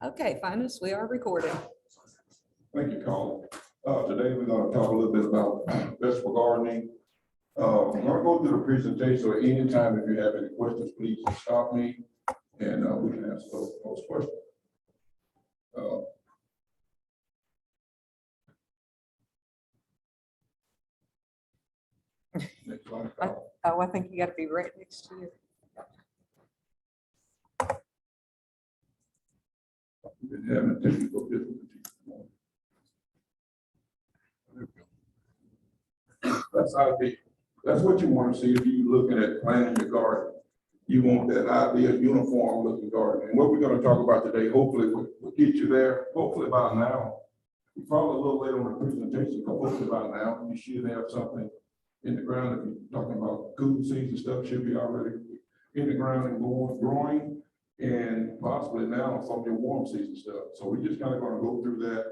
Okay, finalists, we are recording. Thank you, Colin. Today we're going to talk a little bit about vegetable gardening. I'm going to go through the presentation, so anytime if you have any questions, please stop me and we can answer those questions. Next slide, Colin. Oh, I think you got to be right next to you. We've been having technical difficulties. There we go. That's how it be. That's what you want to see if you're looking at planting your garden. You want that ideal uniform looking garden. And what we're going to talk about today, hopefully we'll get you there, hopefully by now. We're probably a little late on the presentation, but hopefully by now you should have something in the ground. If you're talking about cool season stuff, should be already in the ground and growing, and possibly now some of your warm season stuff. So we're just kind of going to go through that.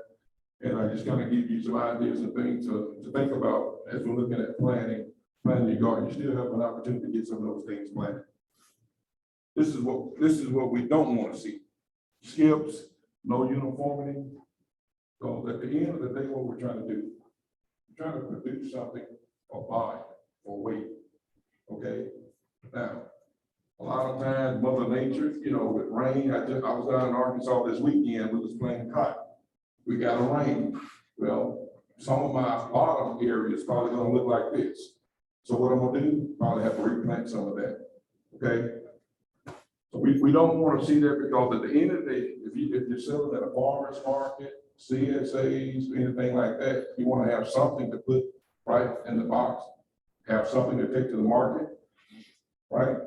And I just kind of give you some ideas and things to think about as we're looking at planting your garden. You still have an opportunity to get some of those things planted. This is what we don't want to see. Skips, no uniformity. So at the end of the day, what we're trying to do, we're trying to produce something or buy or wait. Okay. Now, a lot of times, Mother Nature, with rain, I was down in Arkansas this weekend, we was planting cotton. We got a rain. Well, some of my bottom areas probably gonna look like this. So what I'm gonna do, probably have to replant some of that, okay? So we don't wanna see that, because at the end of the day, if you're selling at a farmer's market, CSAs, anything like that, you wanna have something to put right in the box, have something to take to the market, right?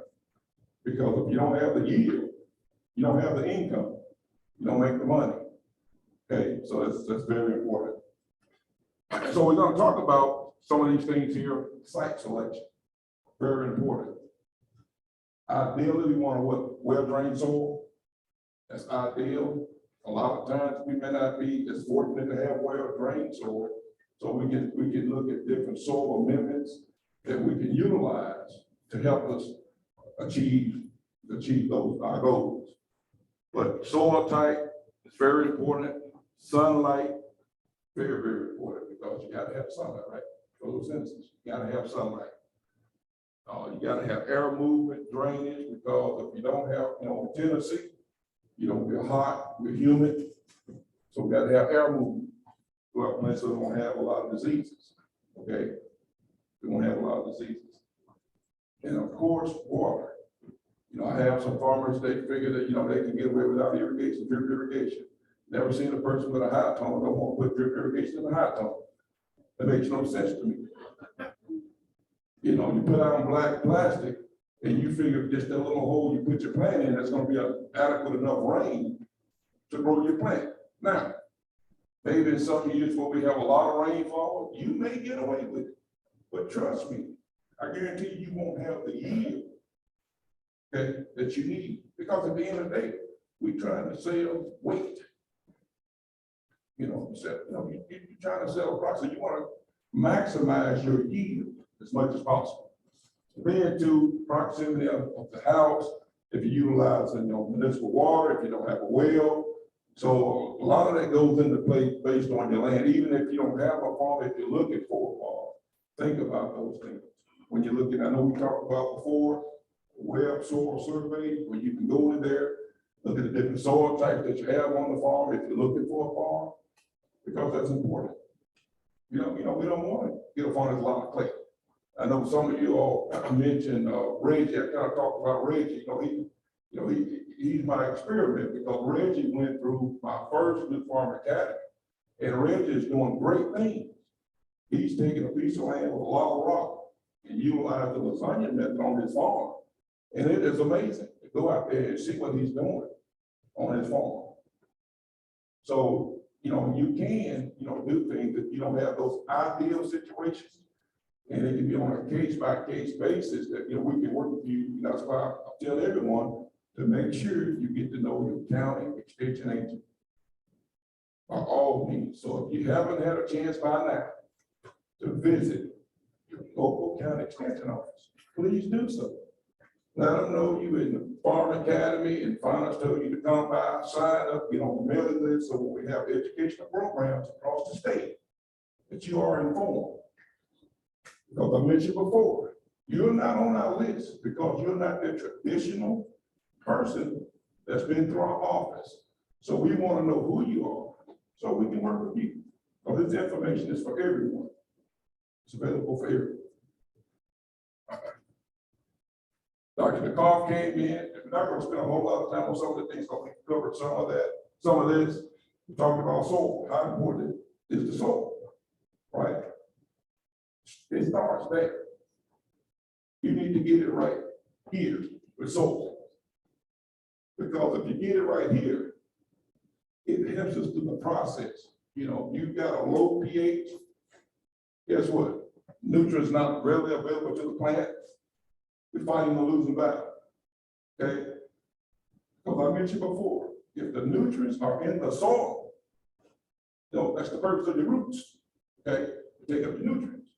Because if you don't have the yield, you don't have the income, you don't make the money. Okay, so that's very important. So we're going to talk about some of these things here. Site selection, very important. Ideally, we want to well-drained soil. That's ideal. A lot of times we may not be as fortunate to have well-drained soil, so we can look at different soil amendments that we can utilize to help us achieve our goals. But soil type is very important. Sunlight, very, very important, because you got to have sunlight, right? Photosynthesis, you got to have sunlight. You got to have air movement, drainage, because if you don't have, in Tennessee, we're hot, we're humid, so we got to have air movement. Well, plants so we won't have a lot of diseases, okay? We won't have a lot of diseases. And of course, water. I have some farmers, they figure that, they can get away without irrigation, drip irrigation. Never seen a person with a high tone don't want to put drip irrigation in a high tone. That makes no sense to me. You put out black plastic and you figure just that little hole you put your plant in, that's going to be adequate enough rain to grow your plant. Now, maybe in some years where we have a lot of rainfall, you may get away with it. But trust me, I guarantee you won't have the yield, okay, that you need. Because at the end of the day, we're trying to sell weight. You're trying to sell a product, so you want to maximize your yield as much as possible. Then to proximity of the house, if you're utilizing municipal water, if you don't have a well. So a lot of that goes into play based on your land. Even if you don't have a farm, if you're looking for a farm, think about those things. When you're looking, I know we talked about before, web soil survey, where you can go in there, look at the different soil types that you have on the farm if you're looking for a farm, because that's important. We don't want to get a farm that's a lot of clay. I know some of you all mentioned Reggie. I kind of talked about Reggie. He's my experiment, because Reggie went through my first New Farm Academy, and Reggie is doing great things. He's taking a piece of land with a lot of rock and utilized the lasagna method on his farm, and it is amazing to go out there and see what he's doing on his farm. So you can do things if you don't have those ideal situations. And it can be on a case-by-case basis that, we can work with you. That's why I tell everyone to make sure you get to know your county extension agent by all means. So if you haven't had a chance by now to visit your local county extension office, please do so. Let them know you in the Farm Academy and finance told you to come by, sign up, get on the mailing list, so when we have educational programs across the state, that you are informed. Because I mentioned before, you're not on our list because you're not the traditional person that's been through our office. So we want to know who you are, so we can work with you. Because this information is for everyone. It's available for everyone. Dr. McCobb came in, we're not going to spend a whole lot of time on some of the things, but we covered some of that, some of this. We talked about soil, how important is the soil, right? It starts there. You need to get it right here with soil. Because if you get it right here, it helps us through the process. You know, you've got a low pH, guess what? Nutrients not readily available to the plant. We're fighting a losing battle, okay? Because I mentioned before, if the nutrients are in the soil, that's the purpose of the roots, okay? Take up the nutrients.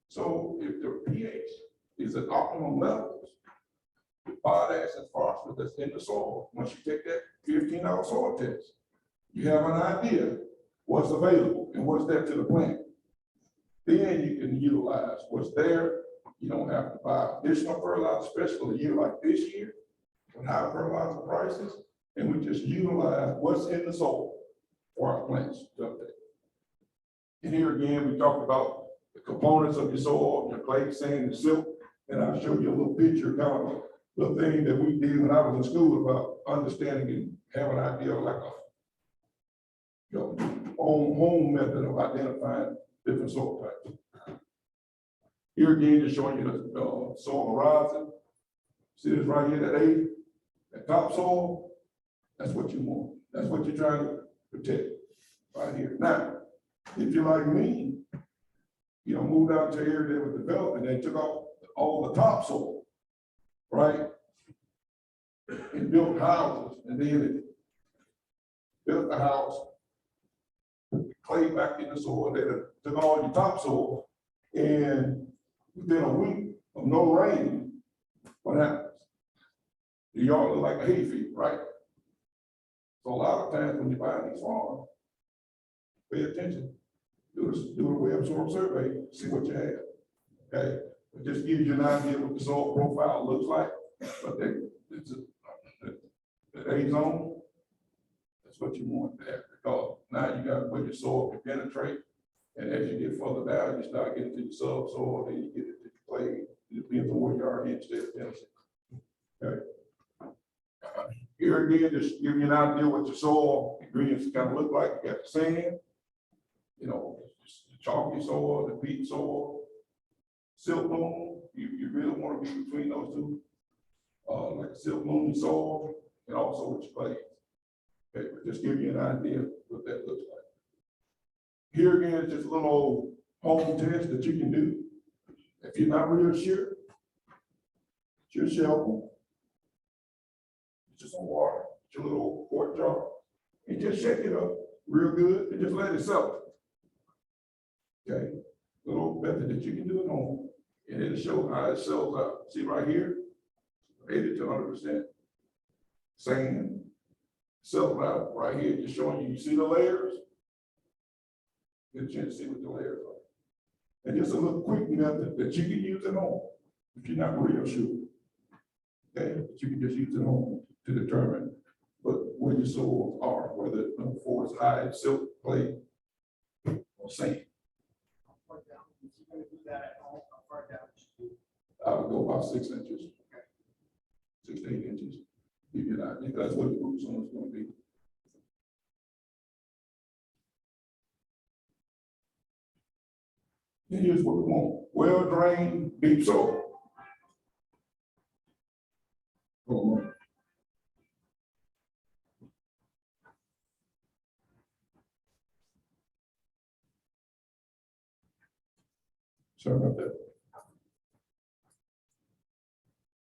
So if the pH is at optimum levels, the potash and phosphorus that's in the soil, once you take that 15-hour soil test, you have an idea what's available and what's there to the plant. Then you can utilize what's there. You don't have to buy additional fertilizer, especially a year like this year, with high fertilizer prices, and we just utilize what's in the soil for our plants to update. And here again, we talked about the components of your soil, your clay, sand, and silt, and I'll show you a little picture, kind of a little thing that we did when I was in school about understanding and having an idea of like a home method of identifying different soil types. Here again, just showing you the soil horizon. See this right here, that A, that topsoil, that's what you want. That's what you're trying to protect right here. Now, if you're like me, you know, moved out to an area that was developed and they took off all the topsoil, right? And built houses, and then built the house, clay back in the soil, they took all your topsoil, and within a week of no rain, what happens? The yard look like a hayfield, right? So a lot of times when you buy these farms, pay attention, do a web soil survey, see what you have. Okay, it just gives you an idea what the soil profile looks like, but it's the A zone. That's what you want there, because now you got where your soil can penetrate. And as you get further down, you start getting to the subsoil, then you get into the clay. It depends on where you are instead of Tennessee. Okay. Here again, just give you an idea what your soil ingredients kind of look like. You got the sand, you know, the chalky soil, the peat soil, silt loam. You really want to be between those two, like a silt loam soil, and also with your clay. Okay, but just give you an idea what that looks like. Here again, it's just a little home test that you can do. If you're not real sure, it's your shovel, just some water, your little quart jar, and just shake it up real good and just let it settle. Okay, little method that you can do at home, and it'll show how it settles out. See right here, 80 to 100% sand, settled out right here, just showing you see the layers. Get a chance to see what the layers are. And just a little quick method that you can use at home if you're not real sure. Okay, but you can just use at home to determine where your soils are, whether number 4 is high in silt, clay, or sand. How far down? Is he going to do that at home? How far down should you? I would go about 6 inches, 6 to 8 inches. Give you an idea. That's what the root zone is going to be. And here's what we want: well-drained, deep soil. Hold on. Sorry about that.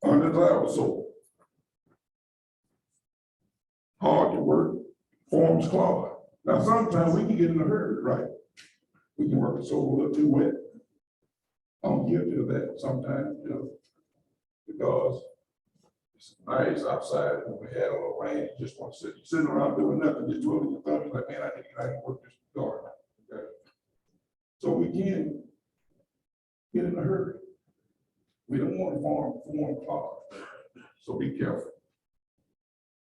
Undesirable soil. Hard to work, forms clog. Now, sometimes we can get in a hurry, right? We can work the soil a little too wet. I'm guilty of that sometimes, you know, because It's nice outside, and we had a little rain, you just want to sit, you're sitting around doing nothing, just twiddling your thumbs, like, man, I need to get out and work this garden. Okay? So we can get in a hurry. We don't want to form clog, so be careful.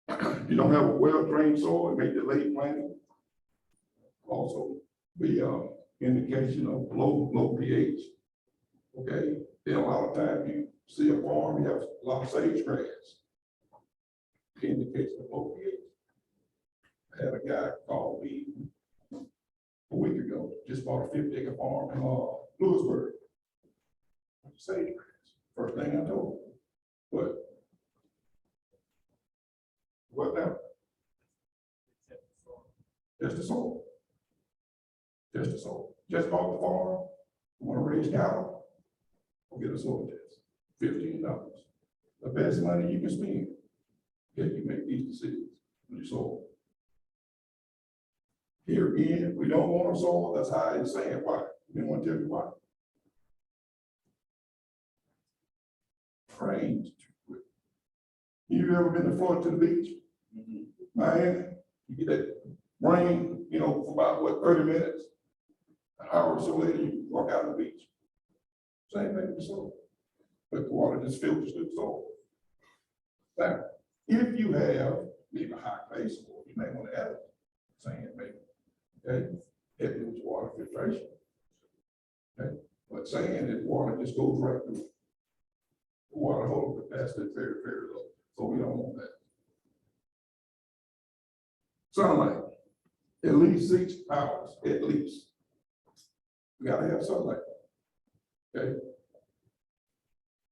If you don't have a well-drained soil, it may delay planting. Also, be indication of low pH. Okay, then a lot of times you see a farm, you have a lot of sage grass. Indication of low pH. I had a guy call me a week ago, just bought a 50-acre farm in Lewisburg. Sage grass. First thing I told him. What now? Just the soil. Just the soil. Just bought the farm. Want to raise cattle? Go get a soil test. $15. The best money you can spend. If you make these decisions with your soil. Here again, we don't want a soil that's high in sand. Why? We don't want to tell you why. Rains too quick. You ever been to Florida to the beach? Miami, you get that rain, for about what, 30 minutes, an hour or so later, you walk out on the beach. Same thing with the soil. But the water just filters through the soil. Now, if you have maybe a high clay soil, you may want to add sand, maybe. Okay, it needs water filtration. Okay, but sand is water just goes right through. The water hold capacity is very, very low, so we don't want that. Sunlight, at least 6 hours, at least. We gotta have sunlight. Okay.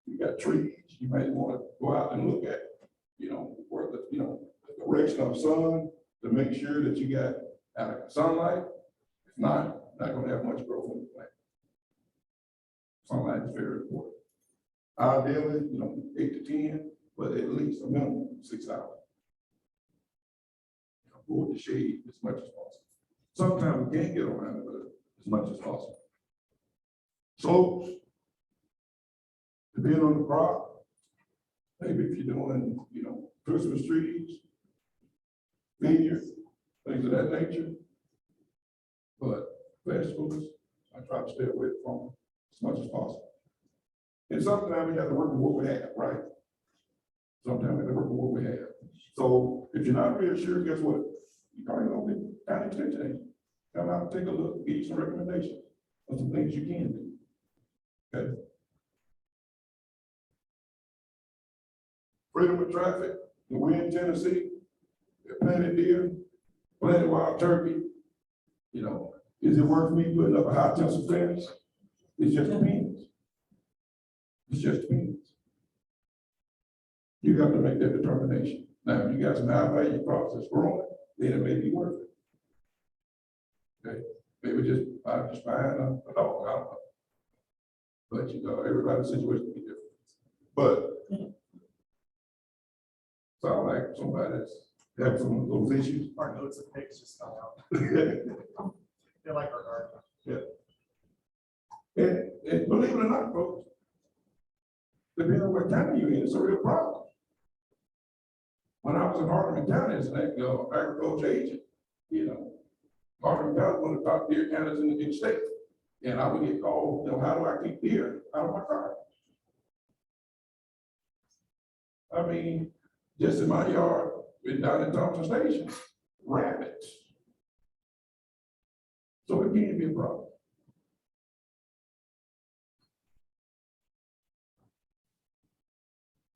You got trees, you might want to go out and look at, where the direction of the sun to make sure that you got sunlight. If not gonna have much growth in the plant. Sunlight is very important. Ideally, 8 to 10, but at least a minimum of 6 hours. Avoid the shade as much as possible. Sometimes we can't get around it, but as much as possible. Slopes, depending on the crop, maybe if you're doing, Christmas trees, vineyards, things of that nature. But vegetables, I try to stay away from as much as possible. And sometimes we have to work with what we have, right? Sometimes we have to work with what we have. So if you're not really sure, guess what? You probably don't get county extension agent. Come out and take a look, give you some recommendations of some things you can do. Okay. Freedom of traffic, we're in Tennessee, there are plenty of deer, plenty of wild turkey. Is it worth me putting up a high tensile fence? It just depends. It just depends. You have to make that determination. Now, if you got some high value crops that's growing, then it may be worth it. Okay, maybe just buying a dog, I don't know. But everybody's situation will be different. But sound like somebody that's having some of those issues. Our notes of pigs just fell out. They like our garden. Yeah. And believe it or not, folks, depending on what county you're in, it's a real problem. When I was in Hardeman County as an agriculture agent, Hardeman County was one of the top deer counties in the state. And I would get called, how do I keep deer out of my car? I mean, just in my yard, down in Thompson Station, rabbits. So it can be a problem.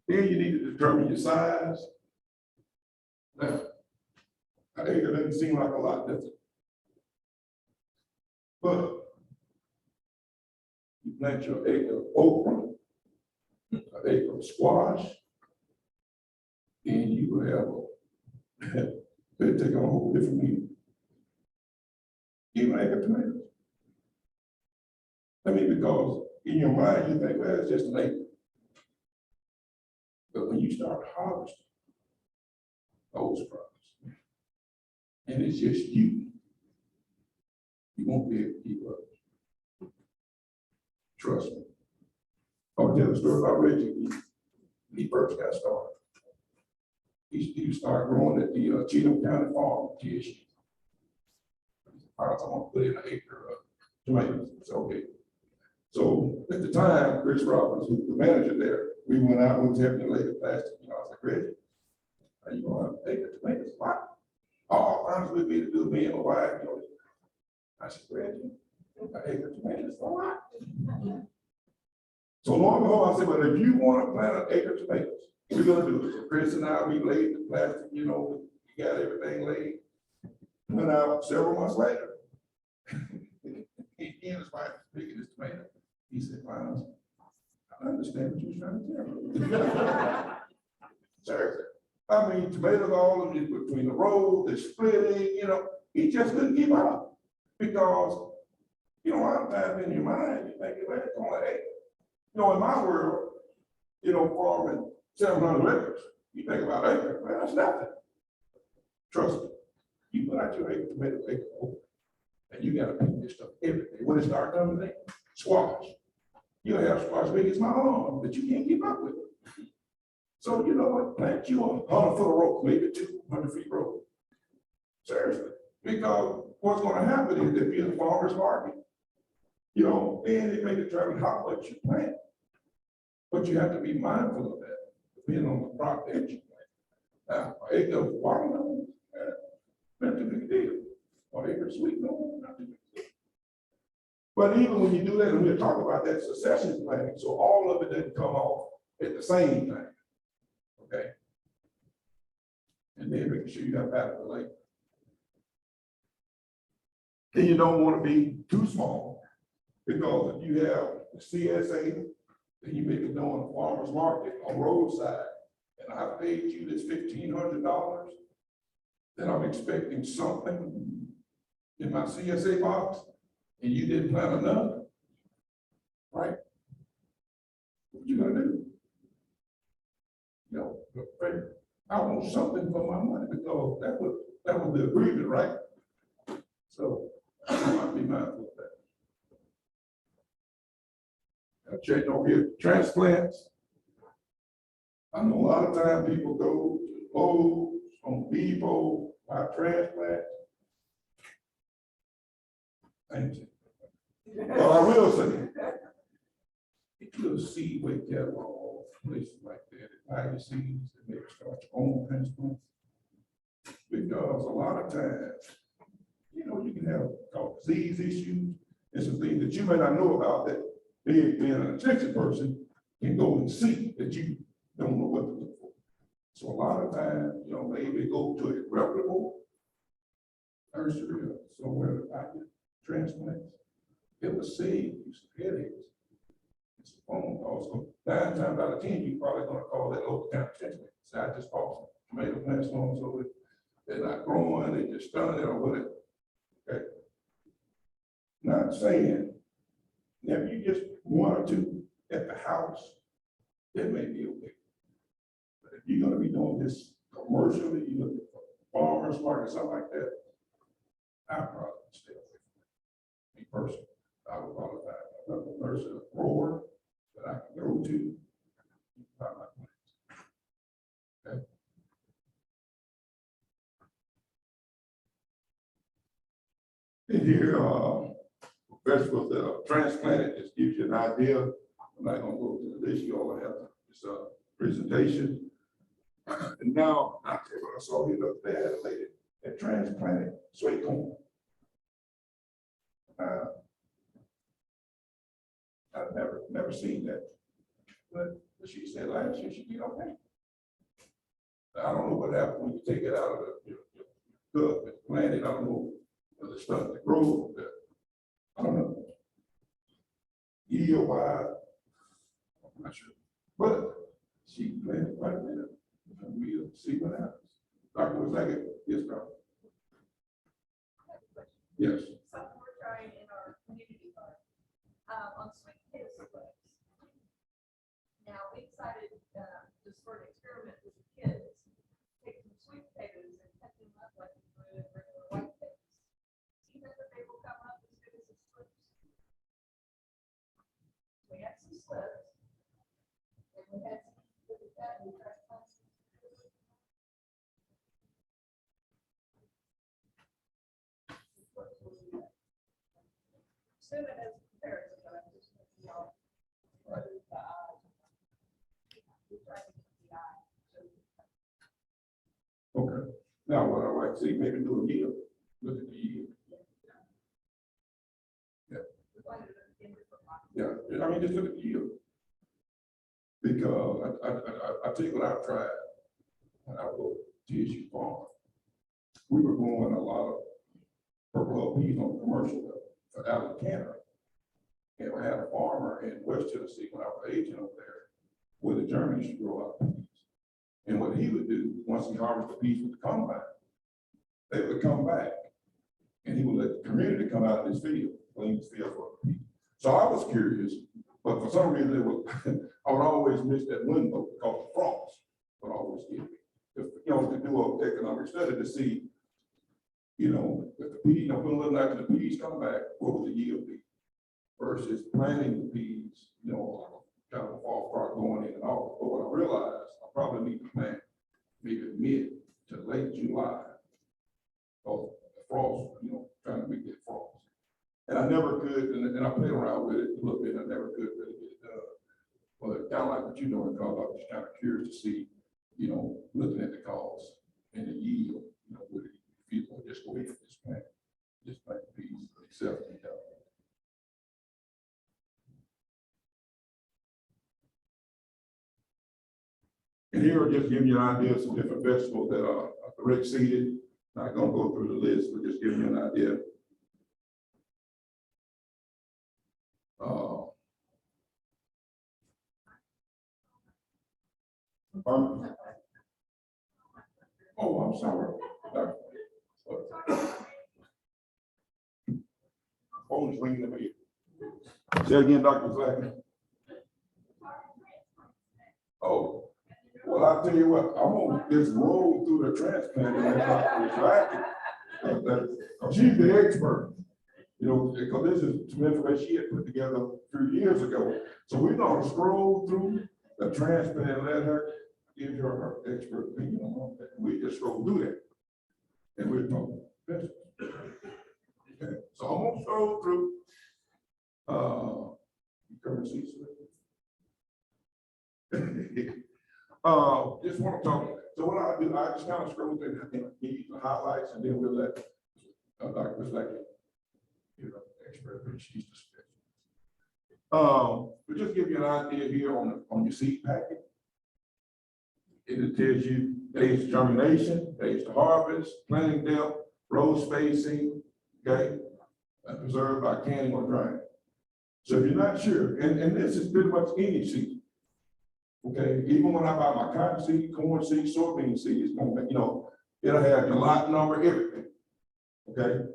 Then you need to determine your size. Now, an acre doesn't seem like a lot, does it? But you plant your acre of okra, an acre of squash, and you will have they take on a whole different meaning. Even an acre of tomatoes. Because in your mind you think, well, it's just an acre. But when you start harvesting those crops, and it's just you won't be able to keep up. Trust me. I'll tell the story about Reggie. He first got started. he started growing at the Cheatham County Farm, TSU. I want to put in an acre of tomatoes. It's okay. So at the time, Chris Roberts, who's the manager there, we went out and was helping the lady plastic. You know, I was like, Reggie, are you going to take the tomatoes? What? All kinds of me to do me and my wife. You know, I said, Reggie, I ate the tomatoes for what? So long and behold, I said, well, if you want to plant an acre of tomatoes, we're going to do it. So Chris and I, we laid the plastic, you know, we got everything laid. Went out several months later. He and his wife was picking his tomato. He said, Miles, I understand what you're trying to tell me. Seriously. I mean, tomatoes all in between the road, they're splitting, you know, he just couldn't keep up. Because, you know, a lot of times in your mind, you think, well, it's only 8. You know, in my world, you know, farming 700 acres, you think about acres, man, that's nothing. Trust me, you put out your acre, tomato acre, and you gotta pick this stuff every day. When it starts coming in, squash. You'll have squash big as my arm, but you can't keep up with it. So you know what, plant you a 100-foot rope, maybe 200 feet rope. Seriously, because what's gonna happen is if you're in the farmer's market, you know, then it may determine how much you plant. But you have to be mindful of that, depending on the crop that you plant. Now, an acre of watermelon, not too big a deal. Or acre of sweet, no, not too big a deal. But even when you do that, and we'll talk about that succession planning, so all of it doesn't come off at the same time. Okay? And then making sure you have adequate labor. Then you don't want to be too small, because if you have the CSA, then you may be doing a farmer's market on roadside, and I paid you this $1,500, then I'm expecting something in my CSA box, and you didn't plant enough, right? What you gonna do? You know, I want something for my money, because that was the agreement, right? So I might be mindful of that. Check over here, transplants. I know a lot of time people go to Lowe's, Home Depot, buy transplants. Thank you. Well, I will say, if you'll see weight catalog, places like that, buy your seeds and maybe start your own transplants. Because a lot of times, you know, you can have disease issues and some things that you may not know about that being an attention person can go and see that you don't know what to look for. So a lot of times, you know, maybe go to a reputable nursery or somewhere to buy your transplants. It will save you some headaches. It's a phone call. So 9 times out of 10, you're probably going to call that local county transplant. So I just bought some tomato plants on, so they're not growing, they just stunning or whatever. Okay. Not saying now if you just 1 or 2 at the house, that may be okay. But if you're going to be doing this commercially, you look at farmers market, something like that, I probably stay away from it. Me personally, I would probably find another nursery, a grower that I can go to. Buy my plants. Okay. And here, vegetables that are transplanted, just gives you an idea. I'm not gonna go to the list, you all have this presentation. And now, I saw here the other day, I had a lady that transplanted sweet corn. I've never seen that. But she said last year she did okay. I don't know what happened when you take it out of your cup and plant it. I don't know whether it's starting to grow. I don't know. Yield wise, I'm not sure. But she planted quite a bit. And we'll see what happens. Dr. Wozniak, yes, Doctor. Yes. Something we're trying in our community garden, on sweet potato slips. Now, we decided, just for an experiment with the kids, take some sweet potatoes and cut them up like we would regular white potatoes. See that they will come up as good as the slips. We had some slips, and we had some, we tried to plant some assuming it's comparison, but I'm just, you know. Right. We try to keep the eye. Okay. Now, what I like to see, maybe do a yield, look at the yield. Yeah, I mean, just look at the yield. Because I tell you what I've tried when I was at TSU Farm. We were growing a lot of purple peas on the commercial level for Alabama. And I had a farmer in West Tennessee when I was agent over there, where the Germans used to grow up peas. And what he would do, once he harvested the peas with the combine, they would come back and he would let the community come out of his field, clean his field for the peas. So I was curious, but for some reason it was, I would always miss that window because the frost would always get me. You know, to do an economic study to see, you know, if the peas, you know, put a little after the peas come back, what would the yield be? Versus planting the peas, you know, kind of a fall crop going in and all. But what I realized, I probably need to plant maybe mid to late July. Oh, the frost, you know, trying to make that frost. And I never could, and I played around with it a little bit, I never could really get it done. But kind of like what you're doing, because I was just kind of curious to see, you know, looking at the cost and the yield, you know, would it, if you just go ahead and just plant the peas, except, you know. And here will just give you an idea of some different vegetables that are direct seeded. Not gonna go through the list, but just give you an idea. Oh, I'm sorry. Phone's ringing in my ear. Say it again, Dr. Zachary. Oh, well, I'll tell you what, I'm gonna just roll through the transplant. She's the expert, you know, because this is some information she had put together a few years ago. So we're gonna scroll through the transplant and let her give her expert opinion on that. We just scroll through that. And we're talking vegetables. Okay, so I'm gonna scroll through currencies. Just want to talk. So what I do, I just kind of scroll through and give you the highlights, and then we'll let Dr. Zachary, you know, expert, she's the specialist. We'll just give you an idea here on your seed packet. It tells you days of germination, days to harvest, planting depth, row spacing, okay, preserved by canning or drying. So if you're not sure, and this is pretty much any seed, okay, even when I buy my cotton seed, corn seed, soybean seed, it's gonna, you know, it'll have your lot number, everything, okay?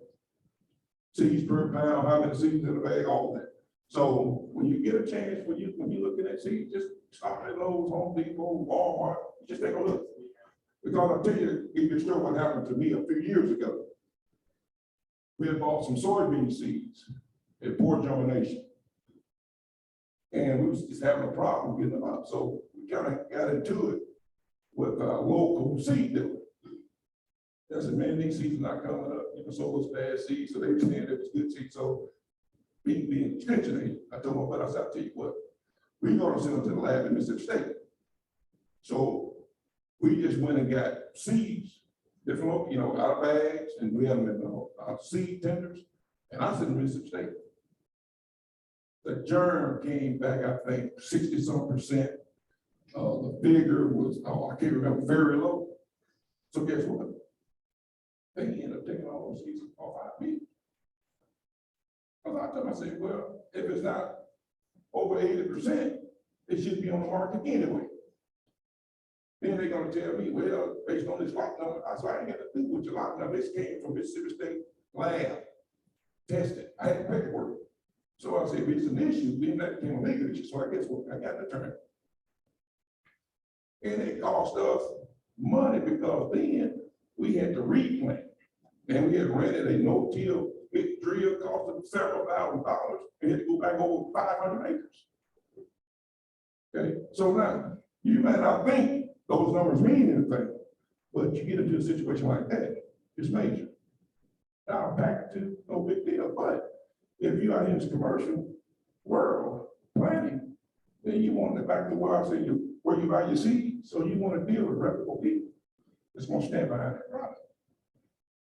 Seeds per pound, how many seeds in the bag, all that. So when you get a chance, when you're looking at seeds, just stop at Lowe's, Home Depot, Walmart, just take a look. Because I'll tell you, give you a story what happened to me a few years ago. We had bought some soybean seeds at poor germination. And we was just having a problem getting them out. So we kind of got into it with a local seed dealer. I said, man, these seeds are not coming up. You know, so it was bad seeds. So they were saying it was good seeds. So being extension agent, I told my buddy, I said, I'll tell you what, we're going to send them to the lab in Mississippi State. So we just went and got seeds, different, you know, out of bags, and we had them in seed tenders. And I said, Mississippi State. The germ came back, I think, 60-some%. The vigor was, I can't remember, very low. So guess what? They ended up taking all those seeds off our feet. A lot of times I say, well, if it's not over 80%, it should be on the market anyway. Then they're gonna tell me, well, based on this lot number, I said, I ain't got to do with your lot number. This came from Mississippi State lab, tested. I had paperwork. So I said, if it's an issue, then that became a legal issue. So I guess what I got to turn. And it cost us money because then we had to replant. And we had rented a no-till big drill, cost us several $1,000, and had to go back over 500 acres. Okay, so now you might not think those numbers mean anything, but you get into a situation like that, it's major. Now, back to no big deal, but If you are in this commercial world planning, then you want it back to where I say you, where you buy your seed. So you want to deal with reputable people that's gonna stand behind that product.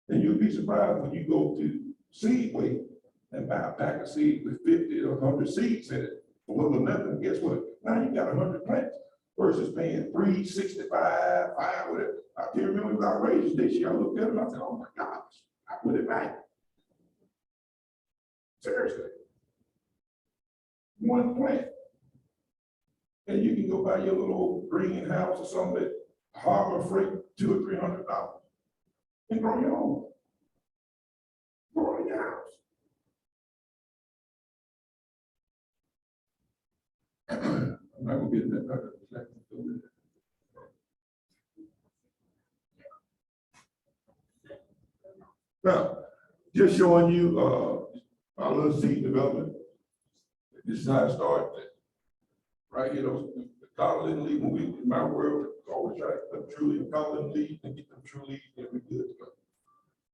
And you'll be surprised when you go to Seedway and buy a pack of seeds with 50 or 100 seeds in it for little or nothing. Guess what? Now you got 100 plants versus paying $365, $5, whatever. I can't remember it was outrageous this year. I looked at it and I said, oh my gosh, I put it back. Seriously. One plant. And you can go buy your little greenhouse or something at Harbor Freight, $200 or $300 and grow your own. Grow in your house. I'm not gonna get in that back. Now, just showing you our little seed development. This is how it started. Right here, those the cotton leaf, when we in my world, always try to put truly cotton leaf and get them true leaves, and we good to go.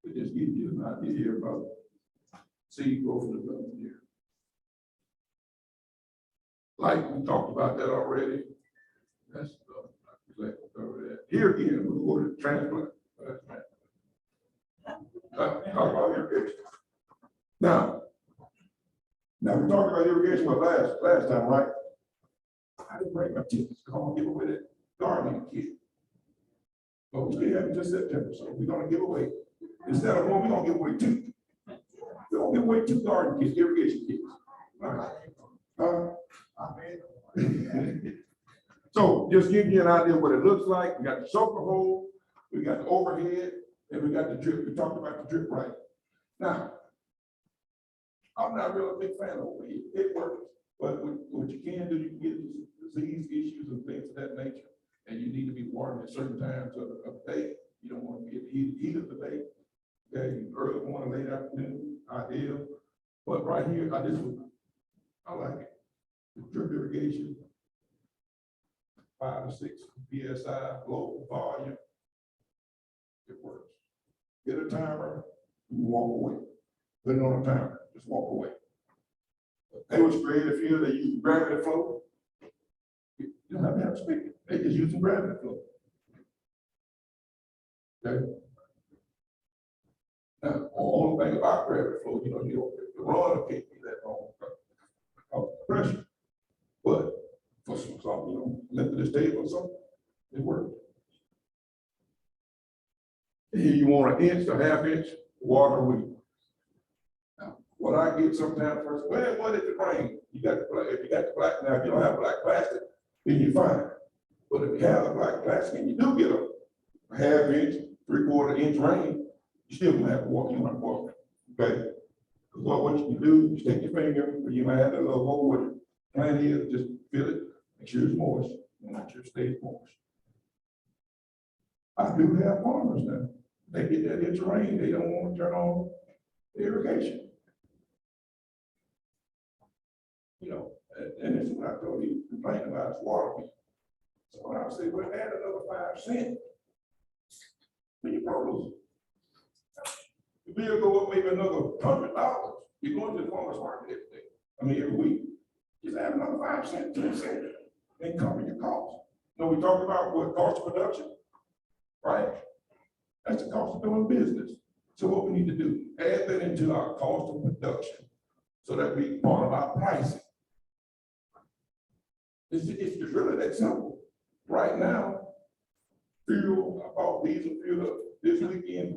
It just gives you an idea here about seed growth and development here. Like we talked about that already. That's here again, we'll go to transplant. Talk about irrigation. Now we talked about irrigation last time, right? I didn't bring my tickets. I'm gonna give away that gardening kit. But we still have it just September, so we're gonna give away, instead of one, we're gonna give away two. We're gonna give away two garden kits, irrigation kits. All right. So just give you an idea of what it looks like. We got the soaker hole, we got the overhead, and we got the drip. We talked about the drip right. Now, I'm not really a big fan of overhead. It works, but what you can do, you can get disease issues and things of that nature, and you need to be watering at certain times of the day. You don't want to be at the heat of the day. Okay, early morning, late afternoon, ideal. But right here, I like it. The drip irrigation, 5 to 6 psi, low volume. It works. Get a timer, you walk away. Put it on a timer, just walk away. They was creative here, they use gravity flow. You don't have to have a spigot. They just using gravity flow. Okay. Now, the only thing about gravity flow, you don't the run can't be that long of pressure. But for some, length of this table or something, it works. Here you want an inch to half inch water weed. Now, what I get sometimes first, well, what if it rain? If you got the black, now if you don't have black plastic, then you're fine. But if you have a black plastic and you do get a half inch, 3/4 inch rain, you still gonna have to walk in my water. Okay? Because what you can do is take your finger, or you might have a little hole with it, plant here, just fill it, make sure it's moist, and make sure it stays moist. I do have farmers now. They get that inch of rain, they don't want to turn on the irrigation. And this is what I told you, complain about is water bill. So when I say, well, add another 5 cents, when you produce, the bill go up maybe another $100. You're going to the farmer's market every week. Just add another 5 cents, 10 cents, and cover your costs. We talk about what cost of production, right? That's the cost of doing business. So what we need to do, add that into our cost of production so that we part of our pricing. It's just really that simple. Right now, fuel, I bought diesel fuel this weekend,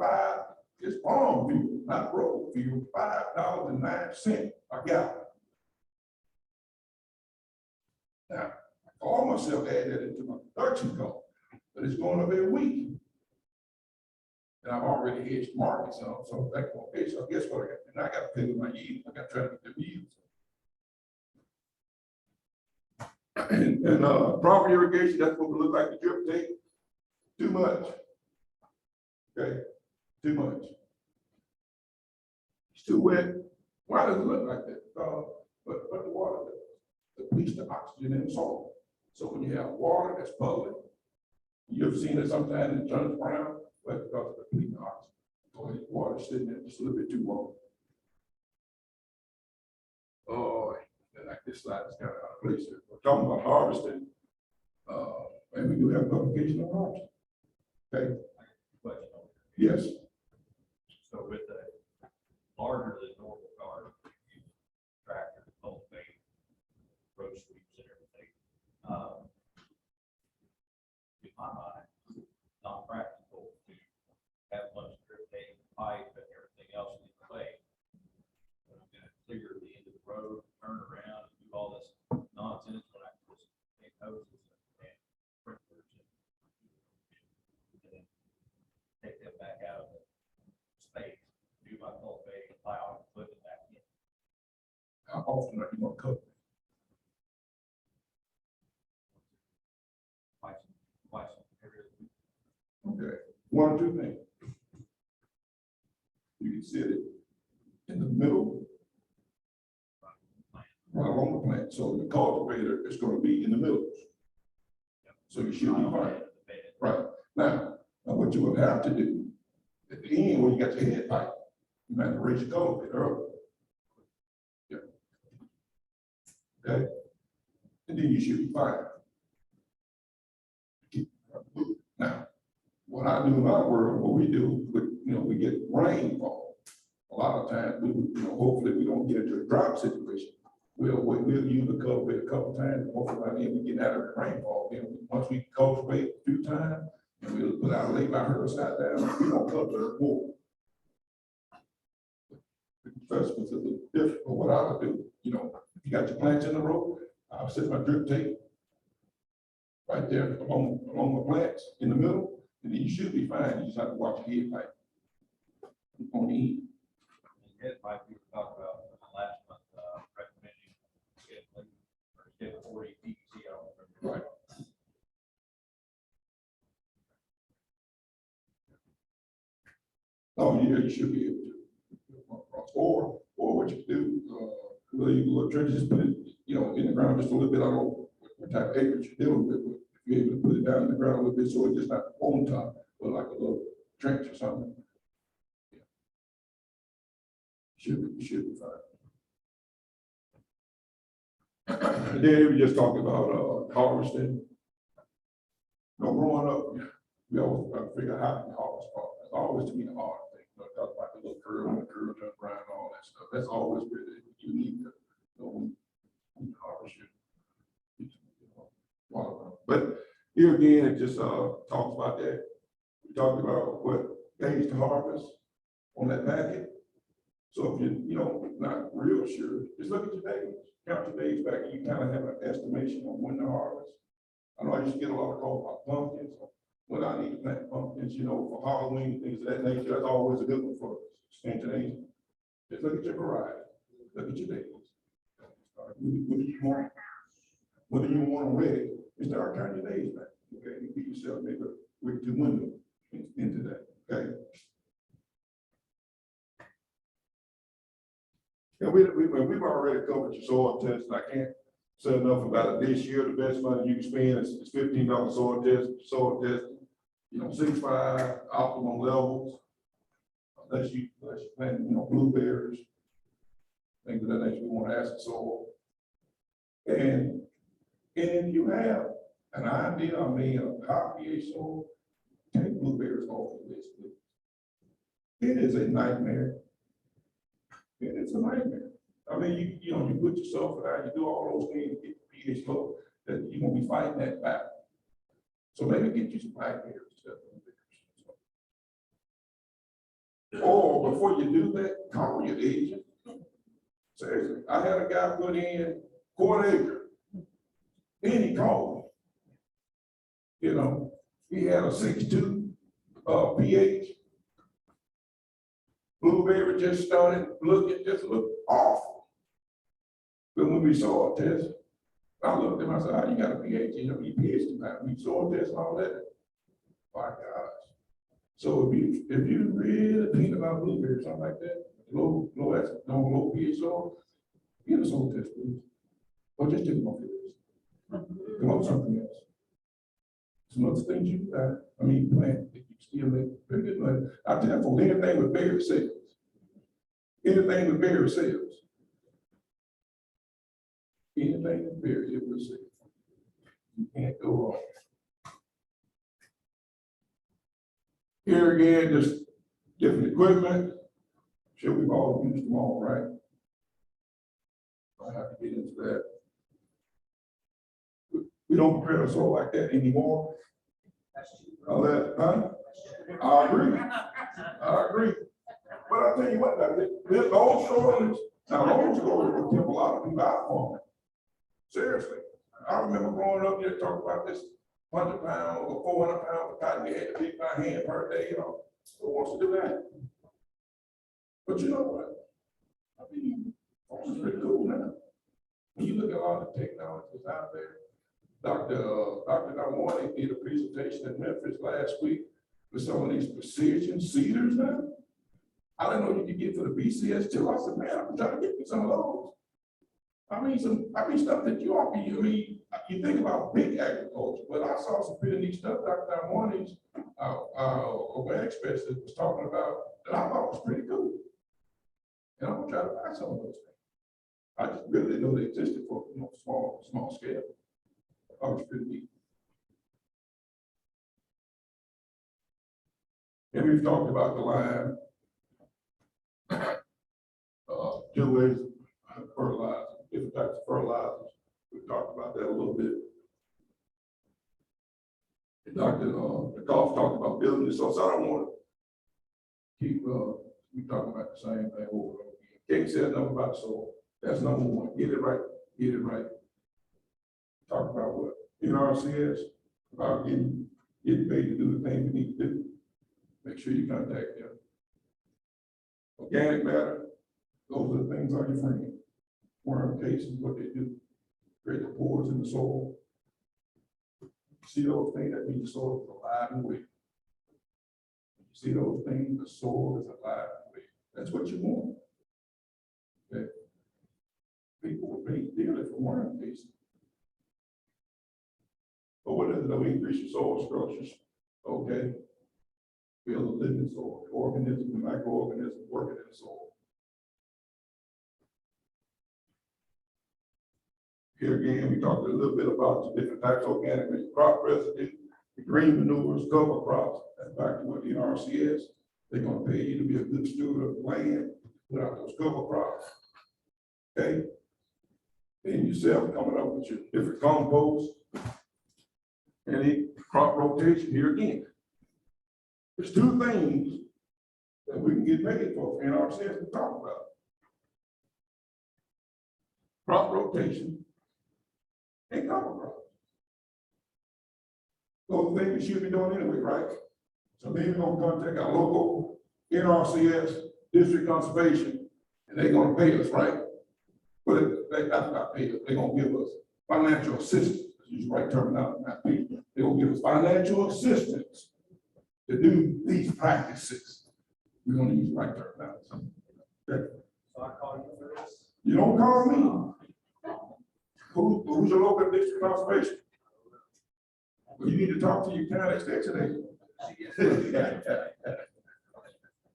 it's farm fuel, not road fuel, $5.09 a gallon. Now, I call myself add that into my production cost, but it's going up every week. And I've already hedged markets on, so that's okay. So guess what I got? And I got to pay with my yield. I got to try to get the yields. And proper irrigation, that's what we look like the drip tape. Too much. Okay, too much. It's too wet. Why does it look like that? But the water depletes the oxygen in the soil. So when you have water that's public, you've seen it sometimes it turns brown, but because of the depleting oxygen. So the water sitting there just a little bit too long. like this slide is kind of out of place here. We're talking about harvesting, and we do have publication on harvesting. Okay, Question on it. yes, So with a larger than normal garden, tractor, cultivate, road sweeps and everything, in my mind, not practical to have much drip tape, pipe and everything else in the way. I'm gonna clear the end of the road, turn around, and do all this nonsense when I just take hoses and sprinklers and then take them back out of the space, do my cultivating, plow, and put it back in. how often are you gonna cut? Twice every other week. Okay, one or two things. You can sit it in the middle, right along the plant, so the cultivator is gonna be in the middle. So you should be fine. Right, now what you would have to do, at the end, when you got your head pipe, you have to raise your cultivator up. Yeah. Okay, and then you should be fine. Now, what I do in my world, what we do, we get rainfall. A lot of times, we would, hopefully we don't get into a drought situation. We'll use the cultivate a couple times, and hopefully by then we get out of the rainfall. Then once we cultivate a few times, and we'll put our lay by herbicide down, we don't cultivate more. First was a little different, but what I would do, if you got your plants in the row, I'll set my drip tape right there along the plants in the middle, and then you should be fine. You just have to watch your head pipe on the end. It might be talked about last month, recommending get 40 PVC out. Right. Oh, yeah, you should be able to. Or what you can do, you little trenches, put it, in the ground just a little bit. I don't know what type of acreage you're dealing with, but if you're able to put it down in the ground a little bit, so it's just not on top, but like a little trench or something. Yeah. Should be fine. And then we just talked about harvesting. Growing up, we always try to figure out how to harvest. It's always to me the hard thing. Talk about the little curl and the curl turn around and all that stuff. That's always really unique. Harvest it. But here again, it just talks about that. We talked about what days to harvest on that packet. So if you're not real sure, just look at your days. Count your days back, and you kind of have an estimation on when to harvest. I know I used to get a lot of calls about pumpkins. When I need to plant pumpkins, for Halloween, things of that nature. That's always a good one for extension agent. Just look at your variety. Look at your days. What do you want them ready? You start counting your days back. Okay, you give yourself maybe a week to window into that. Okay. Yeah, we've already covered your soil test. I can't say enough about it this year. The best money you can spend is $15 soil test. 6.5 optimum levels. Unless you plant, blueberries, things of that nature. We want acid soil. And if you have an idea, of high pH soil, take blueberries off the list. It is a nightmare. It is a nightmare. You put yourself out, you do all those things to get the pH low, that you're gonna be fighting that battle. So maybe get you some blackberries instead of blueberries. Or before you do that, call your agent. Seriously, I had a guy put in 1/4 acre. Then he called me. He had a 6.2 pH. Blueberry just started looked awful. But when we soil test, I looked at him, I said, how you got a pH? You pH tonight, we soil test and all that. My gosh. So if you really think about blueberry, something like that, low pH soil, get a soil test, please. Or just take them off your list. Come up with something else. Some other things you plant, you still make very good money. I tell you, anything with berry sales. Anything with berry sales. Anything in period, it will say. You can't go wrong. Here again, just different equipment. Sure, we've all used them all, right? Don't have to get into that. We don't prepare us all like that anymore. All that, huh? I agree. I agree. But I tell you what, this old stories, now old stories will keep a lot of people out on it. Seriously. I remember growing up here talking about this 100 pounds or 400 pounds of cotton you had to beat by hand per day, you know. Who wants to do that? But you know what? I mean, it's pretty cool now. When you look at all the technology that's out there, Dr. Nawarni did a presentation in Memphis last week with some of these precision seeders now. I didn't know you could get for the BCS too. I said, man, I'm trying to get me some of those. I mean, stuff that you all can, you think about big agriculture, but I saw some pretty neat stuff Dr. Nawarni's land specialist was talking about that I thought was pretty cool. And I'm gonna try to buy some of those things. I just really didn't know they existed for, small scale. I was pretty neat. And we've talked about the line, two ways of fertilizer, different types of fertilizers. We've talked about that a little bit. And Dr. Goff talked about building this, so I don't want to keep, we talking about the same thing over and over again. King said nothing about soil. That's number one. Get it right. Get it right. Talk about what? NRCS, about getting paid to do the thing we need to do. Make sure you contact them. Organic matter, those are the things on your frame. Worm cases, what they do. Create the pores in the soil. See those things, that means the soil is alive and well. You see those things, the soil is alive and well. That's what you want. Okay. People will pay dearly for worm cases. But what does it do? Increase your soil structures. Okay. Build a living soil, the organisms, the microorganisms working in the soil. Here again, we talked a little bit about the different types of organic crop residue, the green manures, cover crops. That's back to what the NRCS. They're going to pay you to be a good steward of the land, put out those cover crops. Okay. Then yourself coming up with your different compost. And crop rotation here again. There's two things that we can get paid for in our sense to talk about. Crop rotation and cover crops. Those are things we should be doing anyway, right? So then we're gonna contact our local NRCS, district conservation, and they're gonna pay us, right? But that's not pay us, they're gonna give us financial assistance. Use the right terminology, not pay. They're gonna give us financial assistance to do these practices. We're gonna use the right terminology. Okay. So I call you for this? You don't call me. Who's your local district conservation? Well, you need to talk to your county extension agent.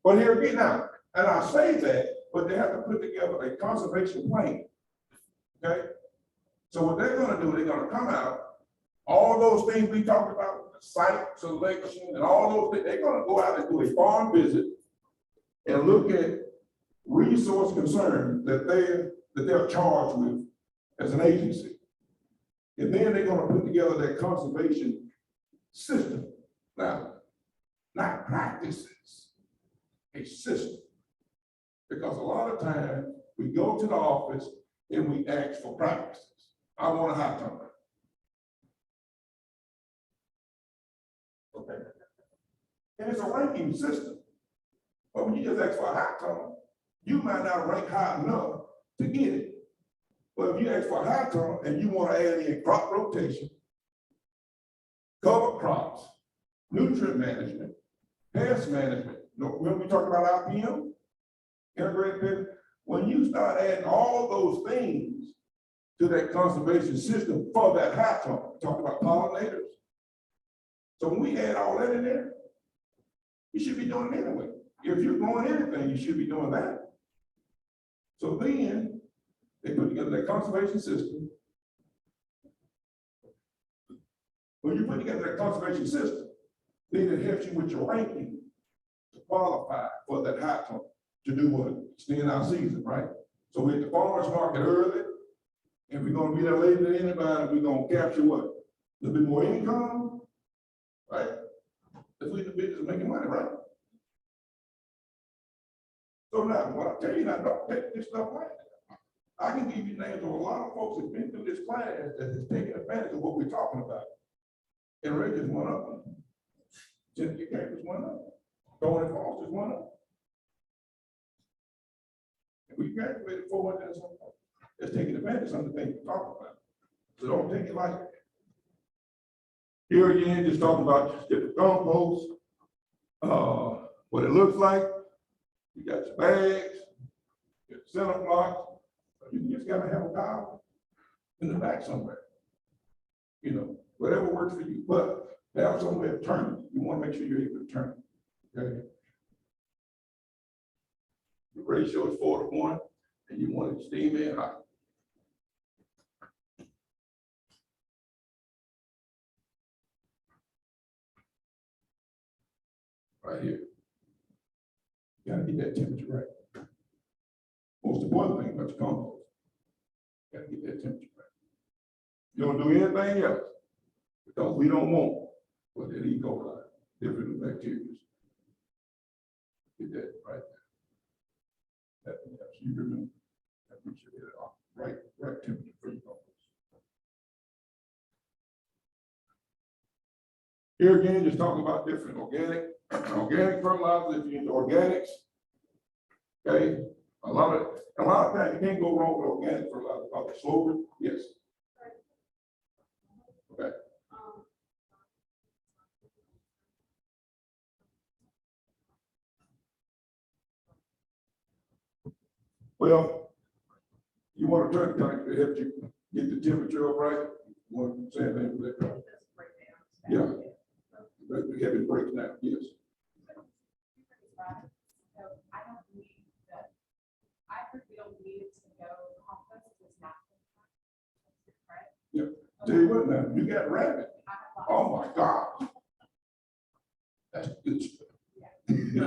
But here again now, and I say that, but they have to put together a conservation plan. Okay? So what they're gonna do, they're gonna come out, all those things we talked about, the site selection and all those things, they're gonna go out and do a farm visit and look at resource concerns that they're charged with as an agency. And then they're gonna put together that conservation system. Now, not practices, a system. Because a lot of times we go to the office and we ask for practices. I want a hot tub. Okay. And it's a ranking system. But when you just ask for a hot tub, you might not rank high enough to get it. But if you ask for a hot tub and you want to add in crop rotation, cover crops, nutrient management, pest management, when we talk about IPM, integrated pest, when you start adding all those things to that conservation system for that hot tub, talk about pollinators. So when we add all that in there, you should be doing it anyway. If you're growing anything, you should be doing that. So then They put together that conservation system. When you put together that conservation system, then it helps you with your ranking to qualify for that high club, to do what? Extend our season, right? So we're at the farmer's market early, and we're gonna be there later than anybody, we're gonna capture what? A little bit more income, right? If we in the business of making money, right? So now, what I tell you now, don't take this stuff like that. I can give you names of a lot of folks that's been through this class that has taken advantage of what we're talking about. And Ray just went up. Cynthia Campus went up. Tony Foster's went up. And we graduated 400 and something. That's taking advantage of some of the things we're talking about. So don't take it like that. Here again, just talking about different compost, what it looks like. You got your bags, your center blocks. You just gotta have a towel in the back somewhere. You know, whatever works for you, but have somewhere to turn it. You want to make sure you're able to turn it. Okay. The ratio is 4 to 1, and you want it steam in hot. Right here. You gotta get that temperature right. Most important thing about your compost, you gotta get that temperature right. You don't do anything else, because we don't want what that E. coli, different bacteria. Get that right there. That helps you remember. That makes sure you get it right temperature for your compost. Here again, just talking about different organic fertilizers. If you're into organics, okay, a lot of times you can't go wrong with organic fertilizer. About the slower, yes. Okay. Well, you want to turn the tank to help you get the temperature up right. You want to say anything with that? Yeah. The heavy breaks down, yes. So I don't need that. I heard we don't need it to go compost is not. Right? Yeah. Tell you what now, you got rabbit. Oh my God. That's good stuff. And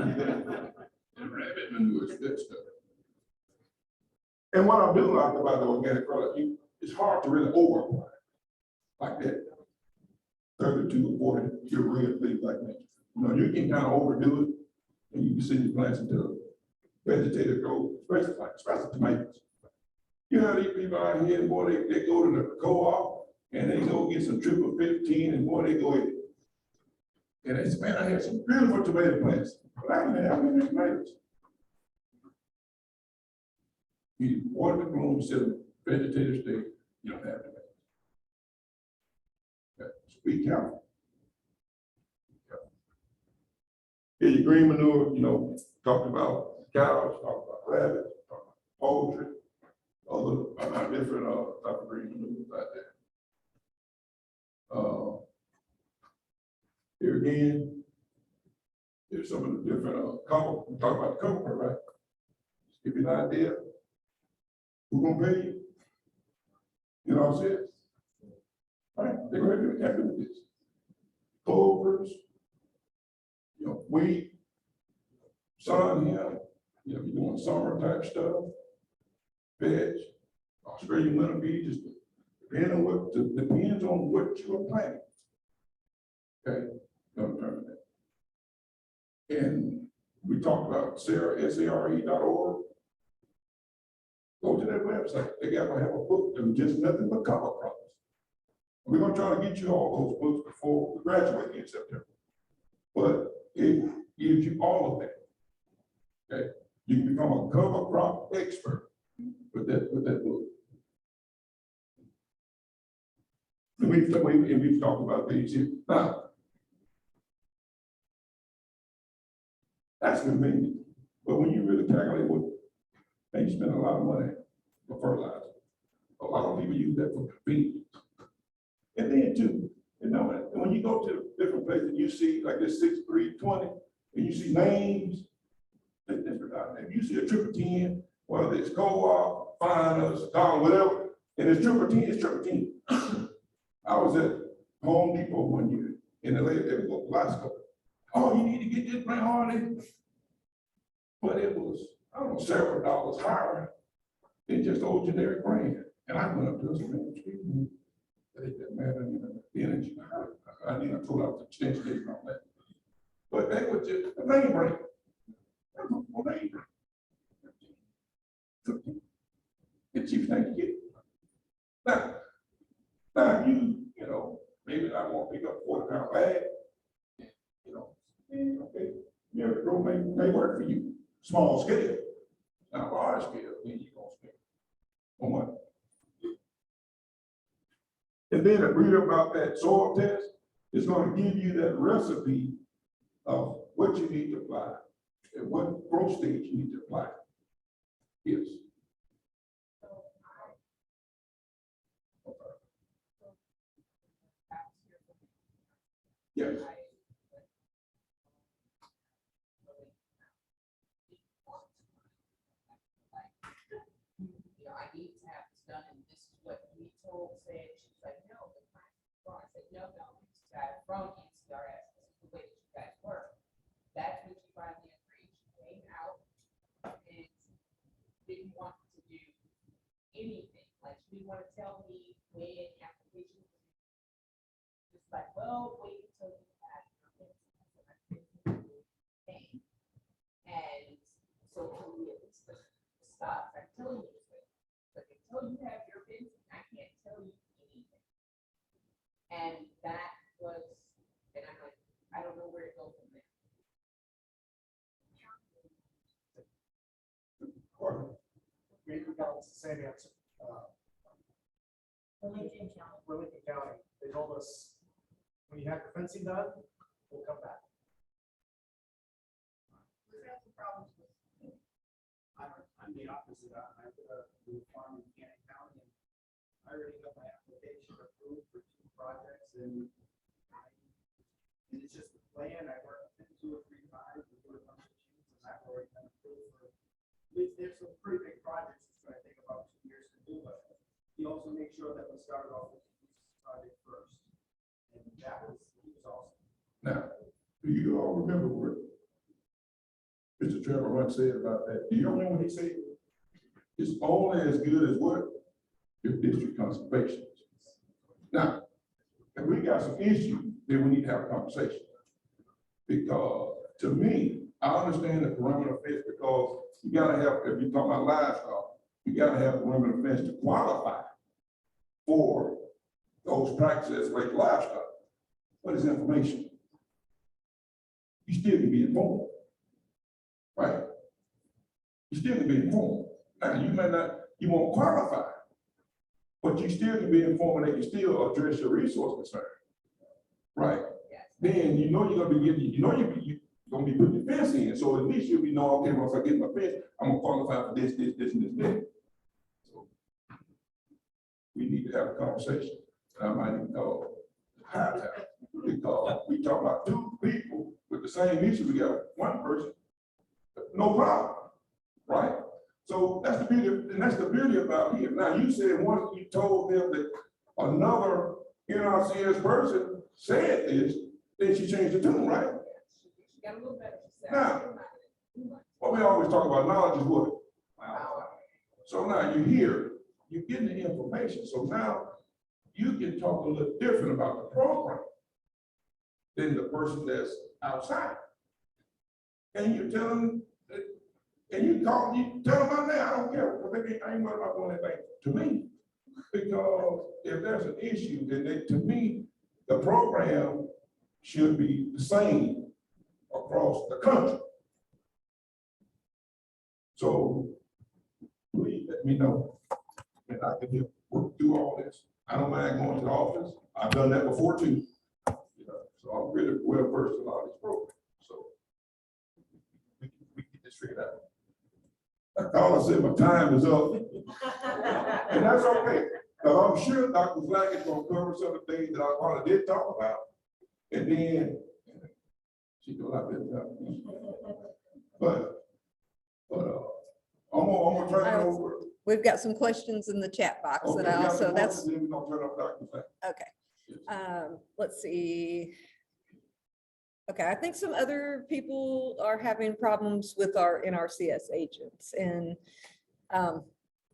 rabbit manure is good stuff. And what I do like about the organic product, it's hard to really over like that. 32 or 40 pure things like that. You know, you can kind of overdo it, and you can send your plants into vegetative growth, especially tomatoes. You know, these people out here, boy, they go to the co-op and they go get some triple 15, and boy, they go in. And they say, man, I have some beautiful tomato plants, but I don't have any tomatoes. You water the bloom, instead of vegetative state, you don't have tomatoes. Okay, so be careful. Here's your green manure, you know, talking about cows, talking about rabbits, talking about poultry, other different type of green manures out there. Here again, here's some of the different cover. We talk about the cover, right? Just give you an idea. Who's gonna pay you? You know what I'm saying? All right, they're gonna be happy with this. Clovers, you know, wheat, sun here, you know, you're doing summer type stuff, veg, Australian winter bees, just depends on what you are planting. Okay, don't determine that. And we talked about SARE.org. Go to that website. They got to have a book that just nothing but cover crops. We're gonna try to get you all those books before we graduate in September. But it gives you all of that. Okay, you can become a cover crop expert with that book. And we've talked about these here. Now, that's convenient, but when you really calculate what, they spend a lot of money for fertilizer. A lot of people use that for convenience. And then too, you know, when you go to different places, you see like this 6320, and you see names, that's different out there. You see a triple 10, whether it's co-op, fine us, dollar, whatever, and it's triple T, it's triple T. I was at Home Depot one year, and the lady, they was last couple, oh, you need to get this brand on it. But it was, I don't know, several dollars higher than just old generic brand. And I went up to her and said, man, excuse me, it doesn't matter, you know, the energy. I need to pull out the extension date and all that. But they were just, the name brand. Name brand. The cheapest thing you get. Now you know, maybe I won't pick up 40-pound bag. You know, okay, Miracle may work for you. Small scale. Now, large scale, then you're gonna spend more money. And then read about that soil test. It's gonna give you that recipe of what you need to apply and what growth stage you need to apply. Yes. Yes. I need to have this done, and this is what we told, said, she's like, no, the plan is wrong. I said, no, it's got from NCRS, this is the way that you guys work. That's when she finally agreed, she came out and didn't want to do anything, like, she didn't want to tell me when the application was. Just like, well, wait until you have your thing. And so can we at least stop, I'm telling you. But until you have your business, I can't tell you anything. And that was, and I'm like, I don't know where to go from there. We got the same answer. For Lincoln County. For Lincoln County, they told us, when you have your fencing done, we'll come back. We've had some problems with. I'm the opposite. I do a farm in Cannon County, and I already got my application approved for 2 projects, and it's just a plan. I work 2 or 3 times, we do a bunch of shoots, and I've already been approved for. There's some pretty big projects. It's going to take about 2 years to do, but you also make sure that we start off with the project first, and that was awesome. Now, do you all remember what Mr. Trevor Runt said about that? Do you remember what he said? It's only as good as what? Your district conservation. Now, if we got some issues, then we need to have a conversation. Because to me, I understand the perimeter fence because you gotta have, if you're talking about livestock, you gotta have a perimeter fence to qualify for those practices like livestock. What is information? You still can be informed, right? You still can be informed. Now, you may not, you won't qualify, but you still can be informed and they can still address your resource concern, right? Yes. Then you know you're gonna be getting, you know you're gonna be putting your fence in, so at least you'll be know, okay, once I get my fence, I'm gonna qualify for this, and this. So we need to have a conversation. I might even know how to have it, because we talk about 2 people with the same issue. We got 1 person, no problem, right? So that's the beauty, and that's the beauty about here. Now you said once you told them that another NRCS person said this, then she changed the tune, right? She got a little better. She said, Now, what we always talk about knowledge is what? Wow. So now you're here, you're getting the information. So now you can talk a little different about the program than the person that's outside. And you tell them, and you tell them about that, I don't care, because I ain't worried about doing anything to me. Because if there's an issue, then to me, the program should be the same across the country. So please let me know, and I can help work through all this. I don't mind going to the office. I've done that before too. You know, so I'm really well versed in all these programs. So we get this figured out. Like Carla said, my time is up. And that's okay. Now, I'm sure Dr. Black is going to cover some of the things that I probably did talk about. And then she do a lot better job. But I'm gonna turn it over we've got some questions in the chat box Okay, that I we got also, the that's, questions, then we're gonna turn up Dr. Flack. okay. Yes. Let's see. Okay, I think some other people are having problems with our NRCS agents and,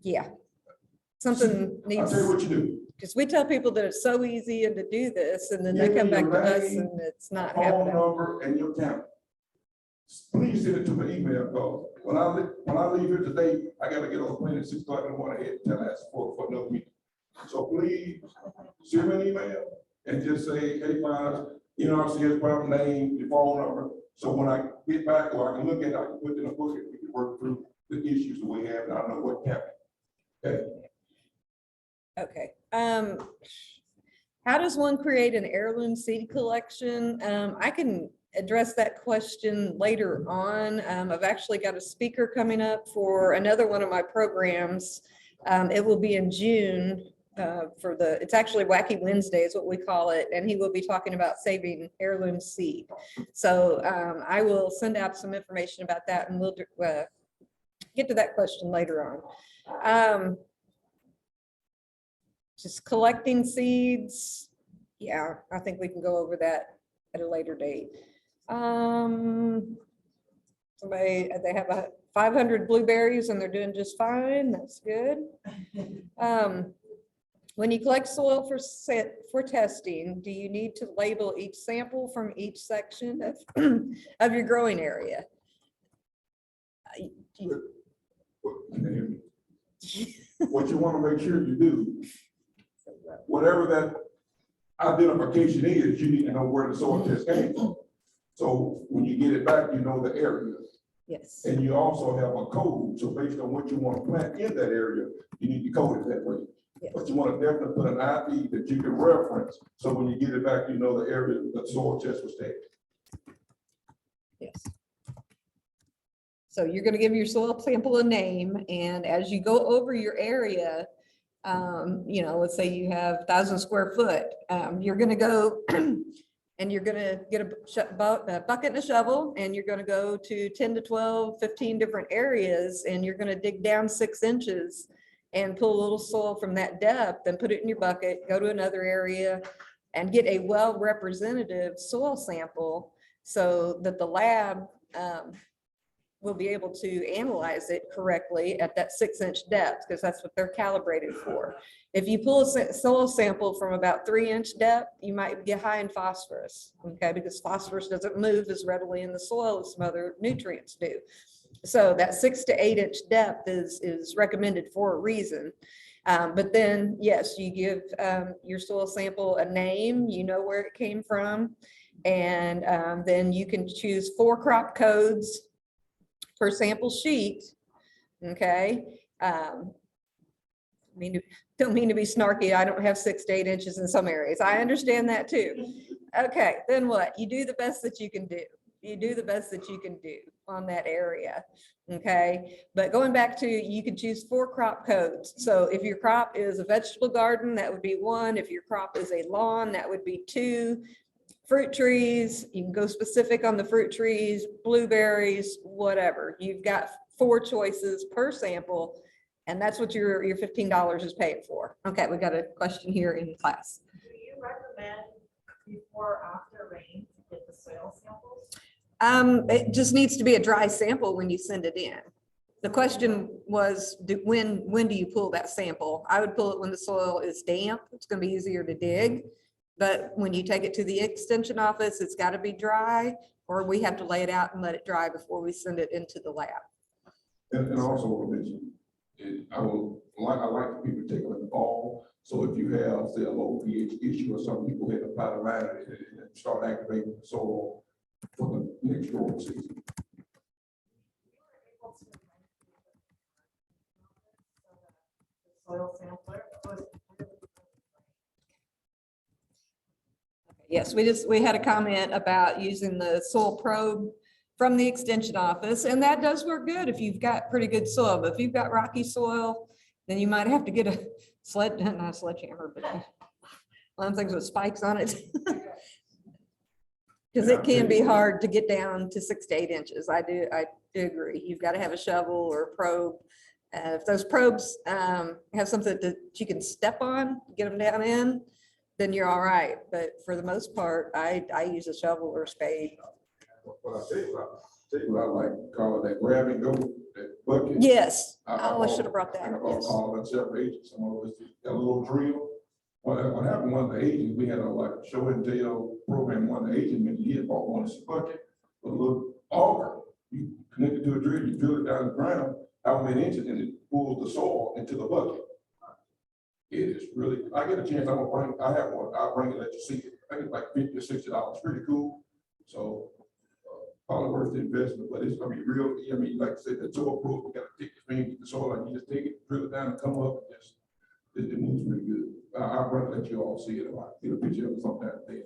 yeah. Something I'll needs, tell you what you do. because we tell people that it's so easy and to do this, and then they Give me come back to your us name, and it's not Phone happening. number and your county. Please send it to my email, because when I leave here today, I gotta get on a plane at 6:30 in the morning, ahead and ask for another meeting. So please send me an email and just say, hey, guys, NRCS problem, name, your phone number. So when I get back, or I can look at it, I can put it in a book and we can work through the issues that we have, and I know what happened. Okay, Okay. How does one create an heirloom seed collection? I can address that question later on. I've actually got a speaker coming up for another one of my programs. It will be in June for it's actually Wacky Wednesday is what we call it, and he will be talking about saving heirloom seed. So I will send out some information about that, and we'll get to that question later on. Just collecting seeds. Yeah, I think we can go over that at a later date. Somebody, they have 500 blueberries and they're doing just fine. That's good. When you collect soil for testing, do you need to label each sample from each section of your growing area? what you wanna make sure you do, whatever that identification is, you need to know where the soil test came from. So when you get it back, you know the area. Yes. And you also have a code. So based on what you want to plant in that area, you need to code it that way. Yes. But you want to definitely put an ID that you can reference. So when you get it back, you know the area that soil test was taken. Yes. So you're going to give your soil sample a name, and as you go over your area, let's say you have 1,000 square foot, you're going to go and you're going to get a bucket and a shovel, and you're going to go to 10 to 12, 15 different areas, and you're going to dig down 6 inches and pull a little soil from that depth and put it in your bucket, go to another area and get a well-representative soil sample so that the lab will be able to analyze it correctly at that 6-inch depth, because that's what they're calibrated for. If you pull a soil sample from about 3-inch depth, you might get high in phosphorus, okay? Because phosphorus doesn't move as readily in the soil as some other nutrients do. So that 6 to 8-inch depth is recommended for a reason. But then, yes, you give your soil sample a name, you know where it came from, and then you can choose 4 crop codes per sample sheet, okay? Don't mean to be snarky. I don't have 6 to 8 inches in some areas. I understand that too. Okay, then what? You do the best that you can do. You do the best that you can do on that area, okay? But going back to, you can choose 4 crop codes. So if your crop is a vegetable garden, that would be 1. If your crop is a lawn, that would be 2. Fruit trees, you can go specific on the fruit trees, blueberries, whatever. You've got 4 choices per sample, and that's what your $15 is paid for. Okay, we got a question here in class. Do you recommend before or after rain to get the soil samples? It just needs to be a dry sample when you send it in. The question was, when do you pull that sample? I would pull it when the soil is damp. It's going to be easier to dig. But when you take it to the extension office, it's got to be dry, or we have to lay it out and let it dry before we send it into the lab. And also want to mention, I like for people to take it in the fall. So if you have, say, a low pH issue, or some people have apply the line and start activating the soil for the next growing season. Soil sampler was. Yes, we had a comment about using the soil probe from the extension office, and that does work good if you've got pretty good soil. But if you've got rocky soil, then you might have to get a not a sledgehammer, but one of the things with spikes on it. Because it can be hard to get down to 6 to 8 inches. I do agree. You've got to have a shovel or a probe If those probes have something that you can step on, get them down in, then you're all right. But for the most part, I use a shovel or spade. What I tell you what I like, call it that grab and go, that bucket. Yes. I Oh, I should have brought I that. bought Yes. all that separate agents, some of us got a little drill. What happened, one of the agents, we had a like show and tell program, one of the agents, and he had bought one of this bucket, with a little auger. You connect it to a drill, you drill it down the ground, how many inches, and it pulls the soil into the bucket. It is really, I get a chance, I'm gonna bring, I have one, I'll bring it, let you see it. I think it's like $50 or $60, pretty cool. So, probably worth the investment, but it's gonna be real, I mean, like I said, the soil probe, you gotta take your finger, get the soil, and you just take it, drill it down and come up, and just, it moves really good. I'll bring it, let you all see it, I'll get a picture of it sometime today.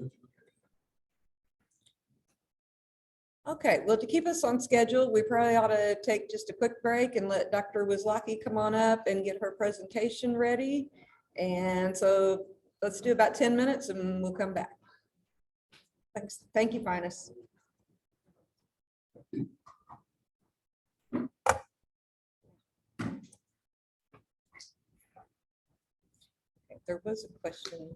Okay, well, to keep us on schedule, we probably ought to take just a quick break and let Dr. Wizlaki come on up and get her presentation ready. And so let's do about 10 minutes and we'll come back. Thanks. Thank you, Finus. Okay, there was a question.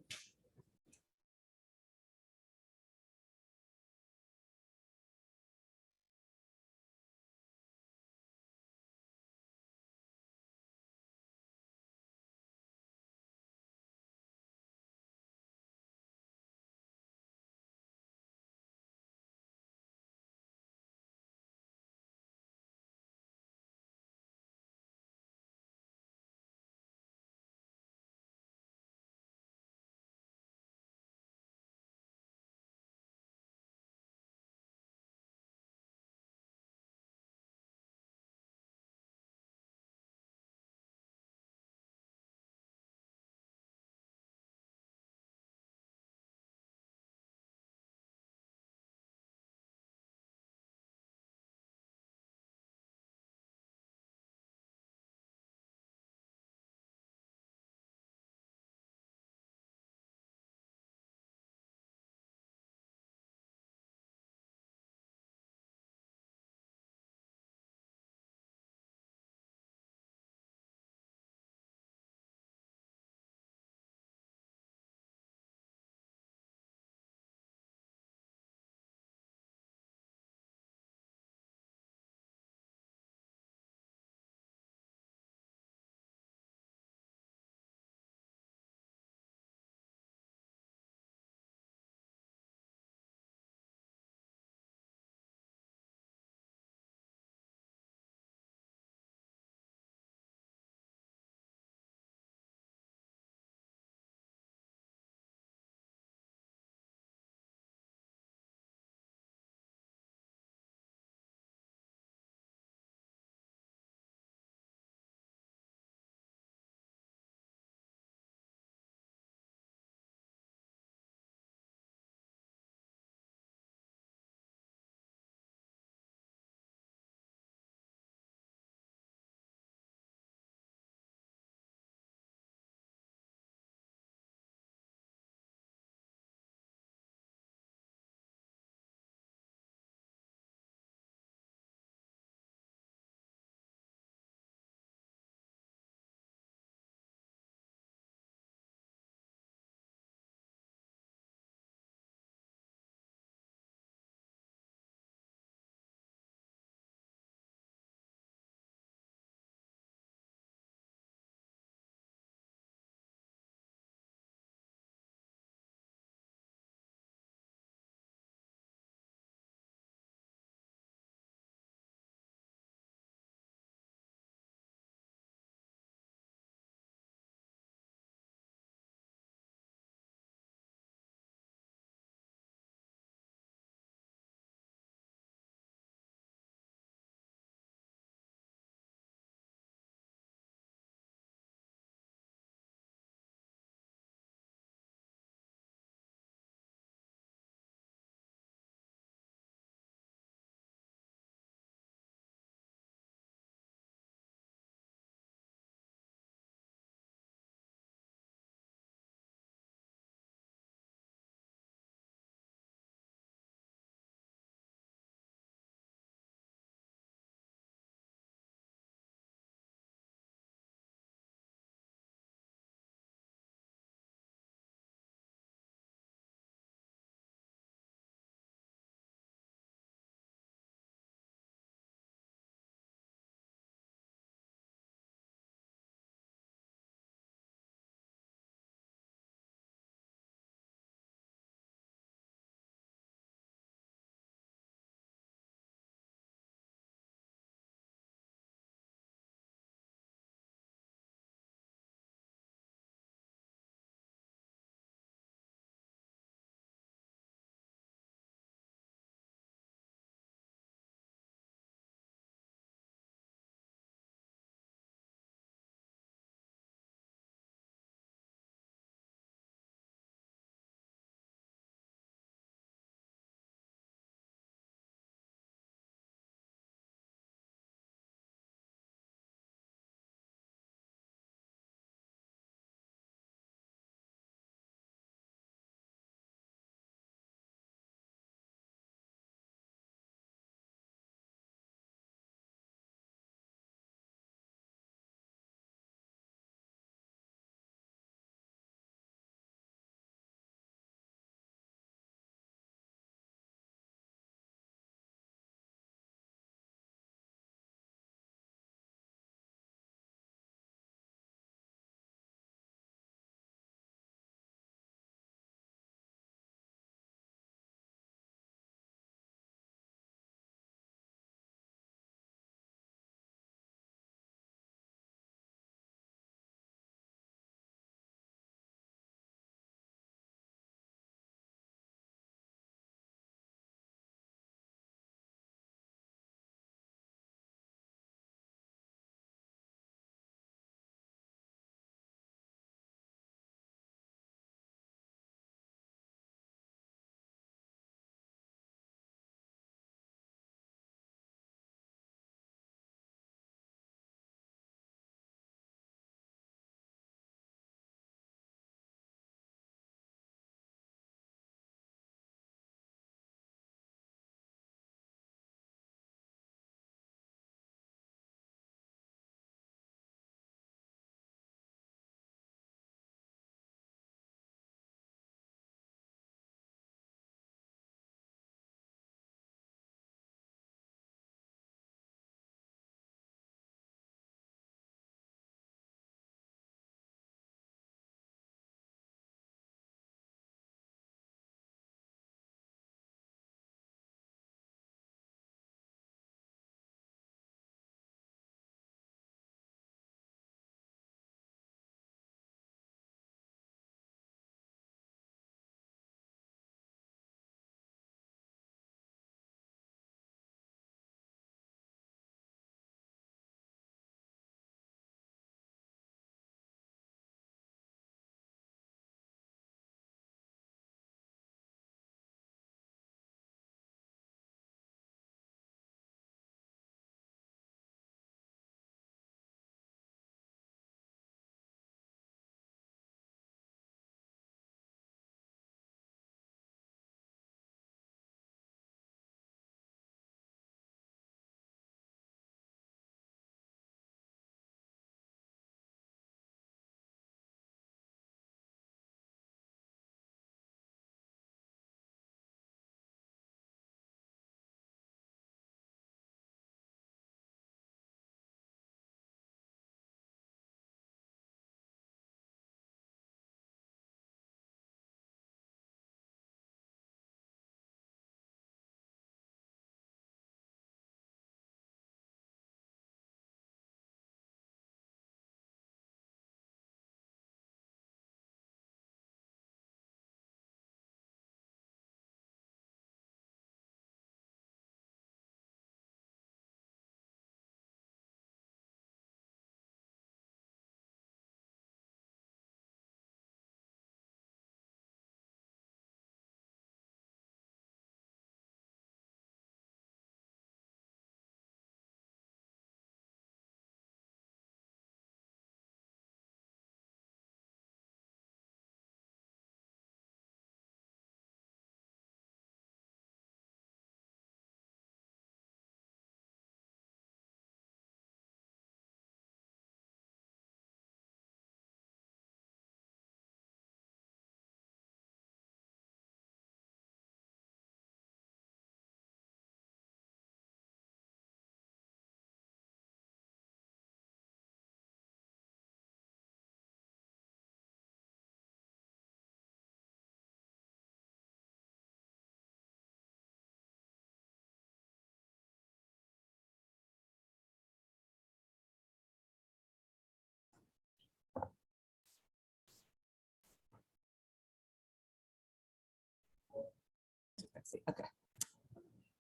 see, okay.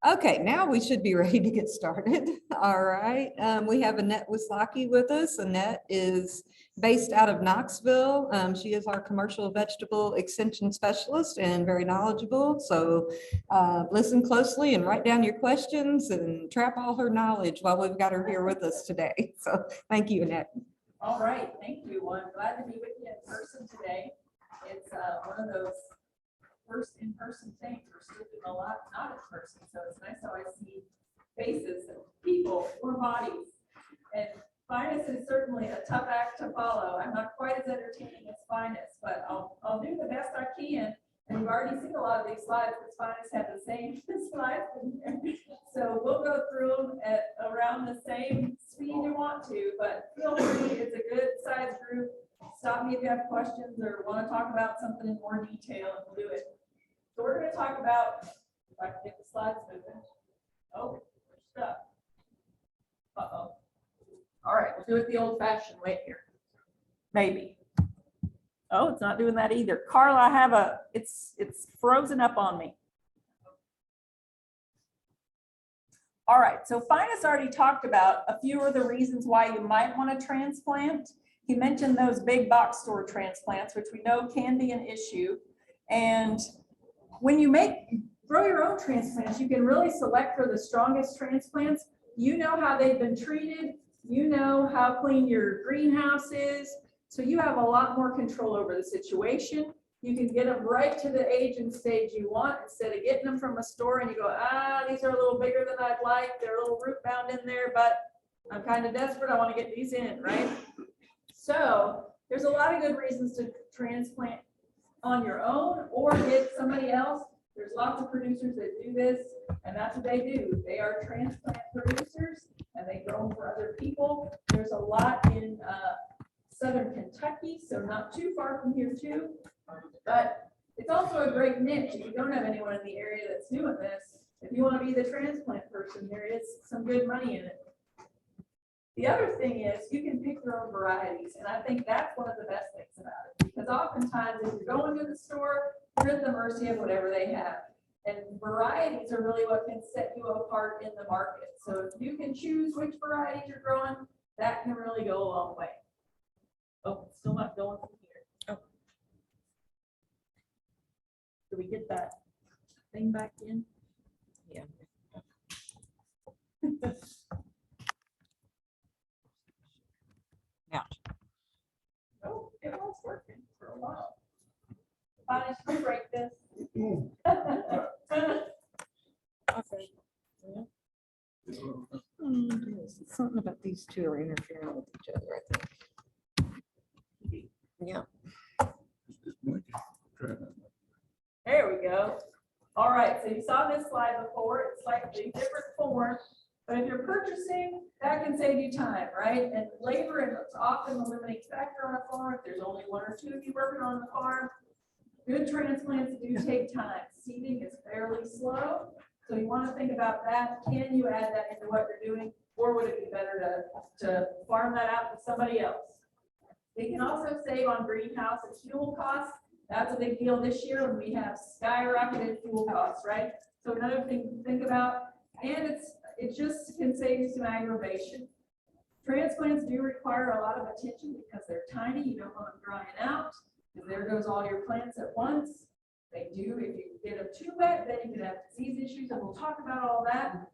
Okay, now we should be ready to get started. All right, we have Annette Wisocki with us. Annette is based out of Knoxville. She is our commercial vegetable extension specialist and very knowledgeable. So listen closely and write down your questions and trap all her knowledge while we've got her here with us today. So thank you, Annette. All right, thank you. Well, I'm glad to be with you in person today. It's one of those first in-person things. We're still doing a lot not in person, so it's nice how I see faces, and people, more bodies. And Finest is certainly a tough act to follow. I'm not quite as entertaining as Finest, but I'll do the best I can. And you've already seen a lot of these slides, because Finest have the same slides in there. So we'll go through them at around the same speed you want to, but feel free, it's a good size group. Stop me if you have questions or want to talk about something in more detail, and we'll do it. So we're going to talk about, if I can get the slides moving. Oh, we're stuck. Uh-oh. All right, we'll do it the old-fashioned way here. Maybe. Oh, it's not doing that either. Carla, I have it's frozen up on me. All right, so Finest already talked about a few of the reasons why you might want to transplant. He mentioned those big box store transplants, which we know can be an issue. And when you grow your own transplants, you can really select for the strongest transplants. You know how they've been treated. You know how clean your greenhouse is. So you have a lot more control over the situation. You can get them right to the age and stage you want, instead of getting them from a store and you go, these are a little bigger than I'd like. They're a little root bound in there, but I'm kind of desperate. I want to get these in, right? So there's a lot of good reasons to transplant on your own or get somebody else. There's lots of producers that do this, and that's what they do. They are transplant producers, and they grow them for other people. There's a lot in Southern Kentucky, so not too far from here too. But it's also a great niche. If you don't have anyone in the area that's doing this, if you want to be the transplant person, there is some good money in it. The other thing is you can pick your own varieties, and I think that's one of the best things about it, because oftentimes if you're going to the store, you're at the mercy of whatever they have. And varieties are really what can set you apart in the market. So if you can choose which varieties you're growing, that can really go a long way. Oh, it's still not going from here. Oh. Do we get that thing back in? Yeah. Oh, it was working for a while. Fine, just break this. Okay. Something about these two are interfering with each other, I think. Yeah. There we go. All right, so you saw this slide before. It's slightly different form, but if you're purchasing, that can save you time, right? And labor is often the limiting factor on a farm. If there's only one or two of you working on the farm, good transplants do take time. Seeding is fairly slow, so you want to think about that. Can you add that into what you're doing, or would it be better to farm that out to somebody else? It can also save on greenhouse and fuel costs. That's a big deal this year when we have skyrocketed fuel costs, right? So another thing to think about, and it just can save you some aggravation. Transplants do require a lot of attention because they're tiny. You don't want them drying out, because there goes all your plants at once. They do, if you get them too wet, then you can have disease issues, and we'll talk about all that.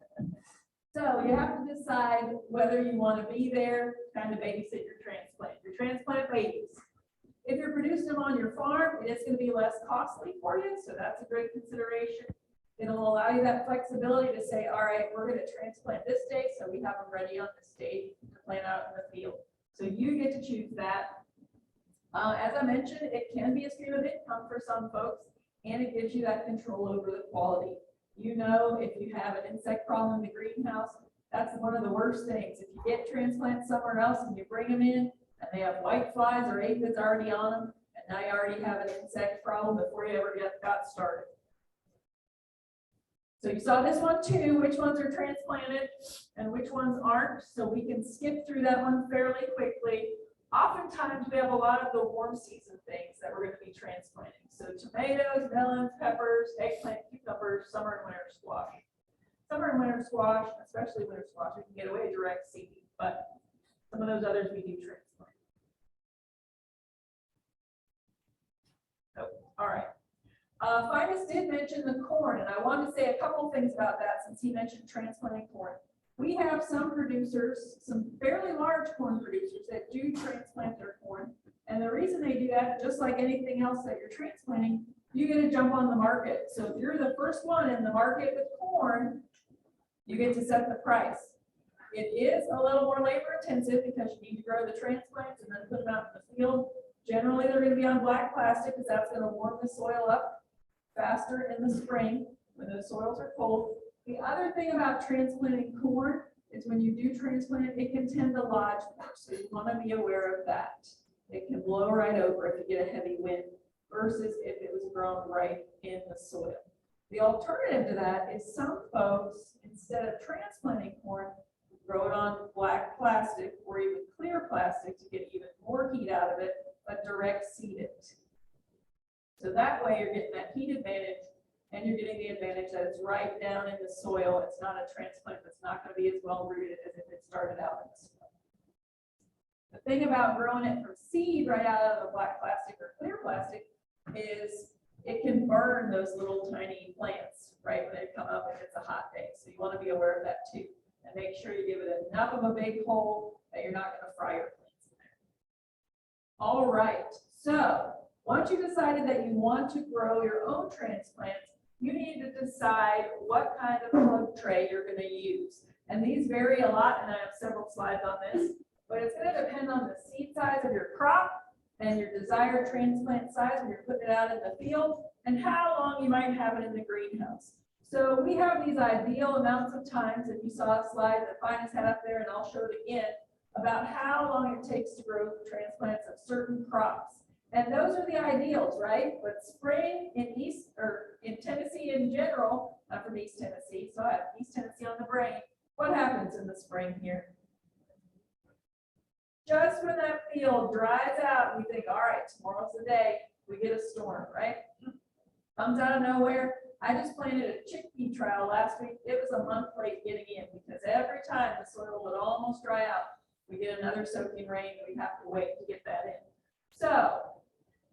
So you have to decide whether you want to be there, kind of babysit your transplant babies. If you're producing them on your farm, it is going to be less costly for you, so that's a great consideration. It'll allow you that flexibility to say, all right, we're going to transplant this day, so we have them ready on this day to plant out in the field. So you get to choose that. As I mentioned, it can be a stream of income for some folks, and it gives you that control over the quality. You know, if you have an insect problem in the greenhouse, that's one of the worst things. If you get transplants somewhere else and you bring them in and they have white flies or aphids already on them, and now you already have an insect problem before you ever got started. So you saw this one too, which ones are transplanted and which ones aren't. So we can skip through that one fairly quickly. Oftentimes we have a lot of the warm season things that we're going to be transplanting. So tomatoes, melons, peppers, eggplant, cucumbers. cucumbers, summer and winter squash. Summer and winter squash, especially winter squash, we can get away direct seeding, but some of those others we do transplant. Oh, all right. Finus did mention the corn, and I wanted to say a couple things about that since he mentioned transplanting corn. We have some producers, some fairly large corn producers that do transplant their corn. And the reason they do that, just like anything else that you're transplanting, you get to jump on the market. So if you're the first one in the market with corn, you get to set the price. It is a little more labor intensive because you need to grow the transplants and then put them out in the field. Generally, they're going to be on black plastic because that's going to warm the soil up faster in the spring when the soils are cold. The other thing about transplanting corn is when you do transplant it, it can tend to lodge more. So you want to be aware of that. It can blow right over if you get a heavy wind versus if it was grown right in the soil. The alternative to that is some folks, instead of transplanting corn, grow it on black plastic or even clear plastic to get even more heat out of it, but direct seed it. So that way you're getting that heat advantage and you're getting the advantage that it's right down in the soil. It's not a transplant that's not going to be as well rooted as if it started out in the soil. The thing about growing it from seed right out of the black plastic or clear plastic is it can burn those little tiny plants right when they come up if it's a hot day. So you want to be aware of that too. And make sure you give it enough of a big hole that you're not going to fry your plants in there. All right. So once you decided that you want to grow your own transplants, you need to decide what kind of plug tray you're going to use. And these vary a lot, and I have several slides on this, but it's going to depend on the seed size of your crop and your desired transplant size when you're putting it out in the field and how long you might have it in the greenhouse. So we have these ideal amounts of times, if you saw a slide that Finus had up there, and I'll show it again, about how long it takes to grow transplants of certain crops. And those are the ideals, right? But spring in in Tennessee in general, I'm from East Tennessee, so I have East Tennessee on the brain. What happens in the spring here? Just when that field dries out, we think, all right, tomorrow's the day, we get a storm, right? Comes out of nowhere. I just planted a chickpea trial last week. It was a month late getting in because every time the soil would almost dry out, we get another soaking rain, and we have to wait to get that in. So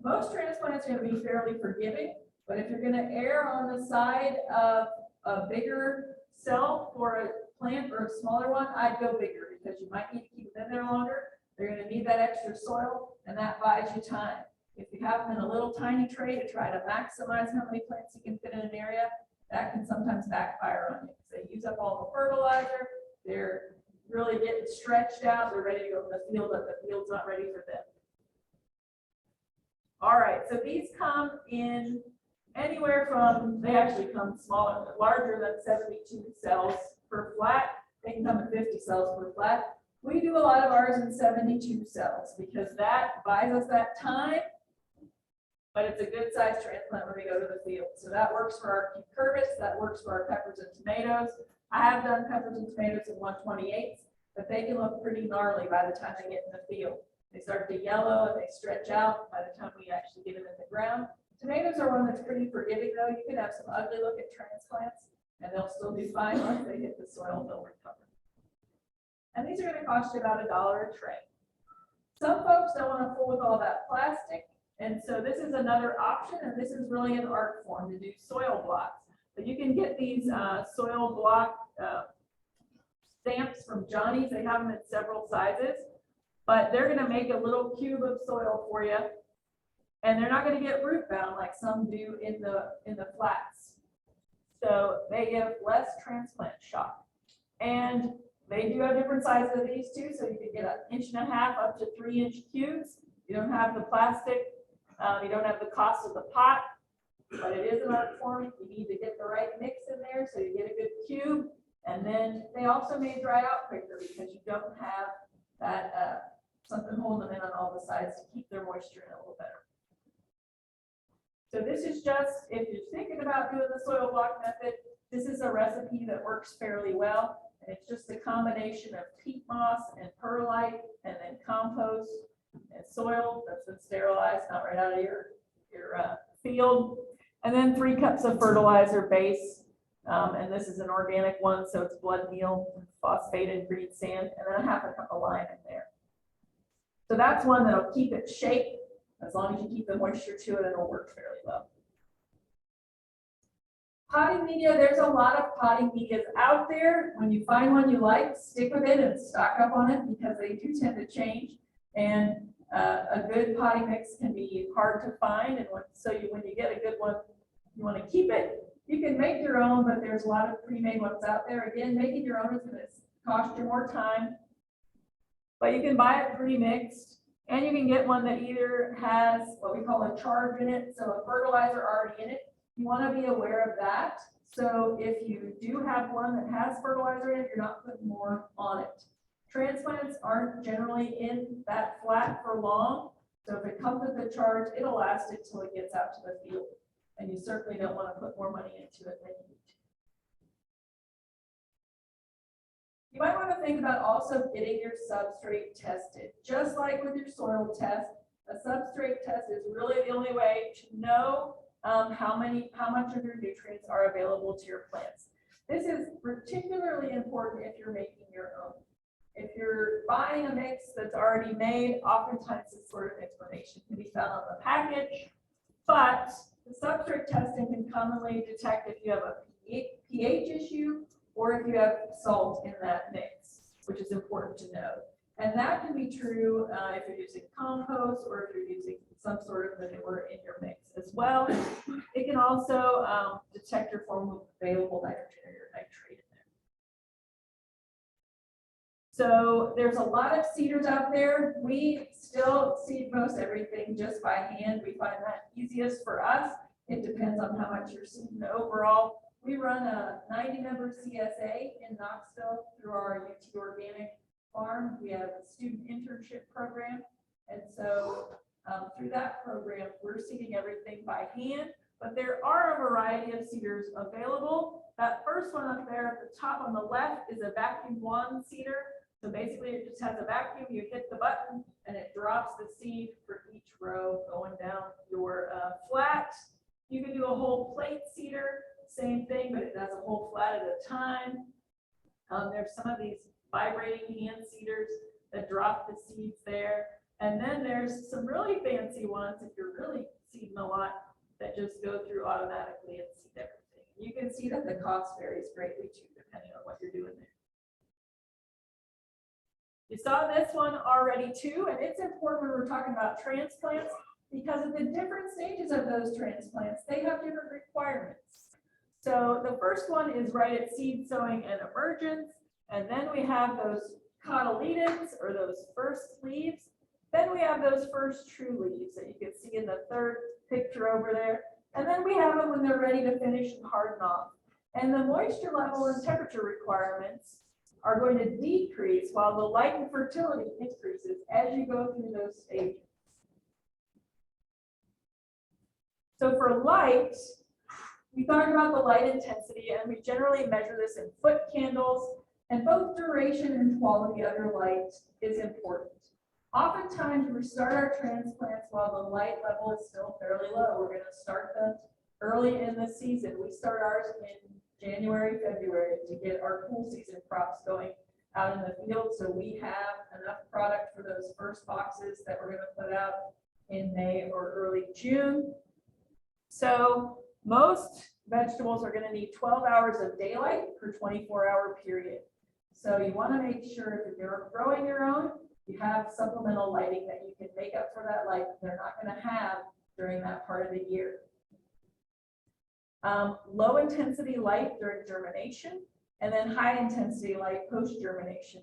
most transplants are going to be fairly forgiving, but if you're going to err on the side of a bigger cell for a plant or a smaller one, I'd go bigger because you might need to keep them in there longer. They're going to need that extra soil, and that buys you time. If you have them in a little tiny tray to try to maximize how many plants you can fit in an area, that can sometimes backfire on you. They use up all the fertilizer, they're really getting stretched out, they're ready to go in the field, but the field's not ready for them. All right, so these come in anywhere from, they actually come smaller, larger than 72 cells per flat. They can come in 50 cells per flat. We do a lot of ours in 72 cells because that buys us that time, but it's a good size transplant when we go to the field. So that works for our cucurbits, that works for our peppers and tomatoes. I have done peppers and tomatoes in 1/28, but they can look pretty gnarly by the time they get in the field. They start to yellow and they stretch out by the time we actually get them in the ground. Tomatoes are one that's pretty forgiving though. You can have some ugly looking transplants and they'll still do fine once they hit the soil, they'll recover. And these are going to cost you about $1 a tray. Some folks don't want to fool with all that plastic. And so this is another option, and this is really an art form to do soil blocks. But you can get these soil block stamps from Johnny's. They have them in several sizes, but they're going to make a little cube of soil for you, and they're not going to get root bound like some do in the flats. So they give less transplant shock, and they do have different sizes of these too. So you can get 1.5 inch up to 3-inch cubes. You don't have the plastic. You don't have the cost of the pot, but it is an art form. You need to get the right mix in there so you get a good cube. And then they also may dry out quicker because you don't have that something holding them in on all the sides to keep their moisture in a little better. So this is just, if you're thinking about doing the soil block method, this is a recipe that works fairly well. And it's just a combination of peat moss and perlite and then compost and soil that's been sterilized, not right out of your field. And then 3 cups of fertilizer base. And this is an organic one, so it's blood meal, phosphated green sand, and then 1/2 cup of lime in there. So that's one that'll keep it shape. As long as you keep the moisture to it, it'll work fairly well. Potting media, there's a lot of potting medias out there. When you find one you like, stick with it and stock up on it because they do tend to change. And a good potting mix can be hard to find. And when you get a good one, you want to keep it. You can make your own, but there's a lot of pre-made ones out there. Again, making your own is going to cost you more time. But you can buy it pre-mixed. And you can get one that either has what we call a charge in it, so a fertilizer already in it. You want to be aware of that. So if you do have one that has fertilizer in it, you're not putting more on it. Transplants aren't generally in that flat for long. So if it comes with a charge, it'll last it till it gets out to the field. And you certainly don't want to put more money into it than you need to. You might want to think about also getting your substrate tested. Just like with your soil test, a substrate test is really the only way to know how much of your nutrients are available to your plants. This is particularly important if you're making your own. If you're buying a mix that's already made, oftentimes this sort of information can be found on the package, but the substrate testing can commonly detect if you have a pH issue or if you have salt in that mix, which is important to know. And that can be true if you're using compost or if you're using some sort of manure in your mix as well. It can also detect your form of available nitrogen or your nitrate in there. So there's a lot of seeders out there. We still seed most everything just by hand. We find that easiest for us. It depends on how much you're seeding overall. We run a 90-member CSA in Knoxville through our UT Organic farm. We have a student internship program. And so through that program, we're seeding everything by hand, but there are a variety of seeders available. That first one up there at the top on the left is a vacuum wand seeder. So basically it just has a vacuum, you hit the button and it drops the seed for each row going down your flat. You can do a whole plate seeder, same thing, but it does a whole flat at a time. There's some of these vibrating hand seeders that drop the seeds there. And then there's some really fancy ones if you're really seeding a lot that just go through automatically and seed everything. You can see that the cost varies greatly too, depending on what you're doing there. You saw this one already too, and it's important when we're talking about transplants because of the different stages of those transplants, they have different requirements. So the first one is right at seed sowing and emergence, and then we have those cotyledons or those first leaves. Then we have those first true leaves that you can see in the third picture over there. And then we have them when they're ready to finish and harden off. And the moisture level and temperature requirements are going to decrease while the light and fertility increases as you go through those stages. So for light, we talked about the light intensity, and we generally measure this in foot candles, and both duration and quality of your light is important. Oftentimes, we start our transplants while the light level is still fairly low. We're going to start them early in the season. We start ours in January, February to get our cool season crops going out in the field. So we have enough product for those first boxes that we're going to put out in May or early June. So most vegetables are going to need 12 hours of daylight per 24-hour period. So you want to make sure if you're growing your own, you have supplemental lighting that you can make up for that light they're not going to have during that part of the year. Low intensity light during germination and then high intensity light post germination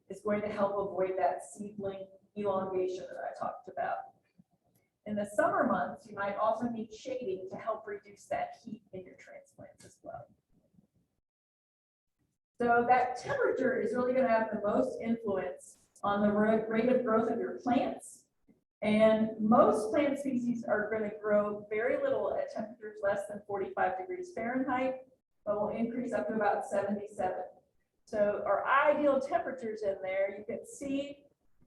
is going to help avoid that seedling elongation that I talked about. In the summer months, you might also need shading to help reduce that heat in your transplants as well. So that temperature is really going to have the most influence on the rate of growth of your plants. And most plant species are going to grow very little at temperatures less than 45 degrees Fahrenheit, but will increase up to about 77. So our ideal temperatures in there, you can see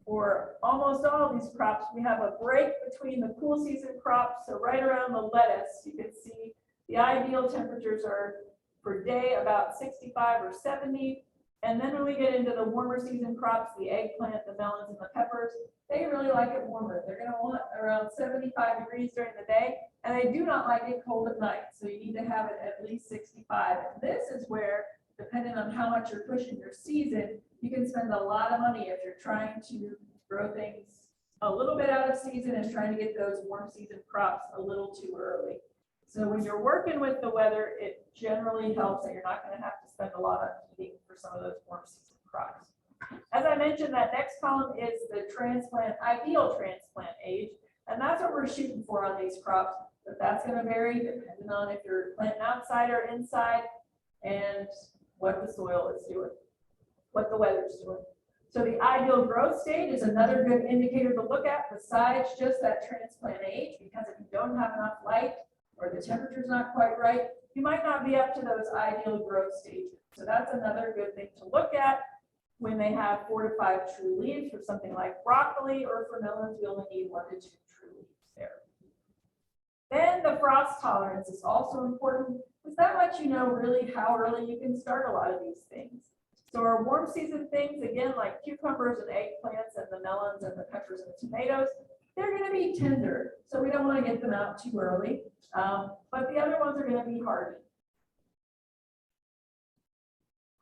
for almost all of these crops, we have a break between the cool season crops. So right around the lettuce, you can see the ideal temperatures are per day about 65 or 70. And then when we get into the warmer season crops, the eggplant, the melons, and the peppers, they really like it warmer. They're going to want around 75 degrees during the day, and they do not like it cold at night. So you need to have it at least 65. And this is where, depending on how much you're pushing your season, you can spend a lot of money if you're trying to grow things a little bit out of season and trying to get those warm season crops a little too early. So when you're working with the weather, it generally helps that you're not going to have to spend a lot on heating for some of those warm season crops. As I mentioned, that next column is the ideal transplant age, and that's what we're shooting for on these crops. But that's going to vary depending on if you're planting outside or inside and what the soil is doing, what the weather's doing. So the ideal growth stage is another good indicator to look at besides just that transplant age, because if you don't have enough light or the temperature's not quite right, you might not be up to those ideal growth stages. So that's another good thing to look at when they have 4 to 5 true leaves. For something like broccoli or for melons, we only need 1 to 2 true leaves there. Then the frost tolerance is also important, because that lets you know really how early you can start a lot of these things. So our warm season things, again, like cucumbers and eggplants and the melons and the peppers and the tomatoes, they're going to be tender. So we don't want to get them out too early. But the other ones are going to be hardy.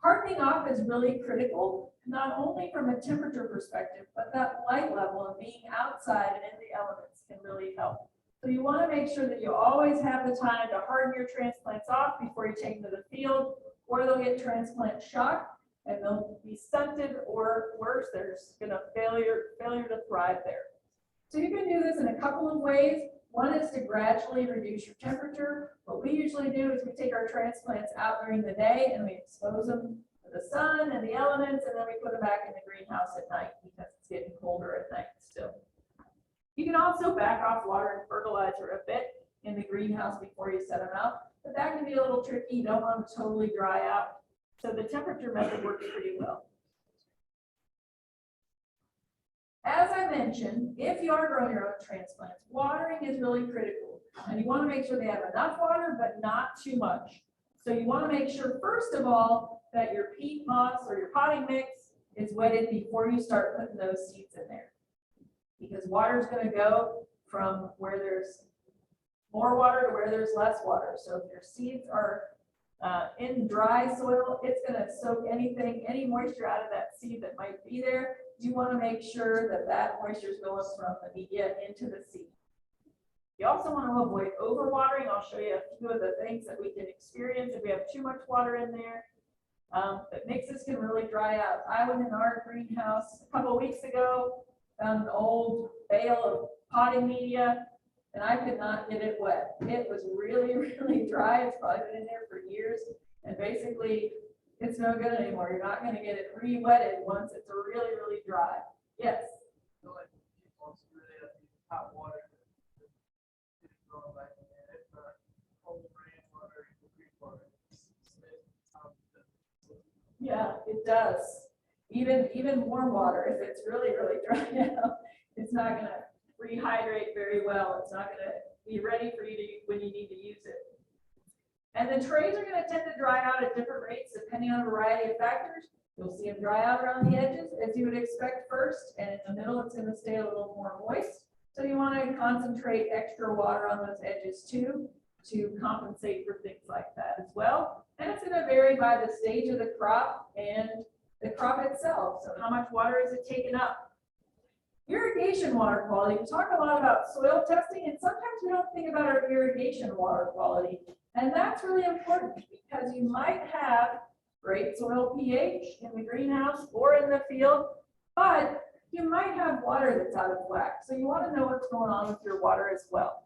Hardening off is really critical, not only from a temperature perspective, but that light level and being outside and in the elements can really help. So you want to make sure that you always have the time to harden your transplants off before you take them to the field, or they'll get transplant shock and they'll be stunted, or worse, there's going to failure to thrive there. So you can do this in a couple of ways. One is to gradually reduce your temperature. What we usually do is we take our transplants out during the day and we expose them to the sun and the elements, and then we put them back in the greenhouse at night because it's getting colder at night still. You can also back off water and fertilizer a bit in the greenhouse before you set them out, but that can be a little tricky. You don't want them to totally dry out. So the temperature method works pretty well. As I mentioned, if you are growing your own transplants, watering is really critical. And you want to make sure they have enough water, but not too much. So you want to make sure, first of all, that your peat moss or your potting mix is wetted before you start putting those seeds in there. Because water is going to go from where there's more water to where there's less water. So if your seeds are in dry soil, it's going to soak any moisture out of that seed that might be there. You want to make sure that that moisture is going from the media into the seed. You also want to avoid overwatering. I'll show you a few of the things that we can experience if we have too much water in there. But mixes can really dry out. I was in our greenhouse a couple of weeks ago, found an old bale of potting media, and I could not get it wet. It was really, really dry. It's probably been in there for years. And basically, it's no good anymore. You're not going to get it re-wetted once it's really, really dry. Yes? So like, once you really have to use hot water, it's going like if cold rain water, creek water, Yeah, it does. Even warm water, if it's really, really dry out, it's not going to rehydrate very well. It's not going to be ready for you to when you need to use it. And the trays are going to tend to dry out at different rates depending on a variety of factors. You'll see them dry out around the edges as you would expect first, and in the middle it's going to stay a little more moist. So you want to concentrate extra water on those edges too to compensate for things like that as well. And it's going to vary by the stage of the crop and the crop itself. So how much water is it taking up? Irrigation water quality. We talk a lot about soil testing, and sometimes we don't think about our irrigation water quality. And that's really important because you might have great soil pH in the greenhouse or in the field, but you might have water that's out of whack. So you want to know what's going on with your water as well.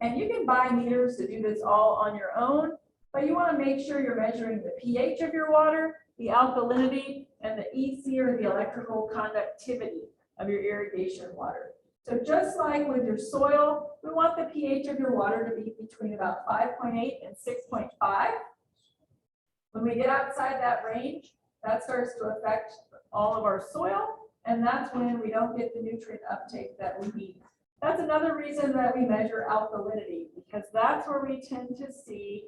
And you can buy meters to do this all on your own, but you want to make sure you're measuring the pH of your water, the alkalinity, and the EC or the electrical conductivity of your irrigation water. So just like with your soil, we want the pH of your water to be between about 5.8 and 6.5. When we get outside that range, that starts to affect all of our soil, And that's when we don't get the nutrient uptake that we need. That's another reason that we measure alkalinity, because that's where we tend to see,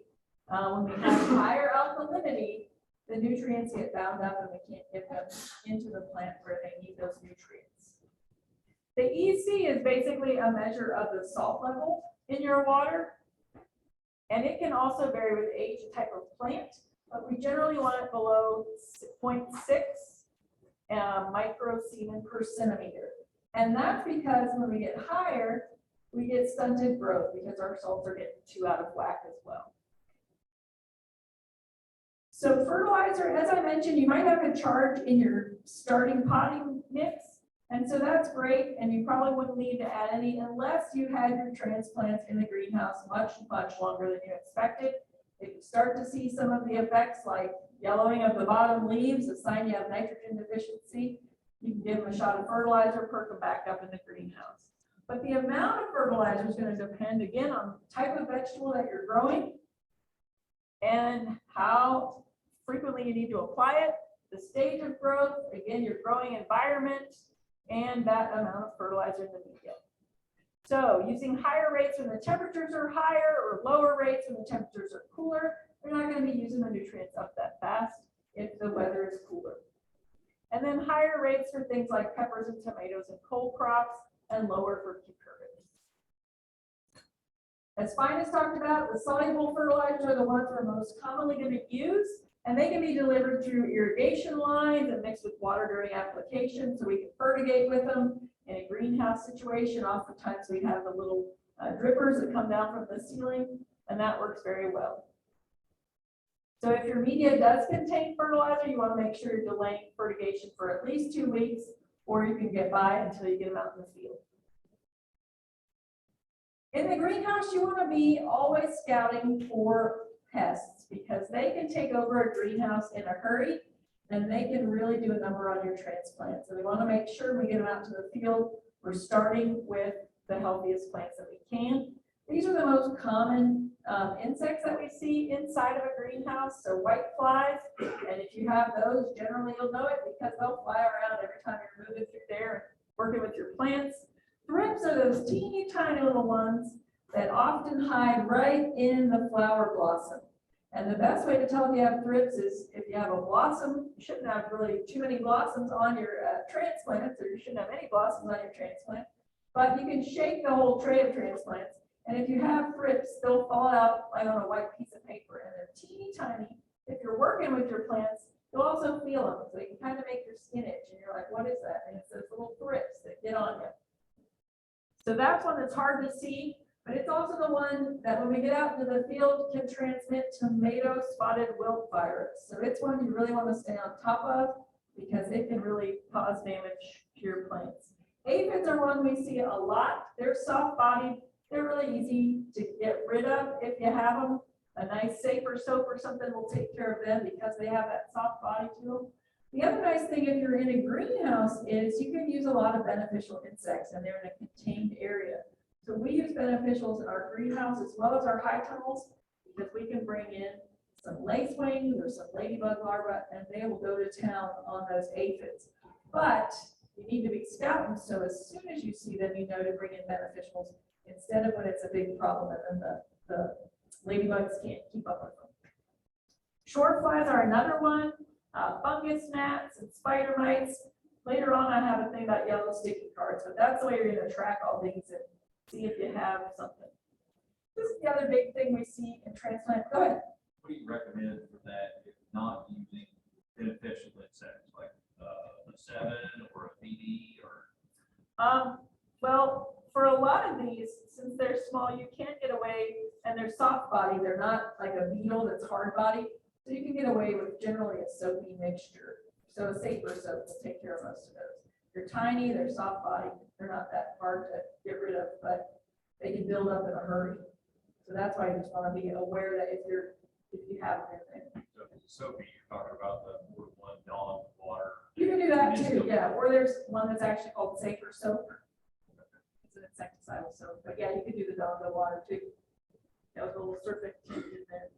when we have higher alkalinity, the nutrients get bound up and we can't get them into the plant where they need those nutrients. The EC is basically a measure of the salt level in your water. And it can also vary with age and type of plant, but we generally want it below 0.6 microsiemens per centimeter. And that's because when we get higher, we get stunted growth because our salts are getting too out of whack as well. So fertilizer, as I mentioned, you might have a charge in your starting potting mix. And so that's great. And you probably wouldn't need to add any unless you had your transplants in the greenhouse much, much longer than you expected. If you start to see some of the effects like yellowing of the bottom leaves, a sign you have nitrogen deficiency, you can give them a shot of fertilizer, perk them back up in the greenhouse. But the amount of fertilizer is going to depend again on the type of vegetable that you're growing and how frequently you need to apply it, the stage of growth, again, your growing environment, and that amount of fertilizer in the medium. So using higher rates when the temperatures are higher or lower rates when the temperatures are cooler, we're not going to be using the nutrients up that fast if the weather is cooler. And then higher rates for things like peppers and tomatoes and cold crops, and lower for cucurbits. As Fine has talked about, the soluble fertilizers are the ones we're most commonly going to use, and they can be delivered through irrigation lines and mixed with water during application, so we can fertigate with them. In a greenhouse situation, oftentimes we have the little drippers that come down from the ceiling, and that works very well. So if your media does contain fertilizer, you want to make sure you're delaying fertigation for at least 2 weeks, or you can get by until you get them out in the field. In the greenhouse, you want to be always scouting for pests because they can take over a greenhouse in a hurry and they can really do a number on your transplant. So we want to make sure we get them out to the field. We're starting with the healthiest plants that we can. These are the most common insects that we see inside of a greenhouse. So white flies, and if you have those, generally you'll know it because they'll fly around every time you're moving through there and working with your plants. Thrips are those teeny tiny little ones that often hide right in the flower blossom. And the best way to tell if you have thrips is if you have a blossom, you shouldn't have really too many blossoms on your transplants, or you shouldn't have any blossoms on your transplant, but you can shake the whole tray of transplants. And if you have thrips, they'll fall out like on a white piece of paper, and they're teeny tiny. If you're working with your plants, you'll also feel them. So you can kind of make your skin itch, and you're like, what is that? And it's those little thrips that get on you. So that's one that's hard to see, but it's also the one that when we get out into the field can transmit tomato spotted wilt virus. So it's one you really want to stay on top of because it can really cause damage to your plants. Aphids are one we see a lot. They're soft-bodied. They're really easy to get rid of if you have them. A nice safer soap or something will take care of them because they have that soft body to them. The other nice thing if you're in a greenhouse is you can use a lot of beneficial insects and they're in a contained area. So we use beneficials in our greenhouse as well as our high tunnels because we can bring in some lacewings or some ladybug larvae and they will go to town on those aphids. But you need to be scouting so as soon as you see them, you know to bring in beneficials instead of when it's a big problem and then the ladybugs can't keep up with them. Short flies are another one. Fungus gnats and spider mites. Later on, I have a thing about yellow sticky cards, but that's the way you're going to track all these and see if you have something. This is the other big thing we see in transplant. Go ahead. What do you recommend for that if not using beneficial insects like a 7 or a BD or? Well, for a lot of these, since they're small, you can get away, and they're soft body. They're not like a beetle that's hard body. So you can get away with generally a soapy mixture. So a safer soap will take care of most of those. They're tiny, they're soft body, they're not that hard to get rid of, but they can build up in a hurry. So that's why you just want to be aware that if you have anything. So soapy, you're talking about the 4-to-1 Dawn water. You can do that too, yeah. Or there's one that's actually called safer soap. It's an insecticidal soap, but yeah, you can do the Dawn water too. That was a little serpentine in there.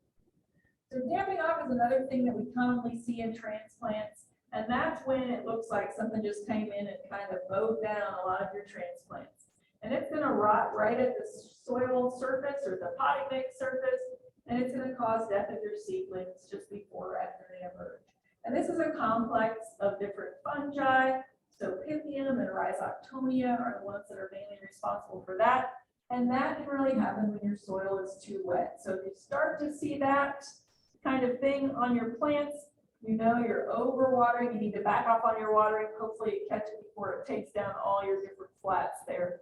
So damping off is another thing that we commonly see in transplants. And that's when it looks like something just came in and kind of mowed down a lot of your transplants. And it's gonna rot right at the soil surface or the potting mix surface, and it's gonna cause death of your seedlings just before or after they emerge. And this is a complex of different fungi. So Pythium and Rhizoctonia are the ones that are mainly responsible for that. And that can really happen when your soil is too wet. So if you start to see that kind of thing on your plants, you know you're overwatering. You need to back off on your watering. Hopefully you catch it before it takes down all your different flats there.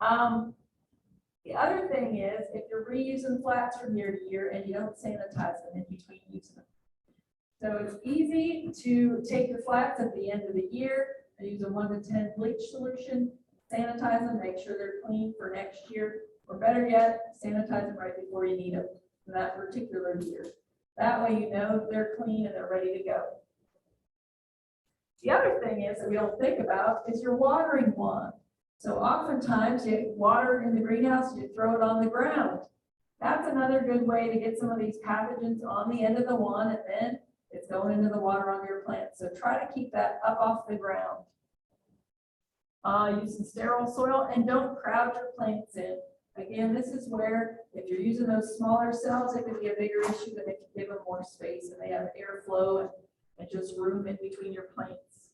The other thing is if you're reusing flats from year to year and you don't sanitize them in between using them. So it's easy to take your flats at the end of the year and use a 1 to 10 bleach solution, sanitize them, make sure they're clean for next year, or better yet, sanitize them right before you need them in that particular year. That way you know they're clean and they're ready to go. The other thing is that we don't think about is your watering wand. So oftentimes you water in the greenhouse, you throw it on the ground. That's another good way to get some of these pathogens on the end of the wand, and then it's going into the water on your plants. So try to keep that up off the ground. Use some sterile soil and don't crowd your plants in. Again, this is where if you're using those smaller cells, it could be a bigger issue than if you give them more space and they have airflow and just room in between your plants.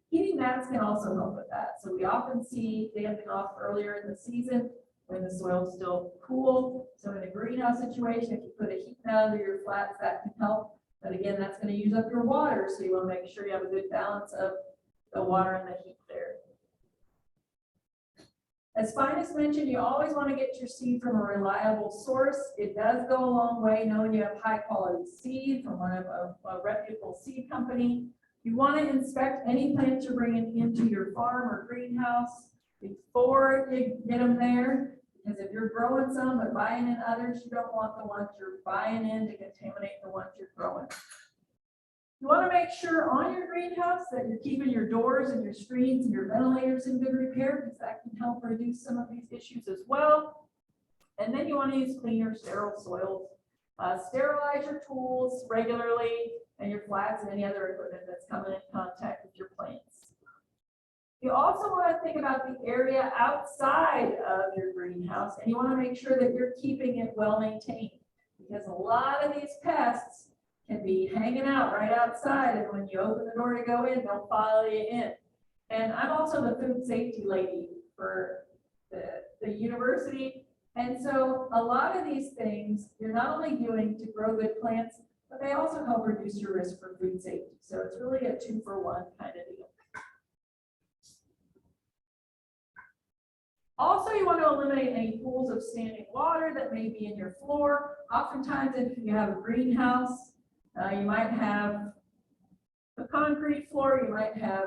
Heating mats can also help with that. So we often see damping off earlier in the season when the soil is still cool. So in a greenhouse situation, if you put a heat mat under your flats, that can help. But again, that's going to use up your water. So you want to make sure you have a good balance of the water and the heat there. As Finest mentioned, you always want to get your seed from a reliable source. It does go a long way knowing you have high quality seed from one of a reputable seed company. You want to inspect any plants you're bringing into your farm or greenhouse before you get them there. Because if you're growing some but buying in others, you don't want the ones you're buying in to contaminate the ones you're growing. You want to make sure on your greenhouse that you're keeping your doors and your screens and your ventilators in good repair, because that can help reduce some of these issues as well. And then you want to use cleaner, sterile soils. Sterilize your tools regularly and your flats and any other equipment that's coming in contact with your plants. You also want to think about the area outside of your greenhouse, and you want to make sure that you're keeping it well maintained, because a lot of these pests can be hanging out right outside, and when you open the door to go in, they'll follow you in. And I'm also the food safety lady for the university. And so a lot of these things you're not only doing to grow good plants, but they also help reduce your risk for food safety. So it's really a 2-for-1 kind of deal. Also, you want to eliminate any pools of standing water that may be in your floor. Oftentimes, if you have a greenhouse, you might have a concrete floor, you might have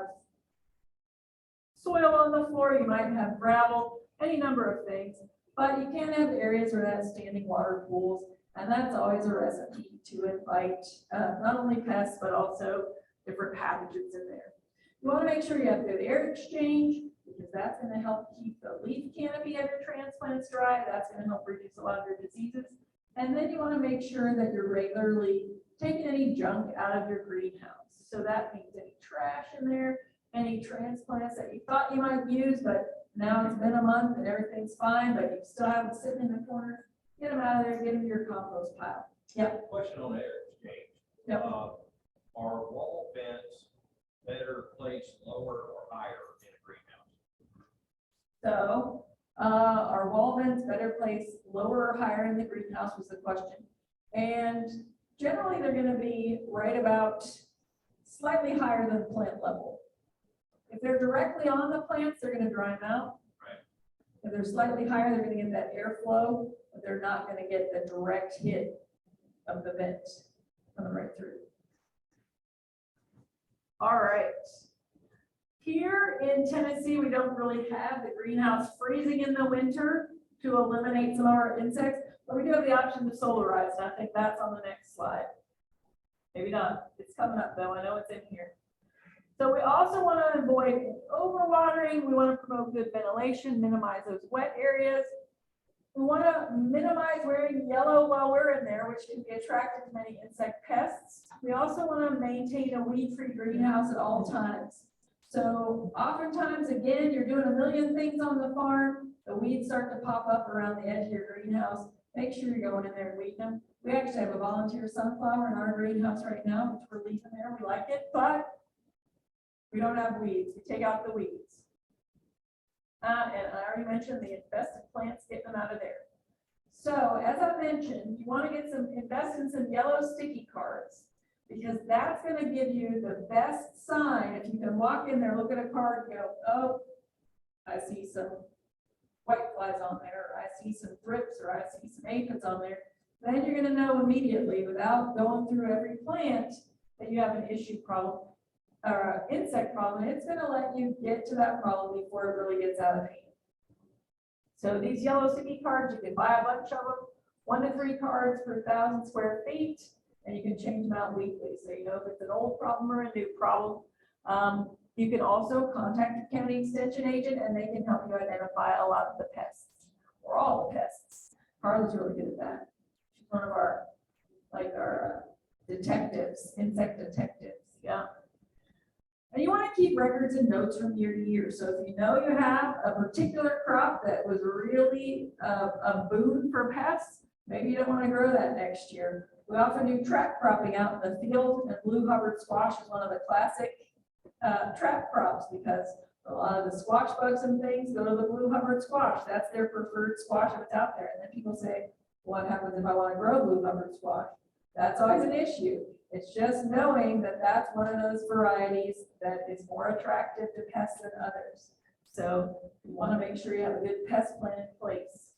soil on the floor, you might have gravel, any number of things. But you can have areas where that's standing water pools, and that's always a recipe to invite not only pests, but also different pathogens in there. You want to make sure you have good air exchange, because that's going to help keep the leaf canopy of your transplants dry. That's going to help reduce a lot of your diseases. And then you want to make sure that you're regularly taking any junk out of your greenhouse. So that means any trash in there, any transplants that you thought you might use, but now it's been a month and everything's fine, but you still have them sitting in the corner. Get them out of there, get them to your compost pile. Yep. Question on air exchange. Yep. Are wall vents better placed lower or higher in a greenhouse? So are wall vents better placed lower or higher in the greenhouse was the question. And generally they're going to be right about slightly higher than plant level. If they're directly on the plants, they're going to dry them out. Right. If they're slightly higher, they're going to get that airflow, but they're not going to get the direct hit of the vent coming right through. All right. Here in Tennessee, we don't really have the greenhouse freezing in the winter to eliminate some of our insects, but we do have the option to solarize, and I think that's on the next slide. Maybe not. It's coming up though. I know it's in here. So we also want to avoid overwatering. We want to promote good ventilation, minimize those wet areas. We want to minimize wearing yellow while we're in there, which can be attractive to many insect pests. We also want to maintain a weed-free greenhouse at all times. So oftentimes, again, you're doing a million things on the farm, the weeds start to pop up around the edge of your greenhouse. Make sure you're going in there and weeding them. We actually have a volunteer sunflower in our greenhouse right now, which we're leaving there. We like it, but we don't have weeds. We take out the weeds. And I already mentioned the infested plants, getting them out of there. So as I mentioned, you want to invest in some yellow sticky cards, because that's going to give you the best sign. If you can walk in there, look at a card, go, oh, I see some whiteflies on there, or I see some thrips, or I see some aphids on there, then you're going to know immediately without going through every plant that you have an issue problem. Or insect problem. It's going to let you get to that problem before it really gets out of hand. So these yellow sticky cards, you can buy a bunch of them, 1 to 3 cards per 1,000 square feet, and you can change them out weekly. So you know if it's an old problem or a new problem. You can also contact your county extension agent, and they can help you identify a lot of the pests, or all the pests. Carla's really good at that. She's one of our detectives, insect detectives. Yeah. And you want to keep records and notes from year to year. So if you know you have a particular crop that was really a boon for pests, maybe you don't want to grow that next year. We often do trap cropping out in the field, and blue Hubbard squash is one of the classic trap crops, because a lot of the squash bugs and things go to the blue Hubbard squash. That's their preferred squash if it's out there. And then people say, what happens if I want to grow blue Hubbard squash? That's always an issue. It's just knowing that that's one of those varieties that is more attractive to pests than others. So you want to make sure you have a good pest plan in place.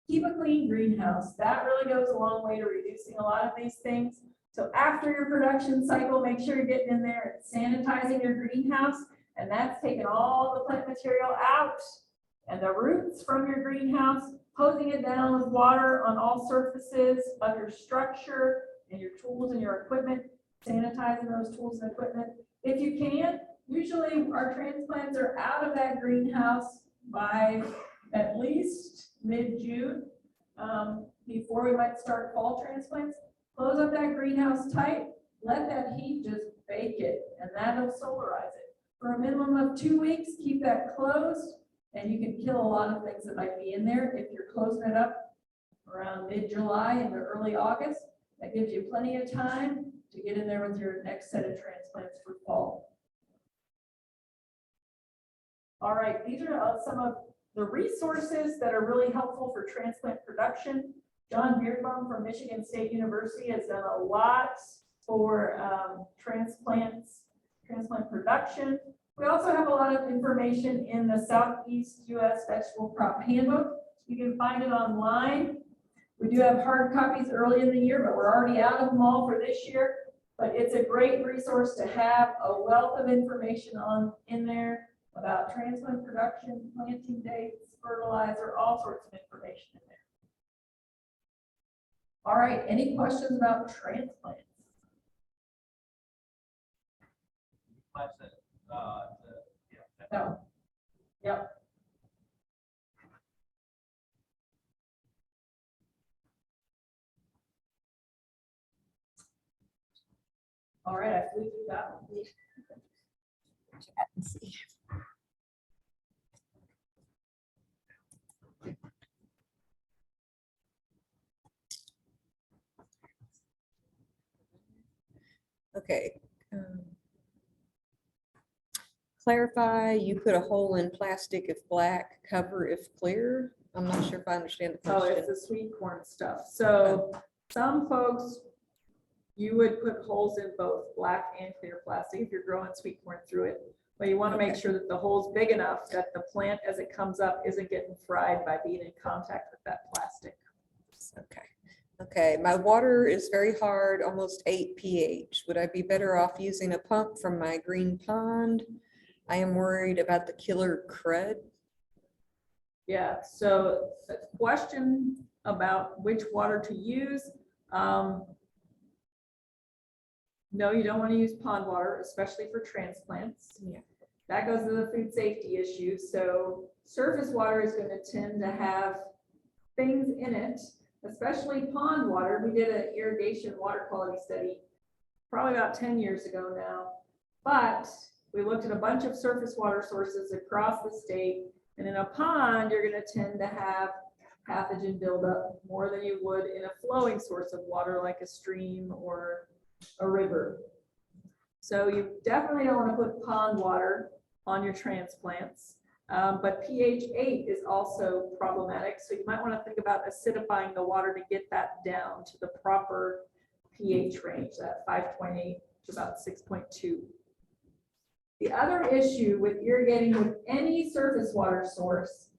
Keep a clean greenhouse. That really goes a long way to reducing a lot of these things. So after your production cycle, make sure you're getting in there and sanitizing your greenhouse. And that's taking all the plant material out and the roots from your greenhouse, hosing it down with water on all surfaces of your structure and your tools and your equipment, sanitizing those tools and equipment. If you can, usually our transplants are out of that greenhouse by at least mid-June, before we might start fall transplants. Close up that greenhouse tight, let that heat just bake it, and that'll solarize it. For a minimum of 2 weeks, keep that closed, and you can kill a lot of things that might be in there. If you're closing it up around mid-July into early August, that gives you plenty of time to get in there with your next set of transplants for fall. All right, these are some of the resources that are really helpful for transplant production. John Beardbaum from Michigan State University has done a lot for transplant production. We also have a lot of information in the Southeast U.S. Vegetable Crop Handbook. You can find it online. We do have hard copies early in the year, but we're already out of them all for this year. But it's a great resource to have a wealth of information in there about transplant production, planting dates, fertilizer, all sorts of information in there. All right, any questions about transplants? No. Yep. All right, I flew through that one. Okay. Clarify, you put a hole in plastic if black, cover if clear. I'm not sure if I understand the Oh, question. it's the sweet corn stuff. So some folks, you would put holes in both black and clear plastic if you're growing sweet corn through it. But you want to make sure that the hole's big enough that the plant as it comes up isn't getting fried by being in contact with that plastic. Okay. Okay, my water is very hard, almost 8 pH. Would I be better off using a pump from my green pond? I am worried about the killer crud. Yeah, so the question about which water to use. No, you don't want to use pond water, especially for transplants. Yeah. that goes to the food safety issue. So surface water is gonna tend to have things in it, especially pond water. We did an irrigation water quality study probably about 10 years ago now. But we looked at a bunch of surface water sources across the state, and in a pond, you're gonna tend to have pathogen buildup more than you would in a flowing source of water like a stream or a river. So you definitely don't want to put pond water on your transplants. But pH 8 is also problematic. So you might want to think about acidifying the water to get that down to the proper pH range, that 5.8 to about 6.2. The other issue with irrigating with any surface water source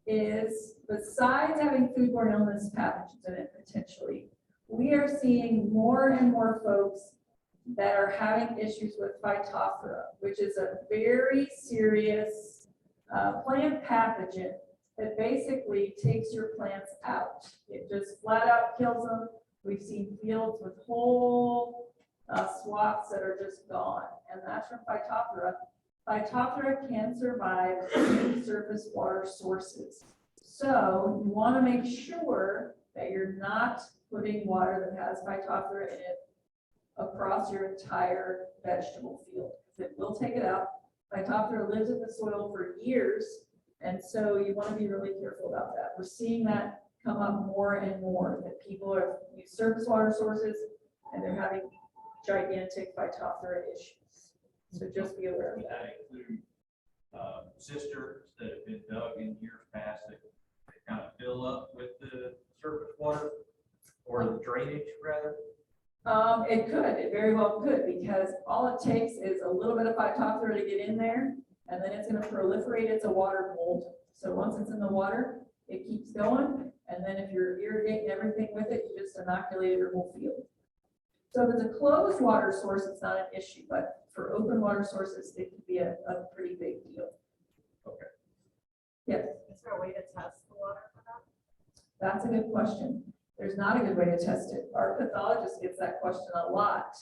is, besides having foodborne illness pathogens in it potentially, we are seeing more and more folks that are having issues with Phytophthora, which is a very serious plant pathogen that basically takes your plants out. It just flat out kills them. We've seen fields with whole swaths that are just gone, and that's from Phytophthora. Phytophthora can survive in surface water sources. So you want to make sure that you're not putting water that has Phytophthora in it across your entire vegetable field. It will take it out. Phytophthora lives in the soil for years, and so you want to be really careful about that. We're seeing that come up more and more, that people are use surface water sources and they're having gigantic Phytophthora issues. So just be aware of Would that. that include cisterns that have been dug in years past that kind of fill up with the surface water or the drainage rather? It could, it very well could, because all it takes is a little bit of Phytophthora to get in there, and then it's going to proliferate. It's a water mold. So once it's in the water, it keeps going, and then if you're irrigating everything with it, you just inoculate your whole field. So if it's a closed water source, it's not an issue, but for open water sources, it could be a pretty big deal. Okay. Yes, Is there a way to test the water for that? that's a good question. There's not a good way to test it. Our pathologist gets that question a lot.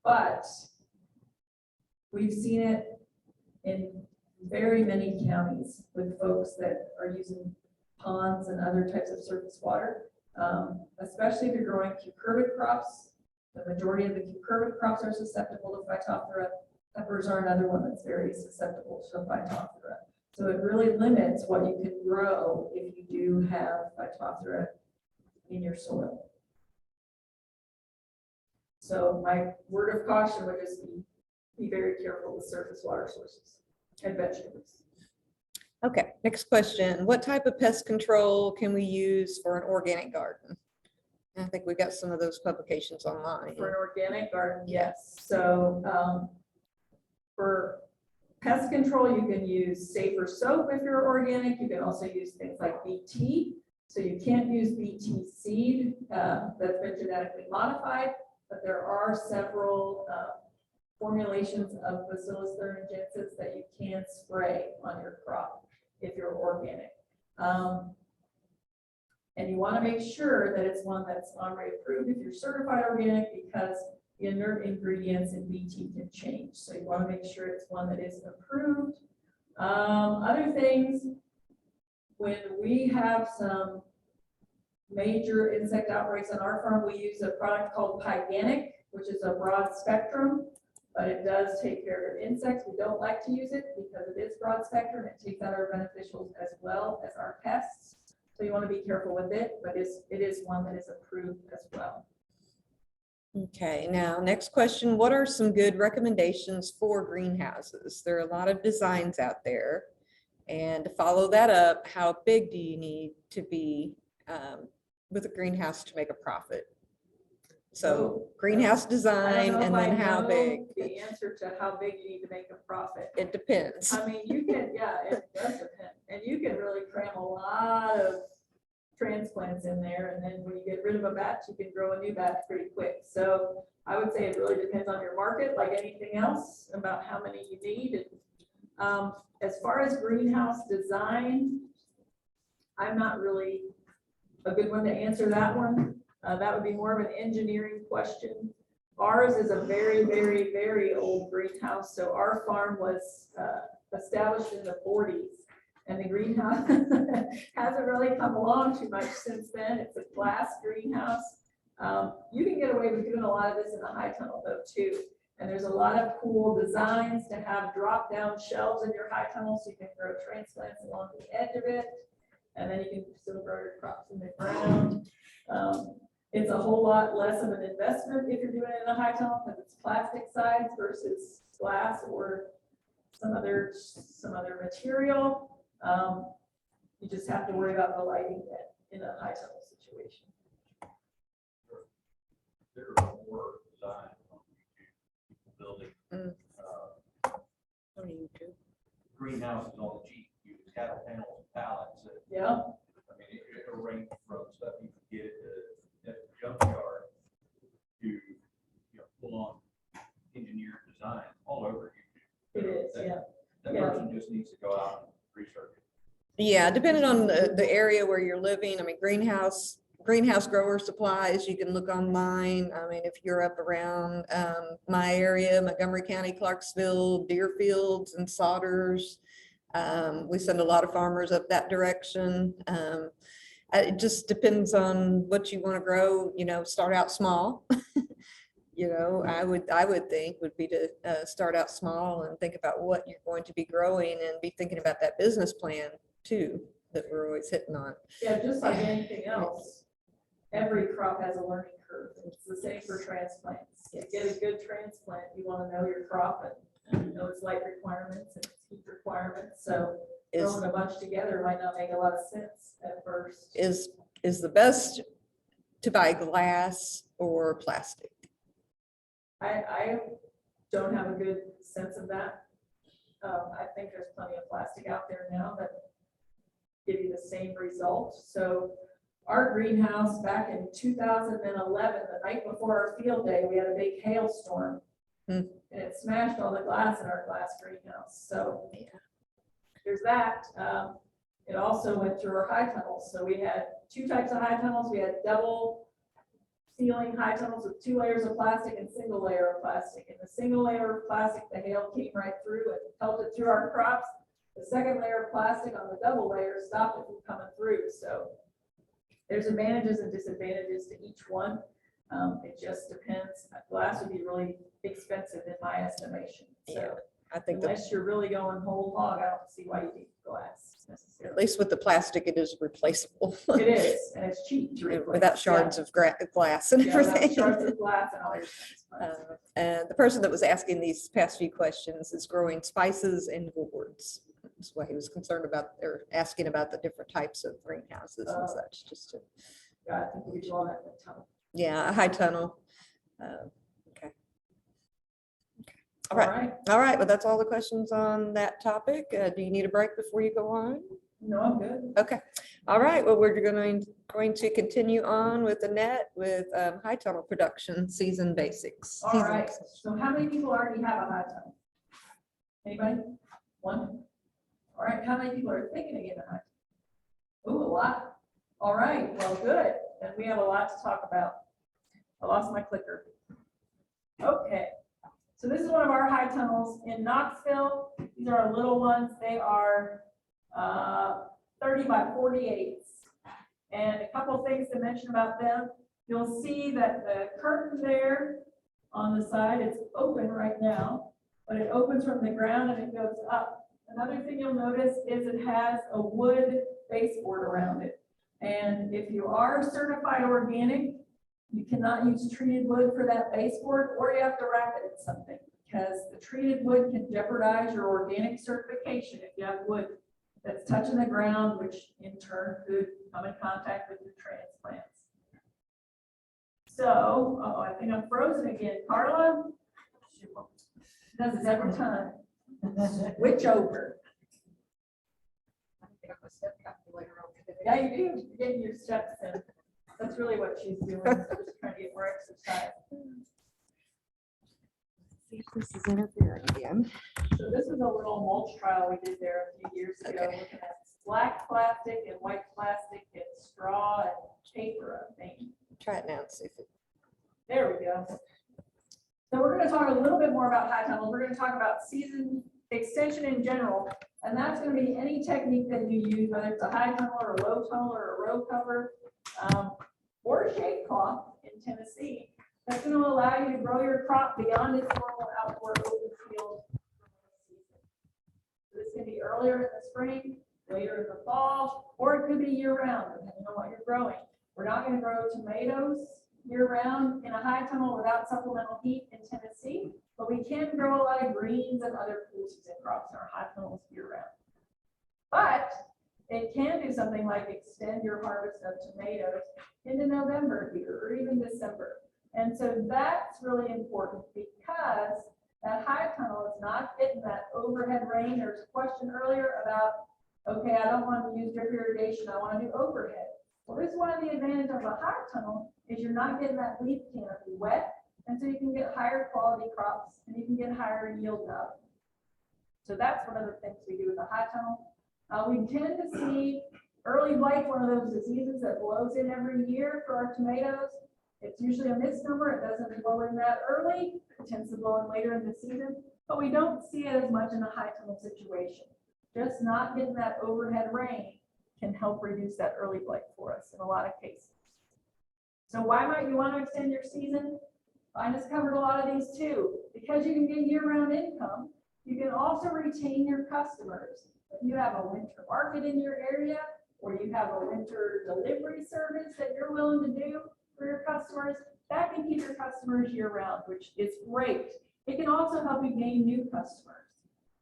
But we've seen it in very many counties with folks that are using ponds and other types of surface water, especially if you're growing cucurbit crops. The majority of the cucurbit crops are susceptible to Phytophthora. Peppers are another one that's very susceptible to Phytophthora. So it really limits what you can grow if you do have Phytophthora in your soil. So my word of caution would just be very careful with surface water sources and vegetables. Okay, next question. What type of pest control can we use for an organic garden? I think we got some of those publications online. For an organic garden, yes. So for pest control, you can use Safer soap if you're organic. You can also use things like BT. So you can't use BT seed that's been genetically modified, but there are several formulations of Bacillus thuringiensis that you can spray on your crop if you're organic. And you want to make sure that it's one that's already approved if you're certified organic, because the inert ingredients in BT can change. So you want to make sure it's one that is approved. Other things, when we have some major insect outbreaks on our farm, we use a product called Pyganic, which is a broad spectrum, but it does take care of insects. We don't like to use it because it is broad spectrum. It takes out our beneficials as well as our pests. So you want to be careful with it, but it is one that is approved as well. Okay, now next question. What are some good recommendations for greenhouses? There are a lot of designs out there. And to follow that up, how big do you need to be with a greenhouse to make a profit? So greenhouse I design don't know and if then I how know big? the answer to how big you need to make a profit. It depends. I mean, you can, yeah, it does depend. And you can really cram a lot of transplants in there. And then when you get rid of a batch, you can grow a new batch pretty quick. So I would say it really depends on your market, like anything else, about how many you need. And as far as greenhouse design, I'm not really a good one to answer that one. That would be more of an engineering question. Ours is a very, very, very old greenhouse, so our farm was established in the 40s. And the greenhouse hasn't really come along too much since then. It's a glass greenhouse. You can get away with doing a lot of this in the high tunnel though too. And there's a lot of cool designs to have drop down shelves in your high tunnel so you can grow transplants along the edge of it. And then you can still grow your crops in the ground. It's a whole lot less of an investment if you're doing it in a high tunnel because it's plastic sides versus glass or some other material. You just have to worry about the lighting in a high tunnel situation. There are more designs on YouTube, building greenhouses on the Jeep, use cattle panels, pallets. Yeah, I mean, it'll range from stuff you can get at the junkyard to, full on engineered design all over YouTube. it is, yeah. That Yeah. person just needs to go out and research it. Yeah, depending on the area where you're living, I mean, greenhouse grower supplies, you can look online. I mean, if you're up around my area, Montgomery County, Clarksville, Deerfields and Sodders, we send a lot of farmers up that direction. It just depends on what you want to grow, start out small. I would think would be to start out small and think about what you're going to be growing and be thinking about that business plan too, that we're always hitting on. Yeah, just like anything else, every crop has a learning curve. It's the same for transplants. To get a good transplant, you want to know your crop and know its light requirements and its heat requirements. So throwing a bunch together might not make a lot of sense at first. Is the best to buy glass or plastic? I don't have a good sense of that. I think there's plenty of plastic out there now that give you the same result. So our greenhouse back in 2011, the night before our field day, we had a big hailstorm. And it smashed all the glass in our glass greenhouse. So there's that. It also went through our high tunnels. So we had two types of high tunnels. We had double ceiling high tunnels with 2 layers of plastic and single layer of plastic. And the single layer of plastic, the hail came right through and pelted through our crops. The second layer of plastic on the double layer stopped it from coming through. So there's advantages and disadvantages to each one. It just depends. Glass would be really expensive in my estimation. So I think that unless you're really going whole hog, I don't see why you need glass at necessarily. least with the plastic, it is replaceable. It is, and it's cheap to replace. Without shards of glass and Yeah, without everything. shards of glass and all your things. And the person that was asking these past few questions is growing spices and gourds. That's why he was concerned about, or asking about the different types of greenhouses and such, just to, Yeah, I think we do all that in the tunnel. yeah, a high tunnel. Okay. All right. All right, well, that's all the questions on that topic. Do you need a break before you go on? No, I'm good. Okay, all right, well, we're going to continue on with Annette with high tunnel production season basics. All right, so how many people already have a high tunnel? Anybody? One? All right, how many people are thinking of getting a high tunnel? Ooh, a lot. All right, well, good. And we have a lot to talk about. I lost my clicker. Okay, so this is one of our high tunnels in Knoxville. These are our little ones. They are 30 by 48. And a couple of things to mention about them. You'll see that the curtain there on the side, it's open right now, but it opens from the ground and it goes up. Another thing you'll notice is it has a wood baseboard around it. And if you are certified organic, you cannot use treated wood for that baseboard, or you have to wrap it in something, because the treated wood can jeopardize your organic certification if you have wood that's touching the ground, which in turn could come in contact with your transplants. So, I think I'm frozen again. Carla? Does this every time. Switch over. Yeah, you do. You're getting your steps in. That's really what she's doing. Just trying to get more exercise. See if this is interfering again. So this is a little mulch trial we did there a few years ago, Okay. looking at black plastic and white plastic and straw and paper, I think. Try it now and see if it. There we go. So we're gonna talk a little bit more about high tunnel. We're gonna talk about season extension in general. And that's gonna be any technique that you use, whether it's a high tunnel or a low tunnel or a row cover, or a shade cloth in Tennessee. That's gonna allow you to grow your crop beyond its normal outdoor open field. This can be earlier in the spring, later in the fall, or it could be year round, depending on what you're growing. We're not gonna grow tomatoes year round in a high tunnel without supplemental heat in Tennessee, but we can grow a lot of greens and other cool season crops in our high tunnels year round. But it can do something like extend your harvest of tomatoes into November here, or even December. And so that's really important because that high tunnel is not getting that overhead rain. There was a question earlier about, okay, I don't want to use drip irrigation, I want to do overhead. Well, this is one of the advantages of a high tunnel is you're not getting that leaf canopy wet, and so you can get higher quality crops and you can get higher yield out. So that's one of the things we do with the high tunnel. We tend to see early blight, one of those diseases that blows in every year for our tomatoes. It's usually a misnomer. It doesn't blow in that early. It tends to blow in later in the season, but we don't see it as much in a high tunnel situation. Just not getting that overhead rain can help reduce that early blight for us in a lot of cases. So why might you want to extend your season? I just covered a lot of these too. Because you can get year-round income, you can also retain your customers. If you have a winter market in your area, or you have a winter delivery service that you're willing to do for your customers, that can keep your customers year-round, which is great. It can also help you gain new customers.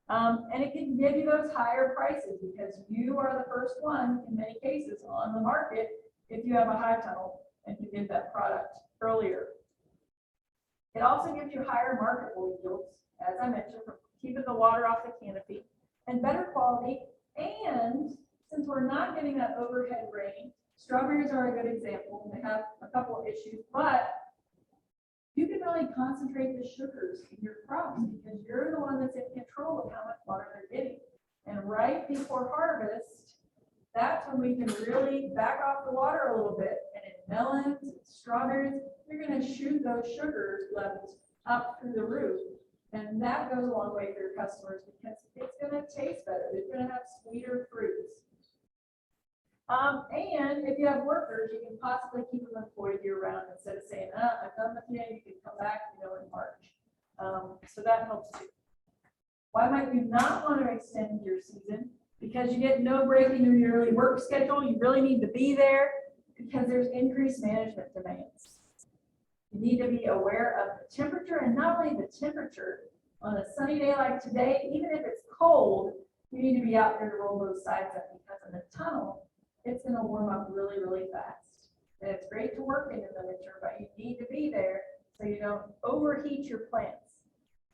And it can give you those higher prices because you are the first one in many cases on the market if you have a high tunnel and can get that product earlier. It also gives you higher marketable yields, as I mentioned, from keeping the water off the canopy, and better quality. And since we're not getting that overhead rain, strawberries are a good example. They have a couple of issues, but you can really concentrate the sugars in your crops because you're the one that's in control of how much water they're getting. And right before harvest, that's when we can really back off the water a little bit. And in melons and strawberries, you're going to shoot those sugar levels up through the roof. And that goes a long way for your customers because it's going to taste better. It's going to have sweeter fruits. And if you have workers, you can possibly keep them employed year round instead of saying, I'm done with you, you can come back, in March. So that helps too. Why might you not want to extend your season? Because you get no break in your yearly work schedule. You really need to be there because there's increased management demands. You need to be aware of the temperature, and not only the temperature. On a sunny day like today, even if it's cold, you need to be out there to roll those sides up because in the tunnel, it's going to warm up really, really fast. And it's great to work in the winter, but you need to be there so you don't overheat your plants.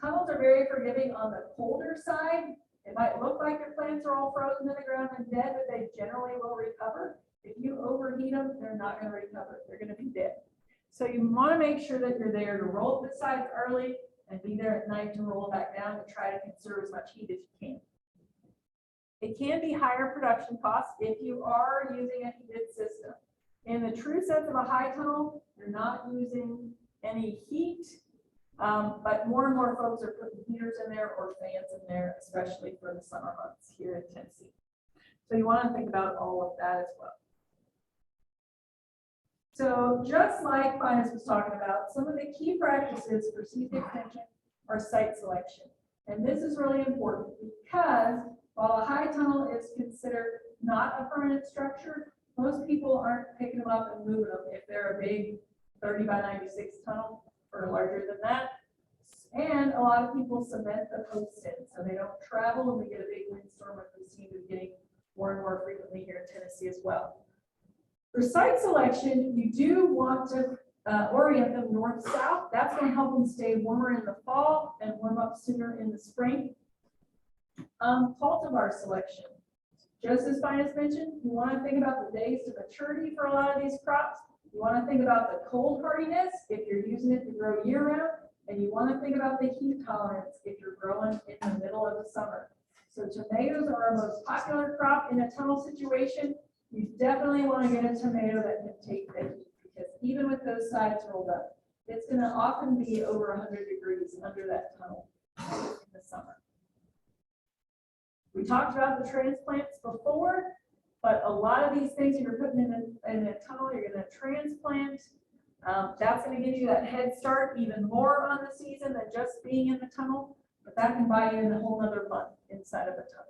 Tunnels are very forgiving on the colder side. It might look like your plants are all frozen in the ground and dead, but they generally will recover. If you overheat them, they're not going to recover. They're going to be dead. So you want to make sure that you're there to roll up the sides early and be there at night to roll back down and try to conserve as much heat as you can. It can be higher production costs if you are using a heated system. In the true sense of a high tunnel, you're not using any heat, but more and more folks are putting heaters in there or fans in there, especially for the summer months here in Tennessee. So you want to think about all of that as well. So just like Finance was talking about, some of the key practices for season extension are site selection. And this is really important because while a high tunnel is considered not a permanent structure, most people aren't picking them up and moving them if they're a big 30 by 96 tunnel or larger than that. And a lot of people cement the posts in so they don't travel and we get a big windstorm, which we seem to be getting more and more frequently here in Tennessee as well. For site selection, you do want to orient them north-south. That's going to help them stay warmer in the fall and warm up sooner in the spring. Cultivar selection. Just as Finance mentioned, you want to think about the days to maturity for a lot of these crops. You want to think about the cold hardiness if you're using it to grow year-round, and you want to think about the heat tolerance if you're growing in the middle of the summer. So tomatoes are our most popular crop in a tunnel situation. You definitely want to get a tomato that can take the heat because even with those sides rolled up, it's gonna often be over 100 degrees under that tunnel in the summer. We talked about the transplants before, but a lot of these things you're putting in a tunnel, you're gonna transplant. That's gonna give you that head start even more on the season than just being in the tunnel, but that can buy you a whole nother month inside of the tunnel.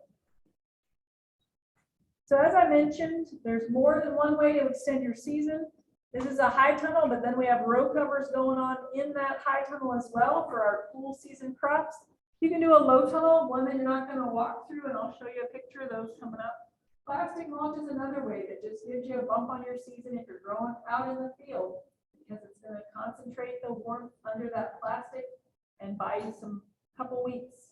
So as I mentioned, there's more than one way to extend your season. This is a high tunnel, but then we have row covers going on in that high tunnel as well for our cool season crops. You can do a low tunnel, one that you're not gonna walk through, and I'll show you a picture of those coming up. Plastic mulch is another way that just gives you a bump on your season if you're growing out in the field, because it's gonna concentrate the warmth under that plastic and buy you some couple weeks.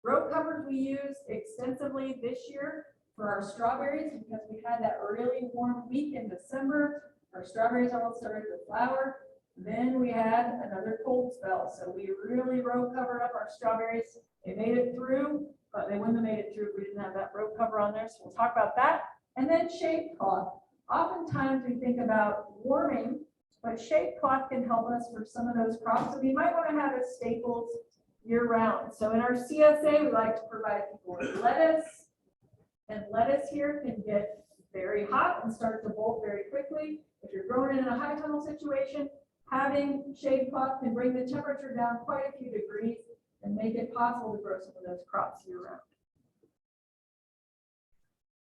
Row covers we used extensively this year for our strawberries because we had that really warm week in December. Our strawberries all started to flower. Then we had another cold spell. So we really row covered up our strawberries. They made it through, but they wouldn't have made it through if we didn't have that row cover on there. So we'll talk about that. And then shade cloth. Oftentimes we think about warming, but shade cloth can help us for some of those crops. So we might want to have as staples year round. So in our CSA, we like to provide people with lettuce. And lettuce here can get very hot and start to bolt very quickly. If you're growing in a high tunnel situation, having shade cloth can bring the temperature down quite a few degrees and make it possible to grow some of those crops year round.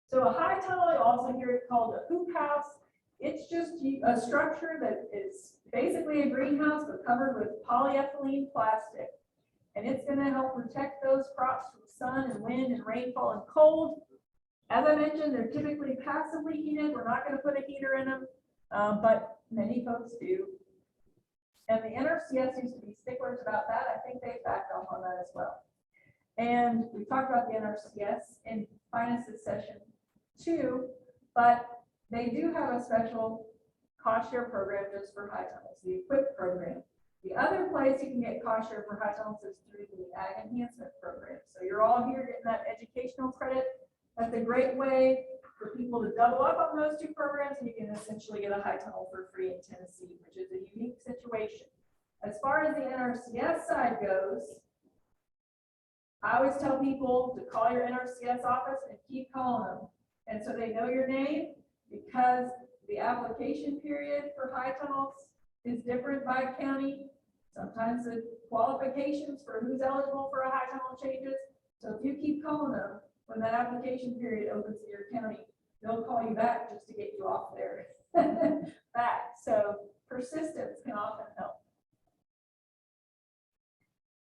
So a high tunnel, you also hear it called a hoop house. It's just a structure that is basically a greenhouse but covered with polyethylene plastic. And it's going to help protect those crops from sun and wind and rainfall and cold. As I mentioned, they're typically passively heated. We're not going to put a heater in them, but many folks do. And the NRCS used to be sticklers about that. I think they backed off on that as well. And we talked about the NRCS in Finance session 2, but they do have a special cost share program just for high tunnels, the EQUIP program. The other place you can get cost share for high tunnels is through the Ag Enhancement Program. So you're all here getting that educational credit. That's a great way for people to double up on those two programs, and you can essentially get a high tunnel for free in Tennessee, which is a unique situation. As far as the NRCS side goes, I always tell people to call your NRCS office and keep calling them. And so they know your name, because the application period for high tunnels is different by county. Sometimes the qualifications for who's eligible for a high tunnel changes. So if you keep calling them, when that application period opens in your county, they'll call you back just to get you off there back. So persistence can often help.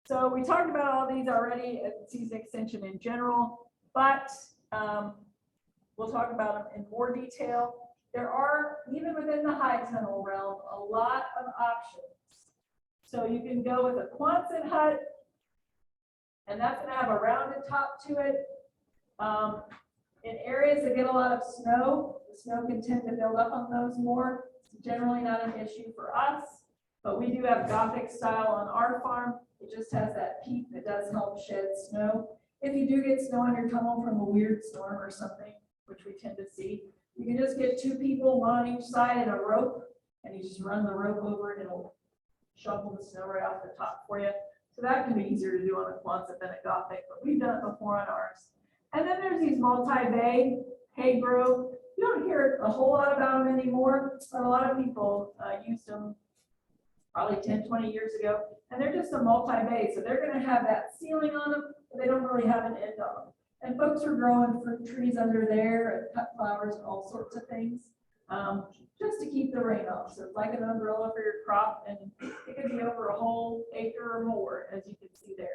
So we talked about all these already at season extension in general, but we'll talk about them in more detail. There are, even within the high tunnel realm, a lot of options. So you can go with a Quonset hut, and that's going to have a rounded top to it. In areas that get a lot of snow, the snow can tend to build up on those more. It's generally not an issue for us, but we do have Gothic style on our farm. It just has that peak that does help shed snow. If you do get snow on your tunnel from a weird storm or something, which we tend to see, you can just get 2 people, one on each side, and a rope, and you just run the rope over and it'll shovel the snow right off the top for you. So that can be easier to do on a Quonset than a Gothic, but we've done it before on ours. And then there's these multi-bay hay grow. You don't hear a whole lot about them anymore, but a lot of people used them probably 10, 20 years ago. And they're just a multi-bay, so they're going to have that ceiling on them, but they don't really have an end on them. And folks are growing fruit trees under there and cut flowers and all sorts of things, just to keep the rain off. So it's like an umbrella for your crop, and it could be over a whole acre or more, as you can see there.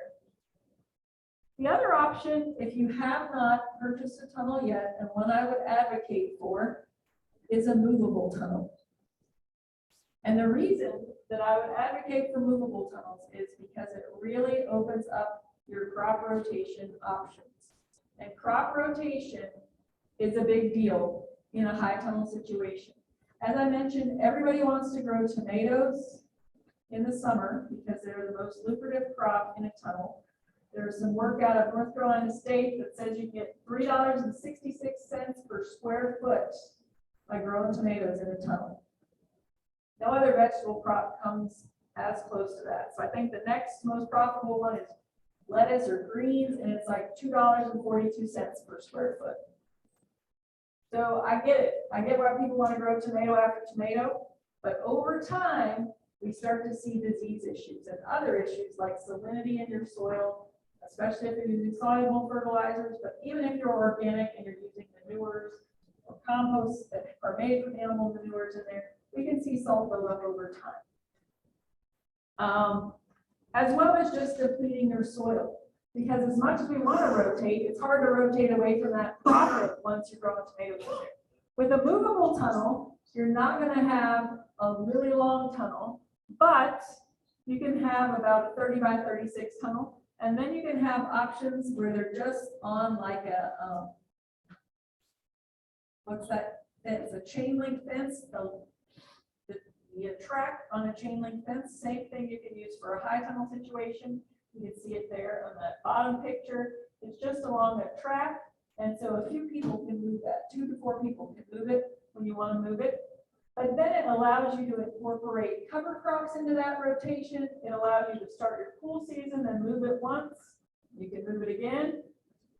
The other option, if you have not purchased a tunnel yet, and one I would advocate for, is a movable tunnel. And the reason that I would advocate for movable tunnels is because it really opens up your crop rotation options. And crop rotation is a big deal in a high tunnel situation. As I mentioned, everybody wants to grow tomatoes in the summer because they're the most lucrative crop in a tunnel. There's some work out of North Carolina State that says you can get $3.66 per square foot by growing tomatoes in a tunnel. No other vegetable crop comes as close to that. So I think the next most profitable one is lettuce or greens, and it's like $2.42 per square foot. So I get it. I get why people want to grow tomato after tomato, but over time, we start to see disease issues and other issues like salinity in your soil, especially if you're using soluble fertilizers, but even if you're organic and you're using manures or composts that are made from animal manures in there, we can see salt buildup over time. As well as just depleting your soil. Because as much as we want to rotate, it's hard to rotate away from that profit once you're growing tomatoes in there. With a movable tunnel, you're not going to have a really long tunnel, but you can have about a 30 by 36 tunnel. And then you can have options where they're just on like a, what's that fence? A chain link fence, the track on a chain link fence, same thing you can use for a high tunnel situation. You can see it there on that bottom picture. It's just along a track. And so a few people can move that, 2 to 4 people can move it when you want to move it. But then it allows you to incorporate cover crops into that rotation. It allows you to start your cool season and move it once. You can move it again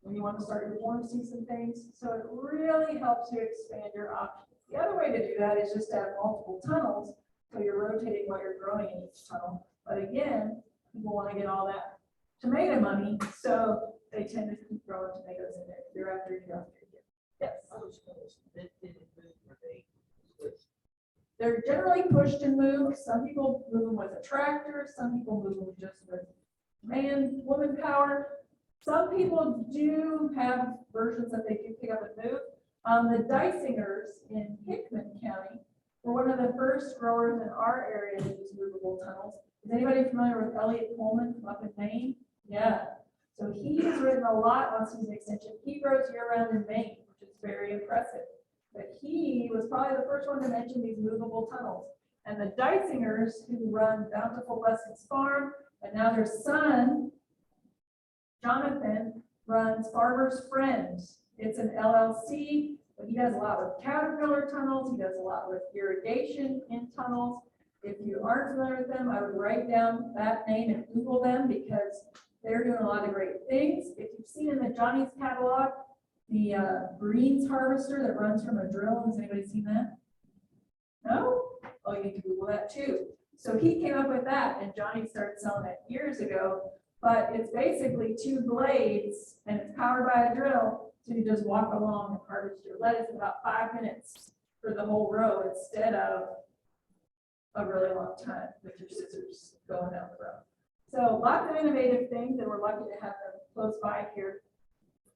when you want to start your warm season things. So it really helps you expand your options. The other way to do that is just to have multiple tunnels. So you're rotating while you're growing in each tunnel. But again, people want to get all that tomato money, so they tend to keep growing tomatoes in there year after year after year. Yes. They're generally pushed and moved. Some people move them with a tractor. Some people move them just with woman power. Some people do have versions that they can pick up and move. The Dicingers in Hickman County were one of the first growers in our area to use movable tunnels. Is anybody familiar with Elliot Coleman from up in Maine? Yeah. So he has written a lot on season extension. He grows year-round in Maine, which is very impressive. But he was probably the first one to mention these movable tunnels. And the Dicingers, who run Bountiful Blessings Farm, and now their son, Jonathan, runs Farmer's Friends. It's an LLC, but he does a lot with caterpillar tunnels. He does a lot with irrigation in tunnels. If you aren't familiar with them, I would write down that name and Google them because they're doing a lot of great things. If you've seen in the Johnny's catalog, the greens harvester that runs from a drill, has anybody seen that? No? Oh, you need to Google that too. So he came up with that, and Johnny started selling it years ago. But it's basically 2 blades, and it's powered by a drill. So you just walk along and harvest your lettuce in about 5 minutes for the whole row instead of a really long time with your scissors going down the road. So lots of innovative things, and we're lucky to have them close by here.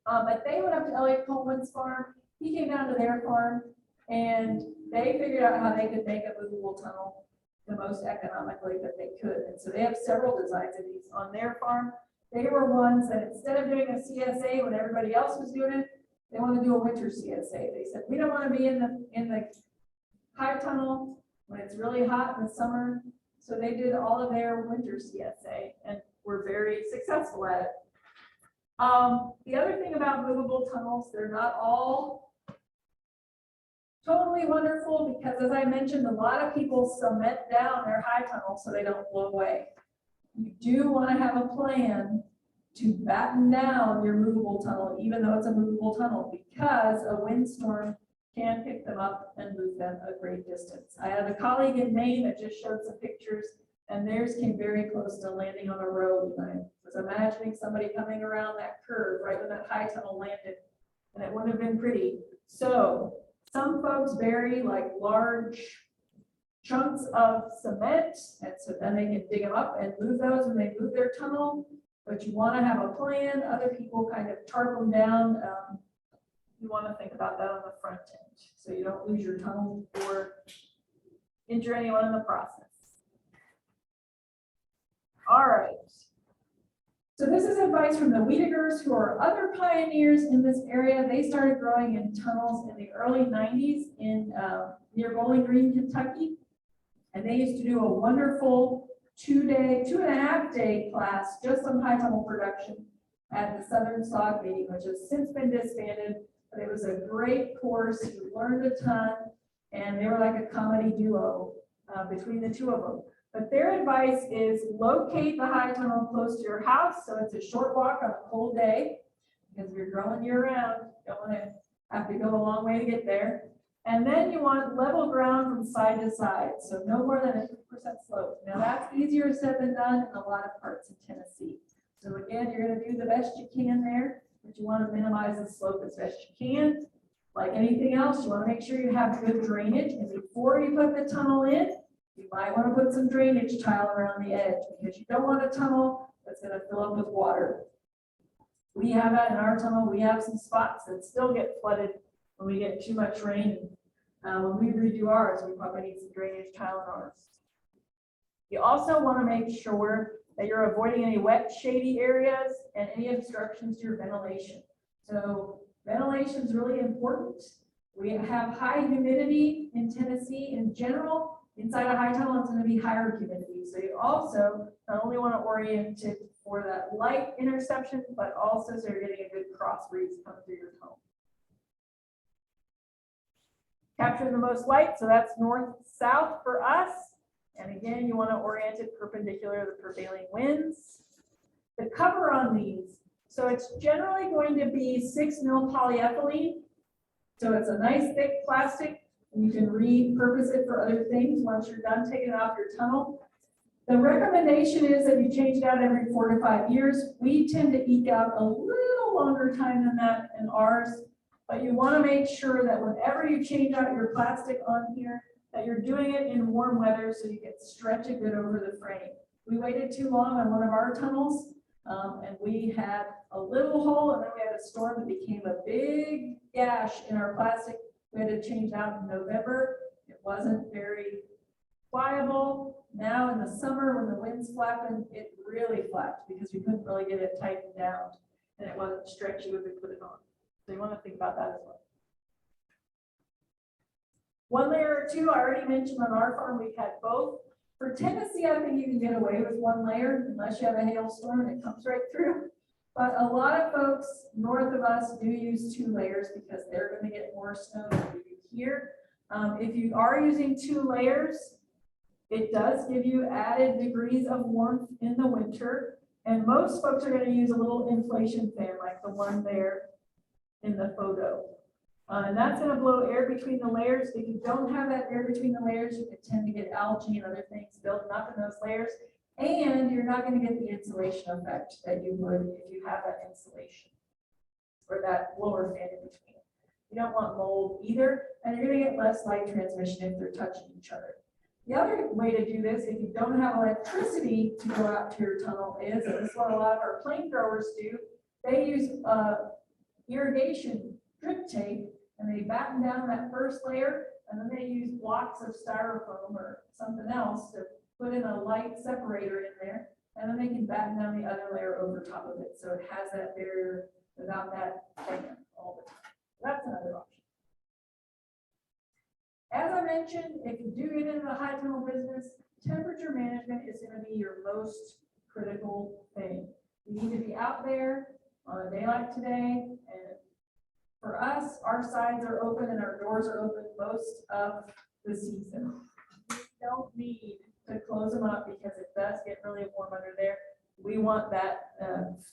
But they went up to Elliot Coleman's farm. He came down to their farm, and they figured out how they could make a movable tunnel the most economically that they could. And so they have several designs of these on their farm. They were ones that instead of doing a CSA when everybody else was doing it, they want to do a winter CSA. They said, we don't want to be in the high tunnel when it's really hot in the summer. So they did all of their winter CSA and were very successful at it. The other thing about movable tunnels, they're not all totally wonderful because, as I mentioned, a lot of people cement down their high tunnels so they don't blow away. You do want to have a plan to batten down your movable tunnel, even though it's a movable tunnel, because a windstorm can pick them up and move them a great distance. I have a colleague in Maine that just showed some pictures, and theirs came very close to landing on a road. And I was imagining somebody coming around that curve right when that high tunnel landed, and it wouldn't have been pretty. So some folks bury like large chunks of cement, and so then they can dig them up and move those when they move their tunnel. But you want to have a plan. Other people kind of tarp them down. You want to think about that on the front end, so you don't lose your tunnel or injure anyone in the process. All right. So this is advice from the Wiedegers, who are other pioneers in this area. They started growing in tunnels in the early 90s in near Bowling Green, Kentucky. And they used to do a wonderful 2.5-day class just on high tunnel production at the Southern Sod meeting, which has since been disbanded. But it was a great course. You learned a ton, and they were like a comedy duo. between the two of them. But their advice is locate the high tunnel close to your house, so it's a short walk on a cold day, because if you're growing year round, you don't want to have to go a long way to get there. And then you want level ground from side to side, so no more than a 50% slope. Now that's easier said than done in a lot of parts of Tennessee. So again, you're going to do the best you can there, but you want to minimize the slope as best you can. Like anything else, you want to make sure you have good drainage, and before you put the tunnel in, you might want to put some drainage tile around the edge, because you don't want a tunnel that's going to fill up with water. We have that in our tunnel. We have some spots that still get flooded when we get too much rain. When we redo ours, we probably need some drainage tile in ours. You also want to make sure that you're avoiding any wet, shady areas and any obstructions to your ventilation. So ventilation is really important. We have high humidity in Tennessee in general. Inside a high tunnel, it's going to be higher humidity. So you also not only want to orient it for that light interception, but also so you're getting a good cross breeze coming through your tunnel. Capturing the most light, so that's north-south for us. And again, you want to orient it perpendicular to the prevailing winds. The cover on these, so it's generally going to be 6 mil polyethylene. So it's a nice thick plastic, and you can repurpose it for other things once you're done taking it off your tunnel. The recommendation is that you change it out every 4 to 5 years. We tend to eke out a little longer time than that in ours, but you want to make sure that whenever you change out your plastic on here, that you're doing it in warm weather so you can stretch it good over the frame. We waited too long on one of our tunnels, and we had a little hole, and then we had a storm that became a big gash in our plastic. We had to change out in November. It wasn't very pliable. Now in the summer, when the wind's flapping, it really flapped because we couldn't really get it tightened down, and it wasn't stretchy when we put it on. So you want to think about that as well. 1 layer or 2, I already mentioned on our farm, we've had both. For Tennessee, I think you can get away with 1 layer unless you have a hailstorm and it comes right through. But a lot of folks north of us do use 2 layers because they're going to get more snow than we do here. If you are using 2 layers, it does give you added degrees of warmth in the winter. And most folks are going to use a little inflation fan like the one there in the photo. And that's going to blow air between the layers. If you don't have that air between the layers, you could tend to get algae and other things building up in those layers. And you're not going to get the insulation effect that you would if you have that insulation or that blower fan in between. You don't want mold either, and you're going to get less light transmission if they're touching each other. The other way to do this, if you don't have electricity to go out to your tunnel is, and this is what a lot of our plane growers do, they use irrigation drip tape, and they batten down that first layer, and then they use blocks of styrofoam or something else to put in a light separator in there, and then they can batten down the other layer over top of it, so it has that barrier without that fan all the time. That's another option. As I mentioned, if you do get into the high tunnel business, temperature management is going to be your most critical thing. You need to be out there on a day like today, and for us, our sides are open and our doors are open most of the season. We don't need to close them up because it does get really warm under there. We want that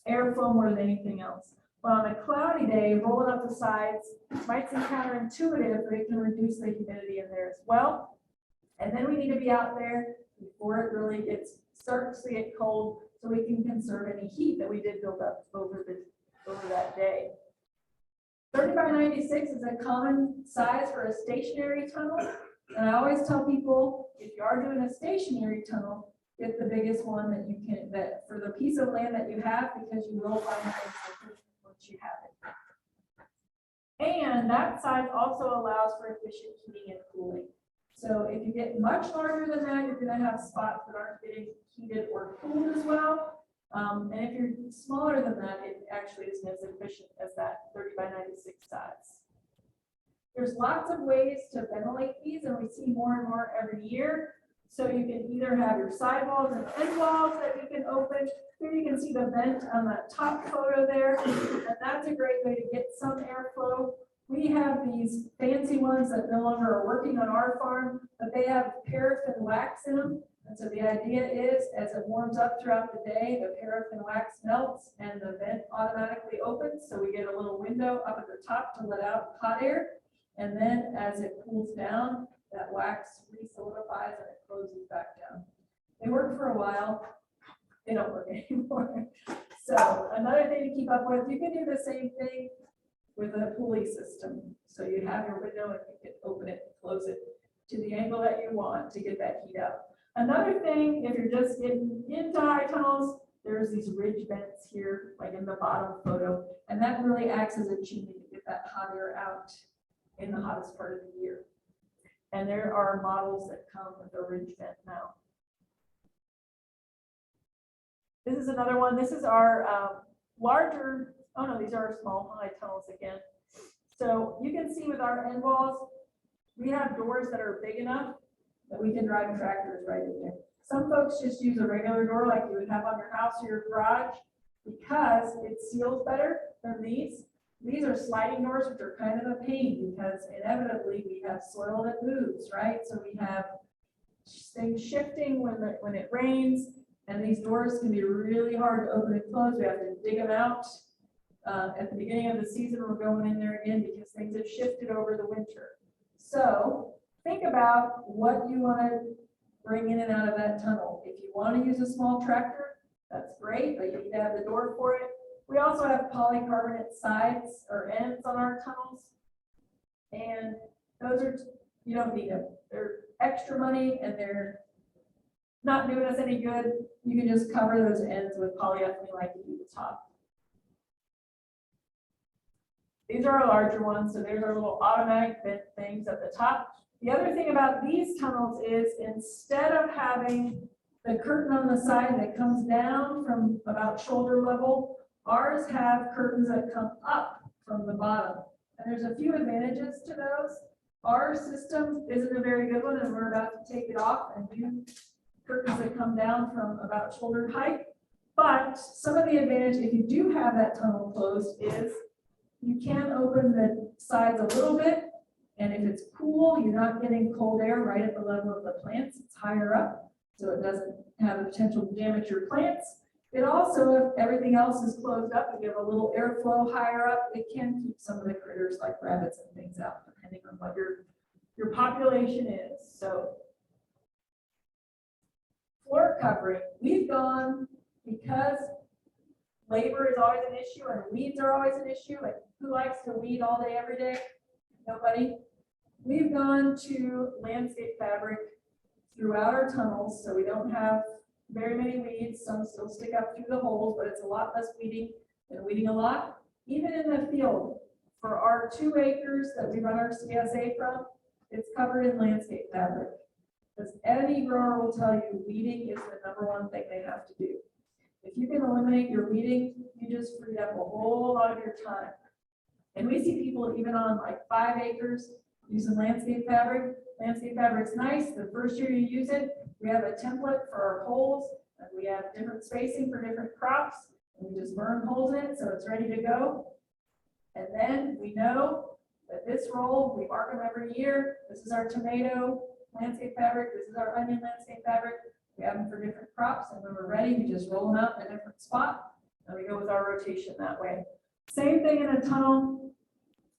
airflow more than anything else. But on a cloudy day, rolling up the sides might seem counterintuitive, but it can reduce the humidity in there as well. And then we need to be out there before it really starts to get cold, so we can conserve any heat that we did build up over that day. 30 by 96 is a common size for a stationary tunnel. And I always tell people, if you are doing a stationary tunnel, get the biggest one that you can, that for the piece of land that you have, because you will find things different once you have it. And that size also allows for efficient heating and cooling. So if you get much larger than that, you're going to have spots that aren't getting heated or cooled as well. And if you're smaller than that, it actually isn't as efficient as that 30 by 96 size. There's lots of ways to ventilate these, and we see more and more every year. So you can either have your sidewalls and end walls that you can open. Here you can see the vent on that top photo there, and that's a great way to get some airflow We have these fancy ones that no longer are working on our farm, but they have paraffin wax in them. And so the idea is, as it warms up throughout the day, the paraffin wax melts and the vent automatically opens. So we get a little window up at the top to let out hot air. And then as it cools down, that wax re-solidifies and it closes back down. They work for a while. They don't work anymore. So another thing to keep up with, you can do the same thing with a pulley system. So you have your window and you can open it, close it to the angle that you want to get that heat out. Another thing, if you're just getting into high tunnels, there's these ridge vents here, like in the bottom photo, and that really acts as a chimney to get that hot air out in the hottest part of the year. And there are models that come with a ridge vent now. This is another one. This is our larger, oh no, these are our small high tunnels again. So you can see with our end walls, we have doors that are big enough that we can drive tractors right in there. Some folks just use a regular door like you would have on your house or your garage because it seals better than these. These are sliding doors, which are kind of a pain because inevitably we have soil that moves, right? So we have things shifting when it rains, and these doors can be really hard to open and close. We have to dig them out. At the beginning of the season, we're going in there again because things have shifted over the winter. So think about what you want to bring in and out of that tunnel. If you want to use a small tractor, that's great, but you need to have the door for it. We also have polycarbonate sides or ends on our tunnels. And those are, you don't need them. They're extra money and they're not doing us any good. You can just cover those ends with polyethylene like you do the top. These are our larger ones. So there's our little automatic vent things at the top. The other thing about these tunnels is instead of having the curtain on the side that comes down from about shoulder level, ours have curtains that come up from the bottom. And there's a few advantages to those. Our system isn't a very good one, and we're about to take it off and do curtains that come down from about shoulder height. But some of the advantage, if you do have that tunnel closed, is you can open the sides a little bit. And if it's cool, you're not getting cold air right at the level of the plants. It's higher up, so it doesn't have the potential to damage your plants. It also, if everything else is closed up and you have a little airflow higher up, it can keep some of the critters like rabbits and things out, depending on what your population is. So floor covering, we've gone, because labor is always an issue and weeds are always an issue. Like, who likes to weed all day, every day? Nobody. We've gone to landscape fabric throughout our tunnels, so we don't have very many weeds. Some still stick up through the holes, but it's a lot less weeding than weeding a lot. Even in the field, for our 2 acres that we run our CSA from, it's covered in landscape fabric. Because any grower will tell you weeding is the #1 thing they have to do. If you can eliminate your weeding, you just free up a whole lot of your time. And we see people even on like 5 acres using landscape fabric. Landscape fabric's nice. The first year you use it, we have a template for our holes, and we have different spacing for different crops. And we just burn holes in it so it's ready to go. And then we know that this roll, we mark them every year. This is our tomato landscape fabric. This is our onion landscape fabric. We have them for different crops, and when we're ready, we just roll them out in a different spot, and we go with our rotation that way. Same thing in a tunnel.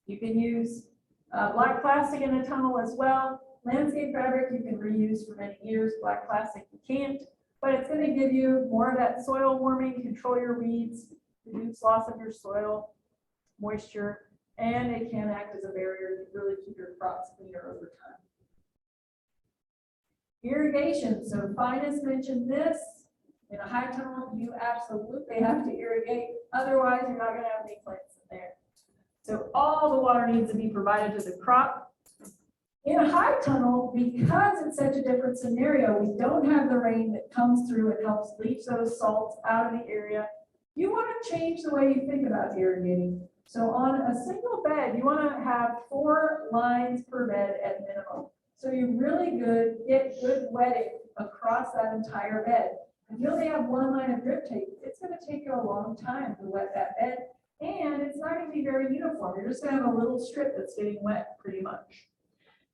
You can use black plastic in a tunnel as well. Landscape fabric you can reuse for many years. Black plastic you can't, but it's going to give you more of that soil warming, control your weeds, reduce loss of your soil moisture, and it can act as a barrier to really keep your crops cleaner over time. Irrigation. So Finest mentioned this. In a high tunnel, you absolutely have to irrigate. Otherwise, you're not going to have any plants in there. So all the water needs to be provided to the crop. In a high tunnel, because it's such a different scenario, we don't have the rain that comes through and helps leach those salts out of the area. You want to change the way you think about irrigating. So on a single bed, you want to have 4 lines per bed at minimum. So you really get good wetting across that entire bed. If you only have 1 line of drip tape, it's going to take you a long time to wet that bed. And it's not gonna be very uniform. You're just gonna have a little strip that's getting wet pretty much.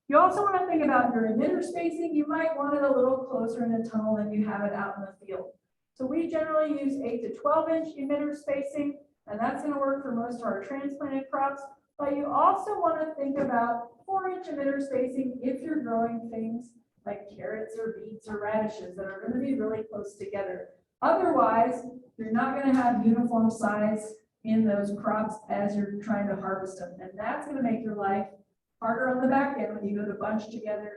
You also wanna think about your emitter spacing. You might want it a little closer in the tunnel than you have it out in the field. So we generally use 8 to 12-inch emitter spacing, and that's gonna work for most of our transplanted crops. But you also wanna think about 4-inch emitter spacing if you're growing things like carrots or beets or radishes that are gonna be really close together. Otherwise, you're not gonna have uniform size in those crops as you're trying to harvest them. And that's gonna make your life harder on the back end when you go to bunch together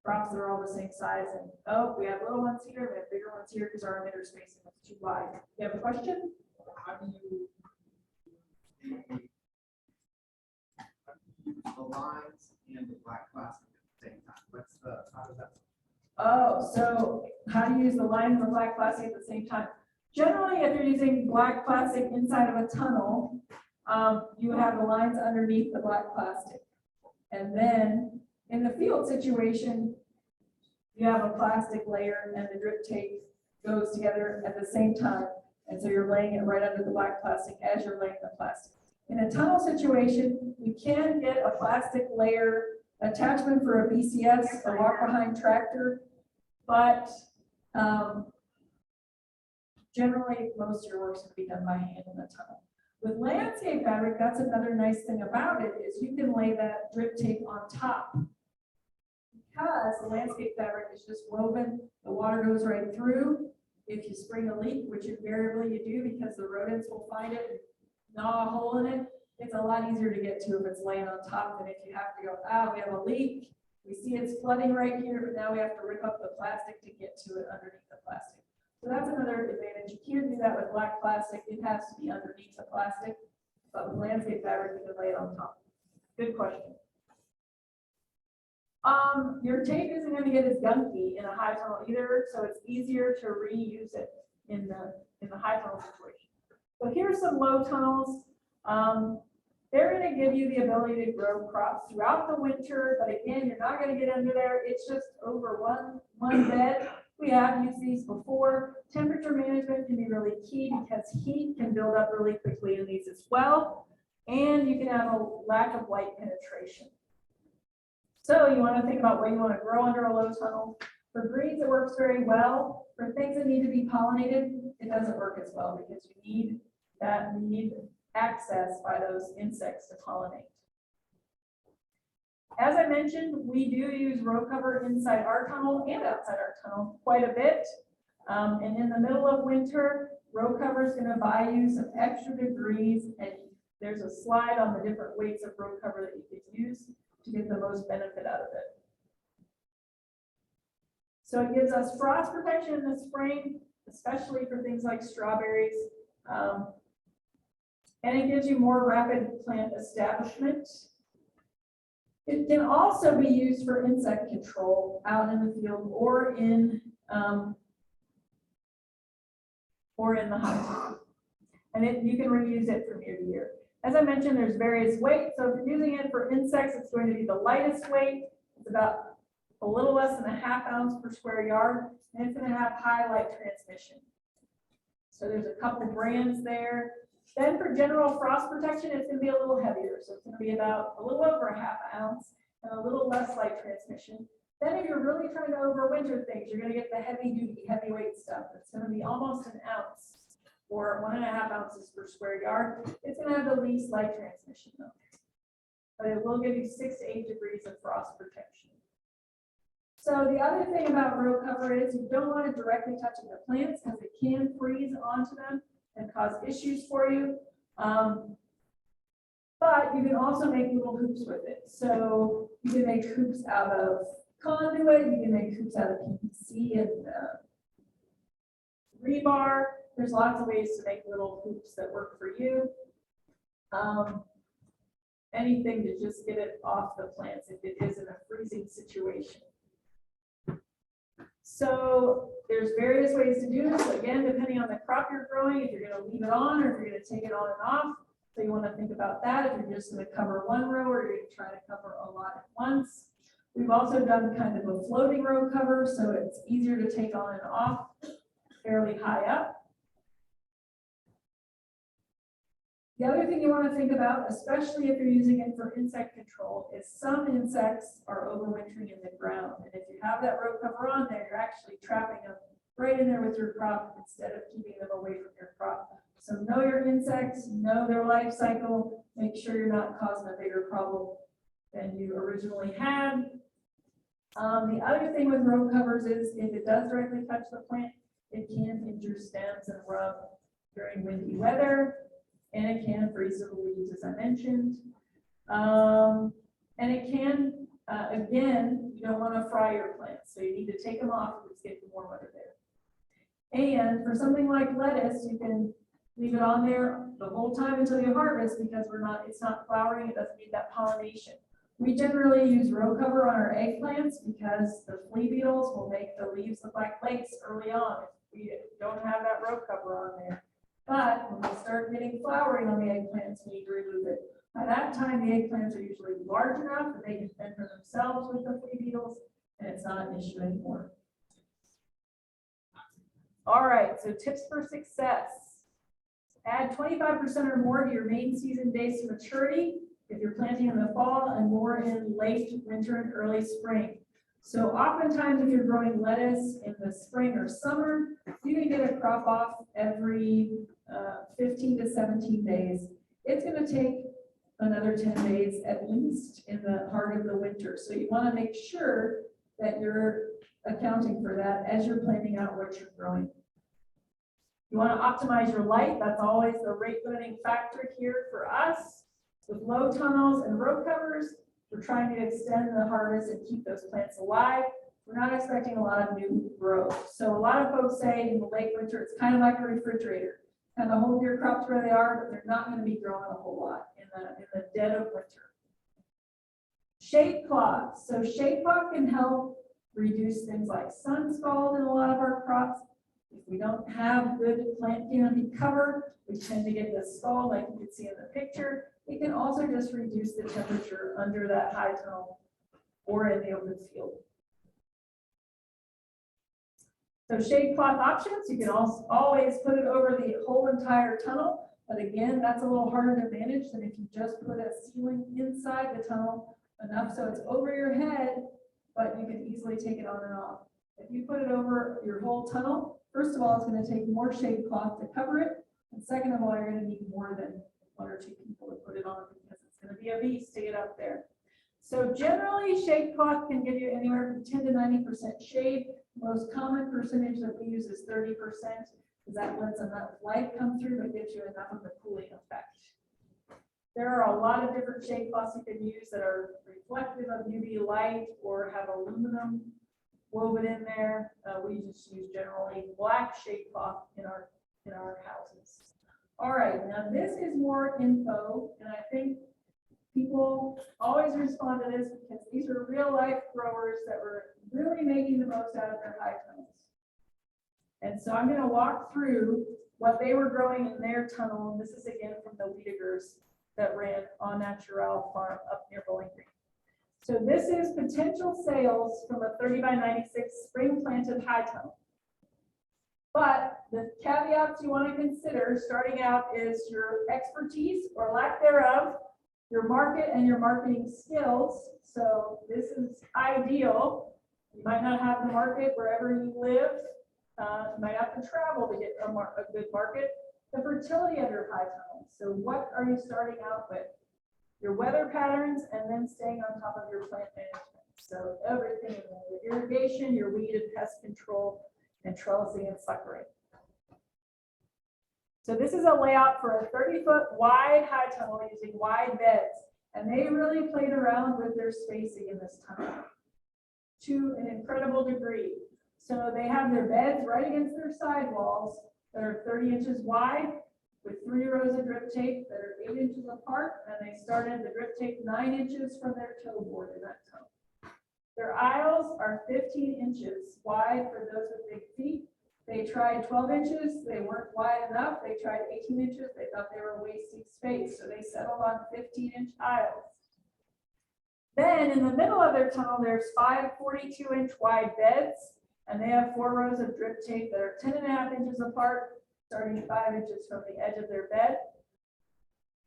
crops that are all the same size and, oh, we have little ones here, we have bigger ones here because our emitter spacing is too wide. You have a question? How do you use the lines and the black plastic at the same time? How does that? Oh, so how do you use the line and the black plastic at the same time? Generally, if you're using black plastic inside of a tunnel, you have the lines underneath the black plastic. And then in the field situation, you have a plastic layer and the drip tape goes together at the same time. And so you're laying it right under the black plastic as you're laying the plastic. In a tunnel situation, you can get a plastic layer attachment for a BCS, a walk-behind tractor, but generally most of your work's going to be done by hand in the tunnel. With landscape fabric, that's another nice thing about it is you can lay that drip tape on top. Because the landscape fabric is just woven, the water goes right through. If you spring a leak, which invariably you do because the rodents will find it and gnaw a hole in it, it's a lot easier to get to if it's laying on top than if you have to go, we have a leak. We see it's flooding right here, but now we have to rip up the plastic to get to it underneath the plastic. So that's another advantage. You can't do that with black plastic. It has to be underneath the plastic, but with landscape fabric, you can lay it on top. Good question. Your tape isn't going to get as gunky in a high tunnel either, so it's easier to reuse it in the high tunnel situation. So here's some low tunnels. They're going to give you the ability to grow crops throughout the winter, but again, you're not going to get under there. It's just over one bed. We have used these before. Temperature management can be really key because heat can build up really quickly in these as well. And you can have a lack of light penetration. So you want to think about what you want to grow under a low tunnel. For greens, it works very well. For things that need to be pollinated, it doesn't work as well because you need access by those insects to pollinate. As I mentioned, we do use row cover inside our tunnel and outside our tunnel quite a bit. And in the middle of winter, row cover is going to buy you some extra degrees, and there's a slide on the different weights of row cover that you can use to get the most benefit out of it. So it gives us frost protection in the spring, especially for things like strawberries. And it gives you more rapid plant establishment. It can also be used for insect control out in the field or in the high tunnel. And you can reuse it from year to year. As I mentioned, there's various weights. So if you're using it for insects, it's going to be the lightest weight. It's about a little less than a ½ ounce per square yard, and it's going to have high light transmission. So there's a couple brands there. Then for general frost protection, it's going to be a little heavier. So it's going to be about a little over a ½ ounce and a little less light transmission. Then if you're really trying to overwinter things, you're going to get the heavy duty, heavyweight stuff. It's going to be almost an ounce or 1½ ounces per square yard. It's going to have the least light transmission though. But it will give you 6 to 8 degrees of frost protection. So the other thing about row cover is you don't want it directly touching the plants because it can freeze onto them and cause issues for you. But you can also make little hoops with it. So you can make hoops out of conduit, you can make hoops out of PVC and rebar. There's lots of ways to make little hoops that work for you. Anything to just get it off the plants if it is in a freezing situation. So there's various ways to do this. Again, depending on the crop you're growing, if you're going to leave it on or if you're going to take it on and off. So you want to think about that if you're just going to cover one row or you're going to try to cover a lot at once. We've also done kind of a floating row cover, so it's easier to take on and off fairly high up. The other thing you want to think about, especially if you're using it for insect control, is some insects are overwintering in the ground. And if you have that row cover on there, you're actually trapping them right in there with your crop instead of keeping them away from your crop. So know your insects, know their life cycle, make sure you're not causing a bigger problem than you originally had. The other thing with row covers is if it does directly touch the plant, it can injure stems and rub during windy weather, and it can freeze the leaves, as I mentioned. And it can, again, you don't want to fry your plants, so you need to take them off if it's getting warm weather there. And for something like lettuce, you can leave it on there the whole time until you harvest because it's not flowering, it doesn't need that pollination. We generally use row cover on our eggplants because the flea beetles will make the leaves look like lakes early on if we don't have that row cover on there. But when we start getting flowering on the eggplants, we need to remove it. By that time, the eggplants are usually large enough that they can fend for themselves with the flea beetles, and it's not an issue anymore. All right, so tips for success. Add 25% or more to your main season days to maturity if you're planting in the fall and more in late winter and early spring. So oftentimes if you're growing lettuce in the spring or summer, you can get a crop off every 15 to 17 days. It's going to take another 10 days at least in the heart of the winter. So you want to make sure that you're accounting for that as you're planning out what you're growing. You want to optimize your light. That's always the rate limiting factor here for us. With low tunnels and row covers, we're trying to extend the harvest and keep those plants alive. We're not expecting a lot of new growth. So a lot of folks say in the late winter, it's kind of like a refrigerator. Kind of hold your crops where they are, but they're not going to be growing a whole lot in the dead of winter. Shade cloth. So shade cloth can help reduce things like sun scald in a lot of our crops. If we don't have good plant canopy cover, we tend to get this scald like you can see in the picture. It can also just reduce the temperature under that high tunnel or in the open field. So shade cloth options, you can also always put it over the whole entire tunnel. But again, that's a little harder to manage than if you just put a ceiling inside the tunnel enough so it's over your head, but you can easily take it on and off. If you put it over your whole tunnel, first of all, it's going to take more shade cloth to cover it. And second of all, you're going to need more than 1 or 2 people to put it on because it's going to be a beast to get up there. So generally, shade cloth can give you anywhere from 10 to 90% shade. Most common percentage that we use is 30%, because that lets enough light come through but gives you enough of the cooling effect. There are a lot of different shade cloths you can use that are reflective of UV light or have aluminum woven in there. We just use generally black shade cloth in our houses. All right, now this is more info, and I think people always respond to this because these are real life growers that were really making the most out of their high tunnels. And so I'm going to walk through what they were growing in their tunnel. And this is again from the Wiedegers that ran on Natural Farm up near Bowling Green. So this is potential sales from a 30 by 96 spring planted high tunnel. But the caveats you want to consider starting out is your expertise or lack thereof, your market and your marketing skills. So this is ideal. You might not have the market wherever you live. You might have to travel to get a good market. The fertility of your high tunnel. So what are you starting out with? Your weather patterns and then staying on top of your plant management. So everything, your irrigation, your weed and pest control, and trellising and suckering. So this is a layout for a 30-foot wide high tunnel using wide beds. And they really played around with their spacing in this tunnel to an incredible degree. So they have their beds right against their sidewalls that are 30 inches wide with 3 rows of drip tape that are 8 inches apart. And they started the drip tape 9 inches from their toe board in that tunnel. Their aisles are 15 inches wide for those with big feet. They tried 12 inches. They weren't wide enough. They tried 18 inches. They thought they were wasting space. So they settled on 15-inch aisles. Then in the middle of their tunnel, there's 5 42-inch wide beds. And they have 4 rows of drip tape that are 10.5 inches apart, starting 5 inches from the edge of their bed.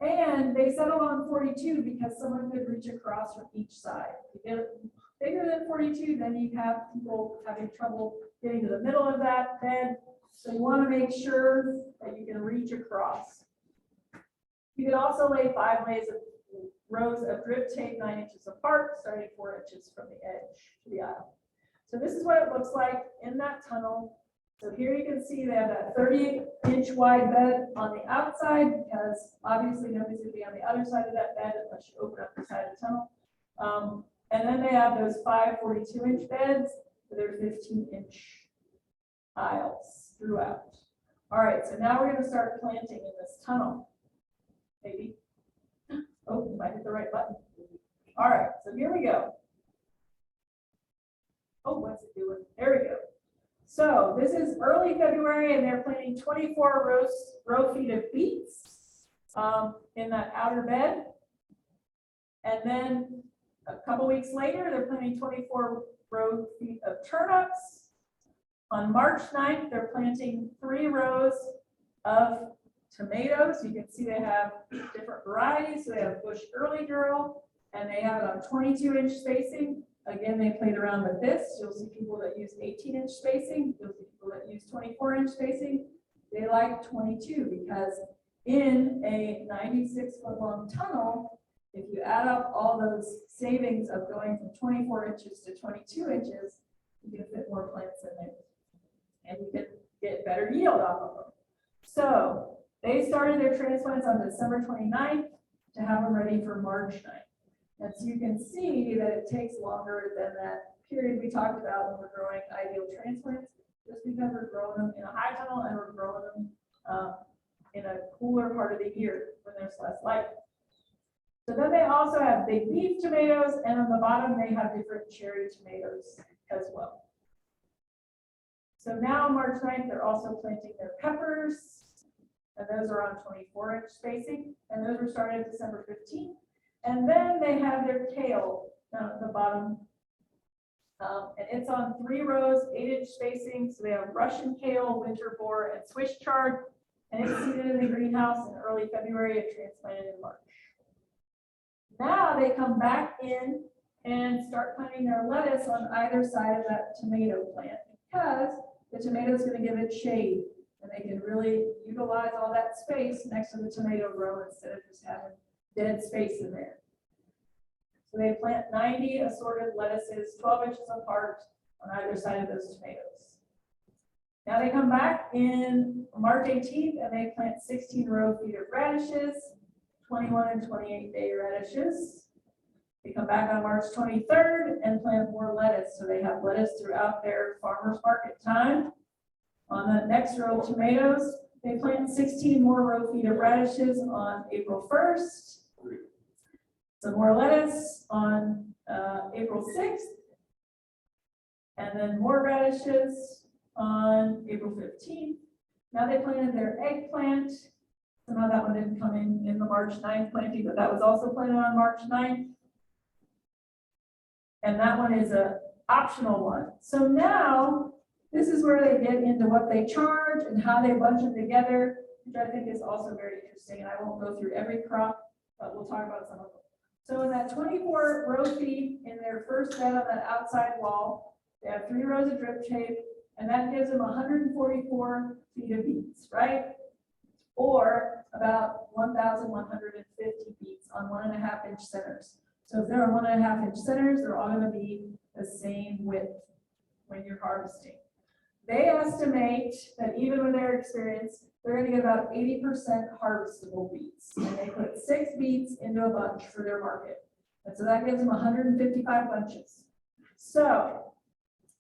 And they settled on 42 because someone could reach across from each side. If you get bigger than 42, then you have people having trouble getting to the middle of that bed. So you want to make sure that you can reach across. You can also lay 5 rows of drip tape 9 inches apart, starting 4 inches from the edge to the aisle. So this is what it looks like in that tunnel. So here you can see they have that 30-inch wide bed on the outside, because obviously nobody's going to be on the other side of that bed unless you open up the side of the tunnel. And then they have those 5 42-inch beds that are 15-inch aisles throughout. All right, so now we're going to start planting in this tunnel. Maybe. Oh, I hit the right button. All right, so here we go. Oh, what's it doing? There we go. So this is early February, and they're planting 24 row feet of beets in that outer bed. And then a couple weeks later, they're planting 24 row feet of turnips. On March 9th, they're planting 3 rows of tomatoes. You can see they have different varieties. So they have Bush Early Girl, and they have it on 22-inch spacing. Again, they played around with this. You'll see people that use 18-inch spacing. You'll see people that use 24-inch spacing. They like 22 because in a 96-foot-long tunnel, if you add up all those savings of going from 24 inches to 22 inches, you can fit more plants in there. And you can get better yield off of them. So they started their transplants on December 29th to have them ready for March 9th. And so you can see that it takes longer than that period we talked about when we're growing ideal transplants, just because we're growing them in a high tunnel and we're growing them in a cooler part of the year when there's less light. So then they also have big leaf tomatoes, and on the bottom they have different cherry tomatoes as well. So now March 9th, they're also planting their peppers, and those are on 24-inch spacing, and those were started December 15th. And then they have their kale down at the bottom. And it's on 3 rows, 8-inch spacing. So they have Russian kale, winter boar, and Swiss chard. And it's seeded in the greenhouse in early February and transplanted in March. Now they come back in and start planting their lettuce on either side of that tomato plant, because the tomato is going to give it shade. And they can really utilize all that space next to the tomato row instead of just having dead space in there. So they plant 90 assorted lettuces, 12 inches apart on either side of those tomatoes. Now they come back in March 18th and they plant 16 row feet of radishes, 21 and 28 day radishes. They come back on March 23rd and plant more lettuce. So they have lettuce throughout their farmers market time. On the next row of tomatoes, they plant 16 more row feet of radishes on April 1st. Some more lettuce on April 6th. And then more radishes on April 15th. Now they planted their eggplant. Somehow that one didn't come in the March 9th planting, but that was also planted on March 9th. And that one is an optional one. So now this is where they get into what they charge and how they bunch them together, which I think is also very interesting. And I won't go through every crop, but we'll talk about some of them. So in that 24 row feet in their first bed on that outside wall, they have 3 rows of drip tape, and that gives them 144 feet of beets, right? Or about 1,150 beets on 1.5-inch centers. So if they're on 1.5-inch centers, they're all going to be the same width when you're harvesting. They estimate that even with their experience, they're going to get about 80% harvestable beets. And they put 6 beets into a bunch for their market. And so that gives them 155 bunches. So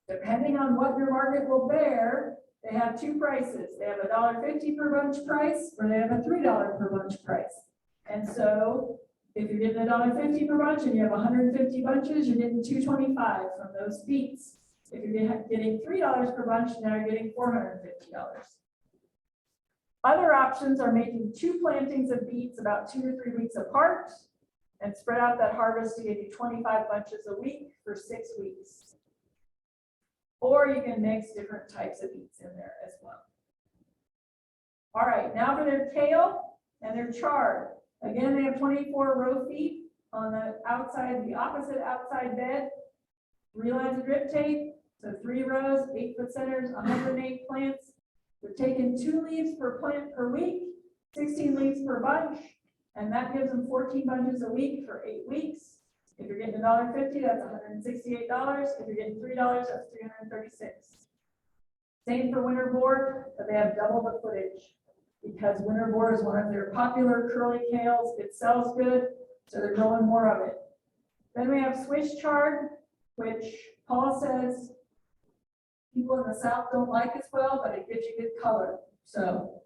depending on what your market will bear, they have 2 prices. They have a $1.50 per bunch price, or they have a $3 per bunch price. And so if you're getting a $1.50 per bunch and you have 150 bunches, you're getting $2.25 from those beets. If you're getting $3 per bunch, now you're getting $450. Other options are making 2 plantings of beets about 2 or 3 weeks apart and spread out that harvest to give you 25 bunches a week for 6 weeks. Or you can mix different types of beets in there as well. All right, now for their kale and their chard. Again, they have 24 row feet on the outside, the opposite outside bed. 3 lines of drip tape, so 3 rows, 8-foot centers, 108 plants. We're taking 2 leaves per plant per week, 16 leaves per bunch, and that gives them 14 bunches a week for 8 weeks. If you're getting $1.50, that's $168. If you're getting $3, that's $336. Same for winter board, but they have double the footage because winter board is one of their popular curly kales. It sells good, so they're growing more of it. Then we have Swiss chard, which Paul says people in the South don't like as well, but it gives you good color. So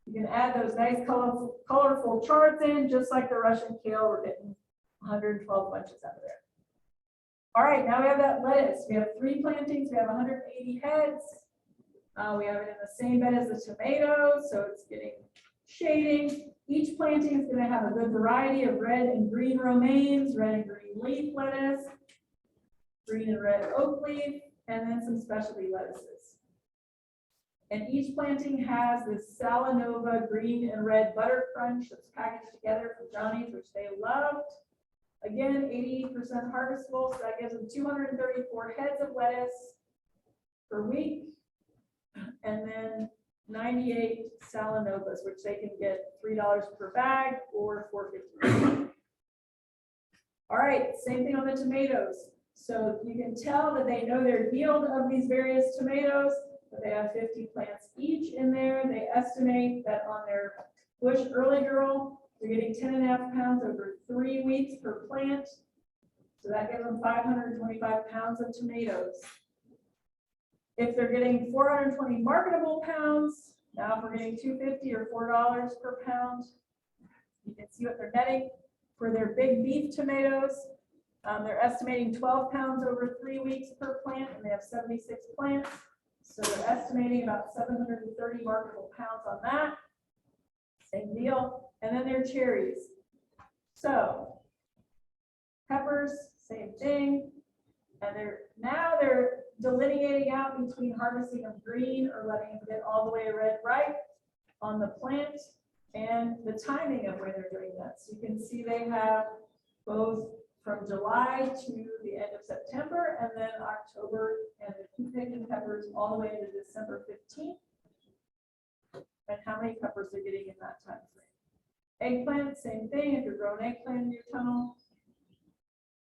you can add those nice colorful chards in, just like the Russian kale. We're getting 112 bunches out of there. All right, now we have that lettuce. We have 3 plantings. We have 180 heads. We have it in the same bed as the tomatoes, so it's getting shading. Each planting is going to have a good variety of red and green romaines, red and green leaf lettuce, green and red oak leaf, and then some specialty lettuces. And each planting has this Salanova green and red butter crunch that's packaged together from Johnny's, which they loved. Again, 80% harvestable, so that gives them 234 heads of lettuce per week. And then 98 Salanovas, which they can get $3 per bag or $4.50. All right, same thing on the tomatoes. So you can tell that they know their yield of these various tomatoes, but they have 50 plants each in there. They estimate that on their bush early girl, they're getting 10.5 pounds over 3 weeks per plant. So that gives them 525 pounds of tomatoes. If they're getting 420 marketable pounds, now if we're getting $2.50 or $4 per pound, you can see what they're netting. For their big beef tomatoes, they're estimating 12 pounds over 3 weeks per plant, and they have 76 plants. So they're estimating about 730 marketable pounds on that. Same deal. And then their cherries. So peppers, same thing. And they're delineating out between harvesting them green or letting them get all the way red ripe on the plant and the timing of when they're doing that. So you can see they have both from July to the end of September and then October, and they're keep picking peppers all the way to December 15th. And how many peppers they're getting in that time frame. Eggplant, same thing. If you're growing eggplant in your tunnel.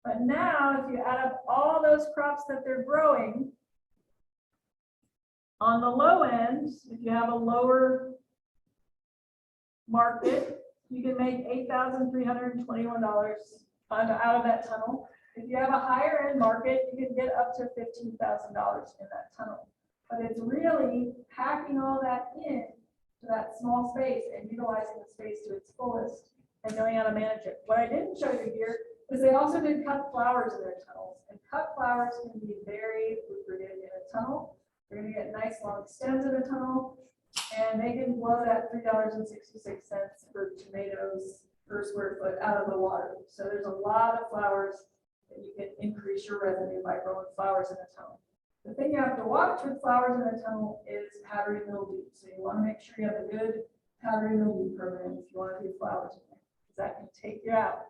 But now, if you add up all those crops that they're growing, on the low end, if you have a lower market, you can make $8,321 out of that tunnel. If you have a higher end market, you can get up to $15,000 in that tunnel. But it's really packing all that in to that small space and utilizing the space to its fullest and knowing how to manage it. What I didn't show you here is they also did cut flowers in their tunnels, and cut flowers can be very lucrative in a tunnel. They're going to get nice long stems in a tunnel, and they can blow that $3.66 for tomatoes per square foot out of the water. So there's a lot of flowers that you can increase your revenue by growing flowers in a tunnel. The thing you have to watch with flowers in a tunnel is powdery mildew. So you want to make sure you have a good powdery mildew program if you want to do flowers in there, because that can take you out.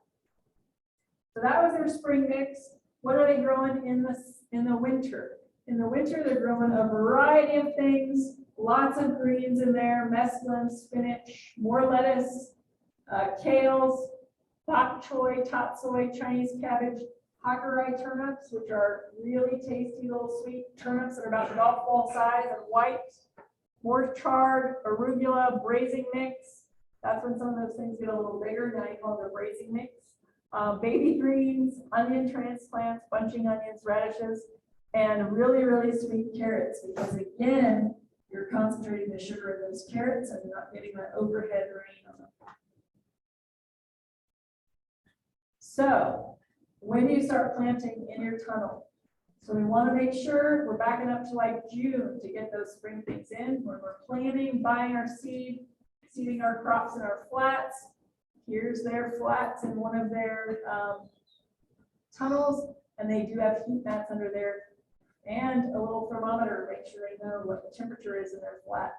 So that was their spring mix. What are they growing in the winter? In the winter, they're growing a variety of things, lots of greens in there, mesclun, spinach, more lettuce, kales, bok choy, tatsoi, Chinese cabbage, Hakurai turnips, which are really tasty little sweet turnips that are about golf ball size and white, more chard, arugula, braising mix. That's when some of those things get a little bigger. Now you call them a braising mix. Baby greens, onion transplants, bunching onions, radishes, and really, really sweet carrots, because again, you're concentrating the sugar in those carrots and not getting that overhead rain on them. So when do you start planting in your tunnel? So we want to make sure we're backing up to like June to get those spring things in. When we're planting, buying our seed, seeding our crops in our flats. Here's their flats in one of their tunnels, and they do have heat mats under there and a little thermometer to make sure they know what the temperature is in their flat.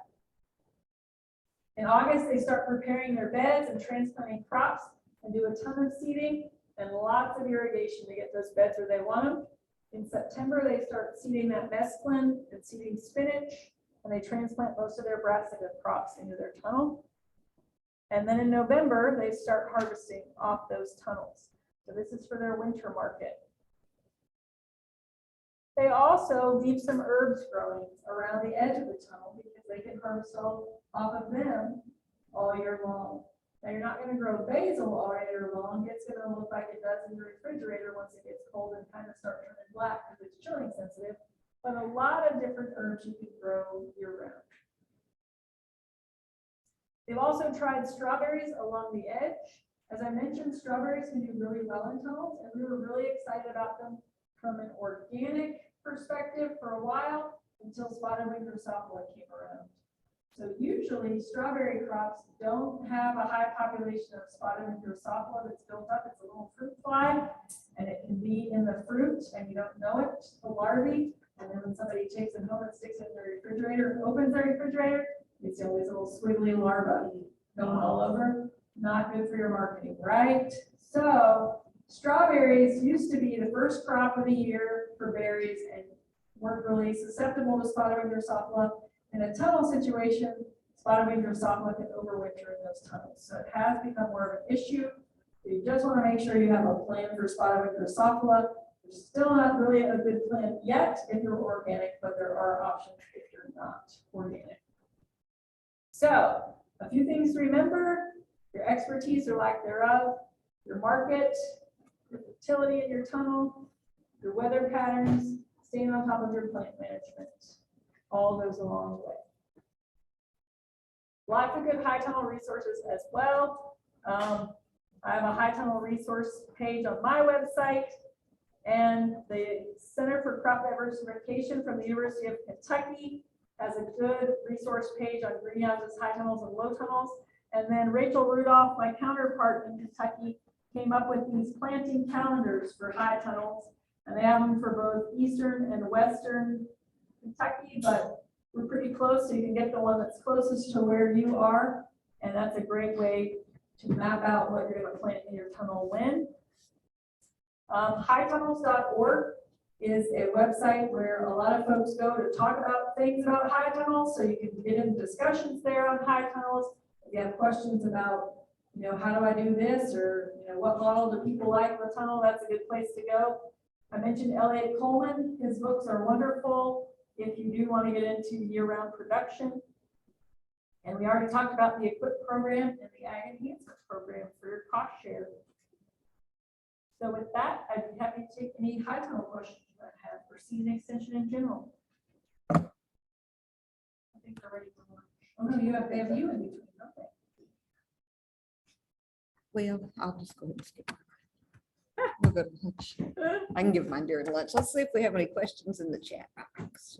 In August, they start preparing their beds and transplanting crops and do a ton of seeding and lots of irrigation to get those beds where they want them. In September, they start seeding that mesclun and seeding spinach, and they transplant most of their brassica crops into their tunnel. And then in November, they start harvesting off those tunnels. So this is for their winter market. They also leave some herbs growing around the edge of the tunnel because they can harvest all off of them all year long. Now, you're not going to grow basil all year long. It's going to look like it does in the refrigerator once it gets cold and kind of start turning black because it's chilling sensitive. But a lot of different herbs you can grow year round. They've also tried strawberries along the edge. As I mentioned, strawberries can do really well in tunnels, and we were really excited about them from an organic perspective for a while until spotted wing Drosophila came around. So usually strawberry crops don't have a high population of spotted wing Drosophila that's built up. It's a little fruit fly, and it can be in the fruit, and you don't know it, the larvae. And then when somebody takes it home and sticks it in the refrigerator, opens the refrigerator, you see all these little squiggly larvae going all over. Not good for your marketing, right? So strawberries used to be the first crop of the year for berries and weren't really susceptible to spotted wing Drosophila. In a tunnel situation, spotted wing Drosophila can overwinter in those tunnels. So it has become more of an issue. You just want to make sure you have a plan for spotted wing Drosophila. There's still not really a good plan yet if you're organic, but there are options if you're not organic. So a few things to remember: your expertise or lack thereof, your market, your fertility in your tunnel, your weather patterns, staying on top of your plant management. All goes a long way. Lots of good high tunnel resources as well. I have a high tunnel resource page on my website, and the Center for Crop Diversification from the University of Kentucky has a good resource page on greenhouses, high tunnels, and low tunnels. And then Rachel Rudolph, my counterpart in Kentucky, came up with these planting calendars for high tunnels. And they have them for both eastern and western Kentucky, but we're pretty close, so you can get the one that's closest to where you are. And that's a great way to map out what you're going to plant in your tunnel when. Hightunnels.org is a website where a lot of folks go to talk about things about high tunnels, so you can get in discussions there on high tunnels. If you have questions about, how do I do this, or, what model do people like in the tunnel, that's a good place to go. I mentioned Elliot Coleman. His books are wonderful if you do want to get into year-round production. And we already talked about the EQUIP program and the Ag Enhancement program for your cost share. So with that, I'd be happy to take any high tunnel questions you might have for season extension in general. I think they're ready for lunch. Oh no, they have you in between, okay. Well, I'll just go ahead and skip. We'll go to lunch. I can give mine during lunch. Let's see if we have any questions in the chat box.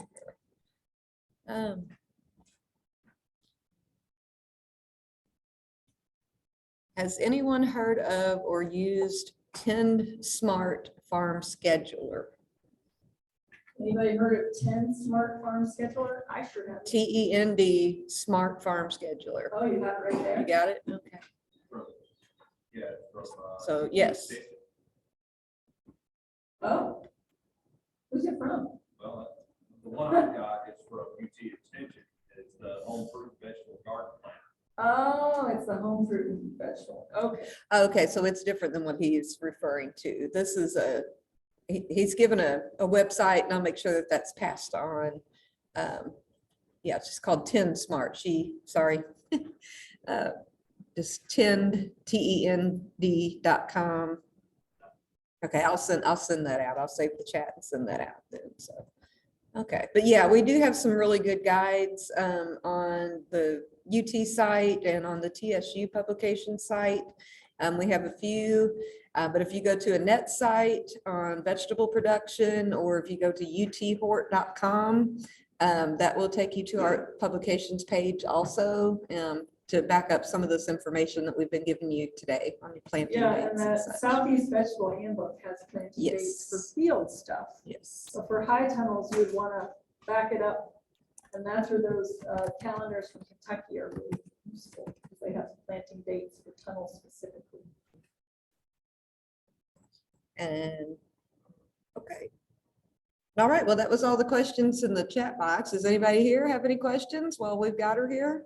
Has anyone heard of or used Tend Smart Farm Scheduler? Anybody heard of 10 Smart Farm Scheduler? I sure have. TEND Smart Farm Scheduler. Oh, you have it right You there. got it? Okay. Yeah. from, So, yes. Oh. Who's it from? Well, the one I got is from UT Extension. It's the home fruit vegetable garden plan. Oh, it's the home fruit and vegetable. Okay. Okay, so it's different than what he's referring to. This is he's given a website, and I'll make sure that that's passed on. Yeah, it's just called Tend Smart. Just TEND.com. Okay, I'll send that out. I'll save the chat and send that out then. So, okay, but yeah, we do have some really good guides on the UT site and on the TSU publication site. We have a few, but if you go to a net site on vegetable production, or if you go to uthort.com, that will take you to our publications page also, to back up some of this information that we've been giving you today on your planting Yeah, and dates the and such. Southeast Vegetable Handbook has planting dates for Yes. field stuff. Yes. So for high tunnels, you would want to back it up. And that's where those calendars from Kentucky are really useful, because they have planting dates for tunnels specifically. And, okay. All right, well, that was all the questions in the chat box. Does anybody here have any questions while we've got her here?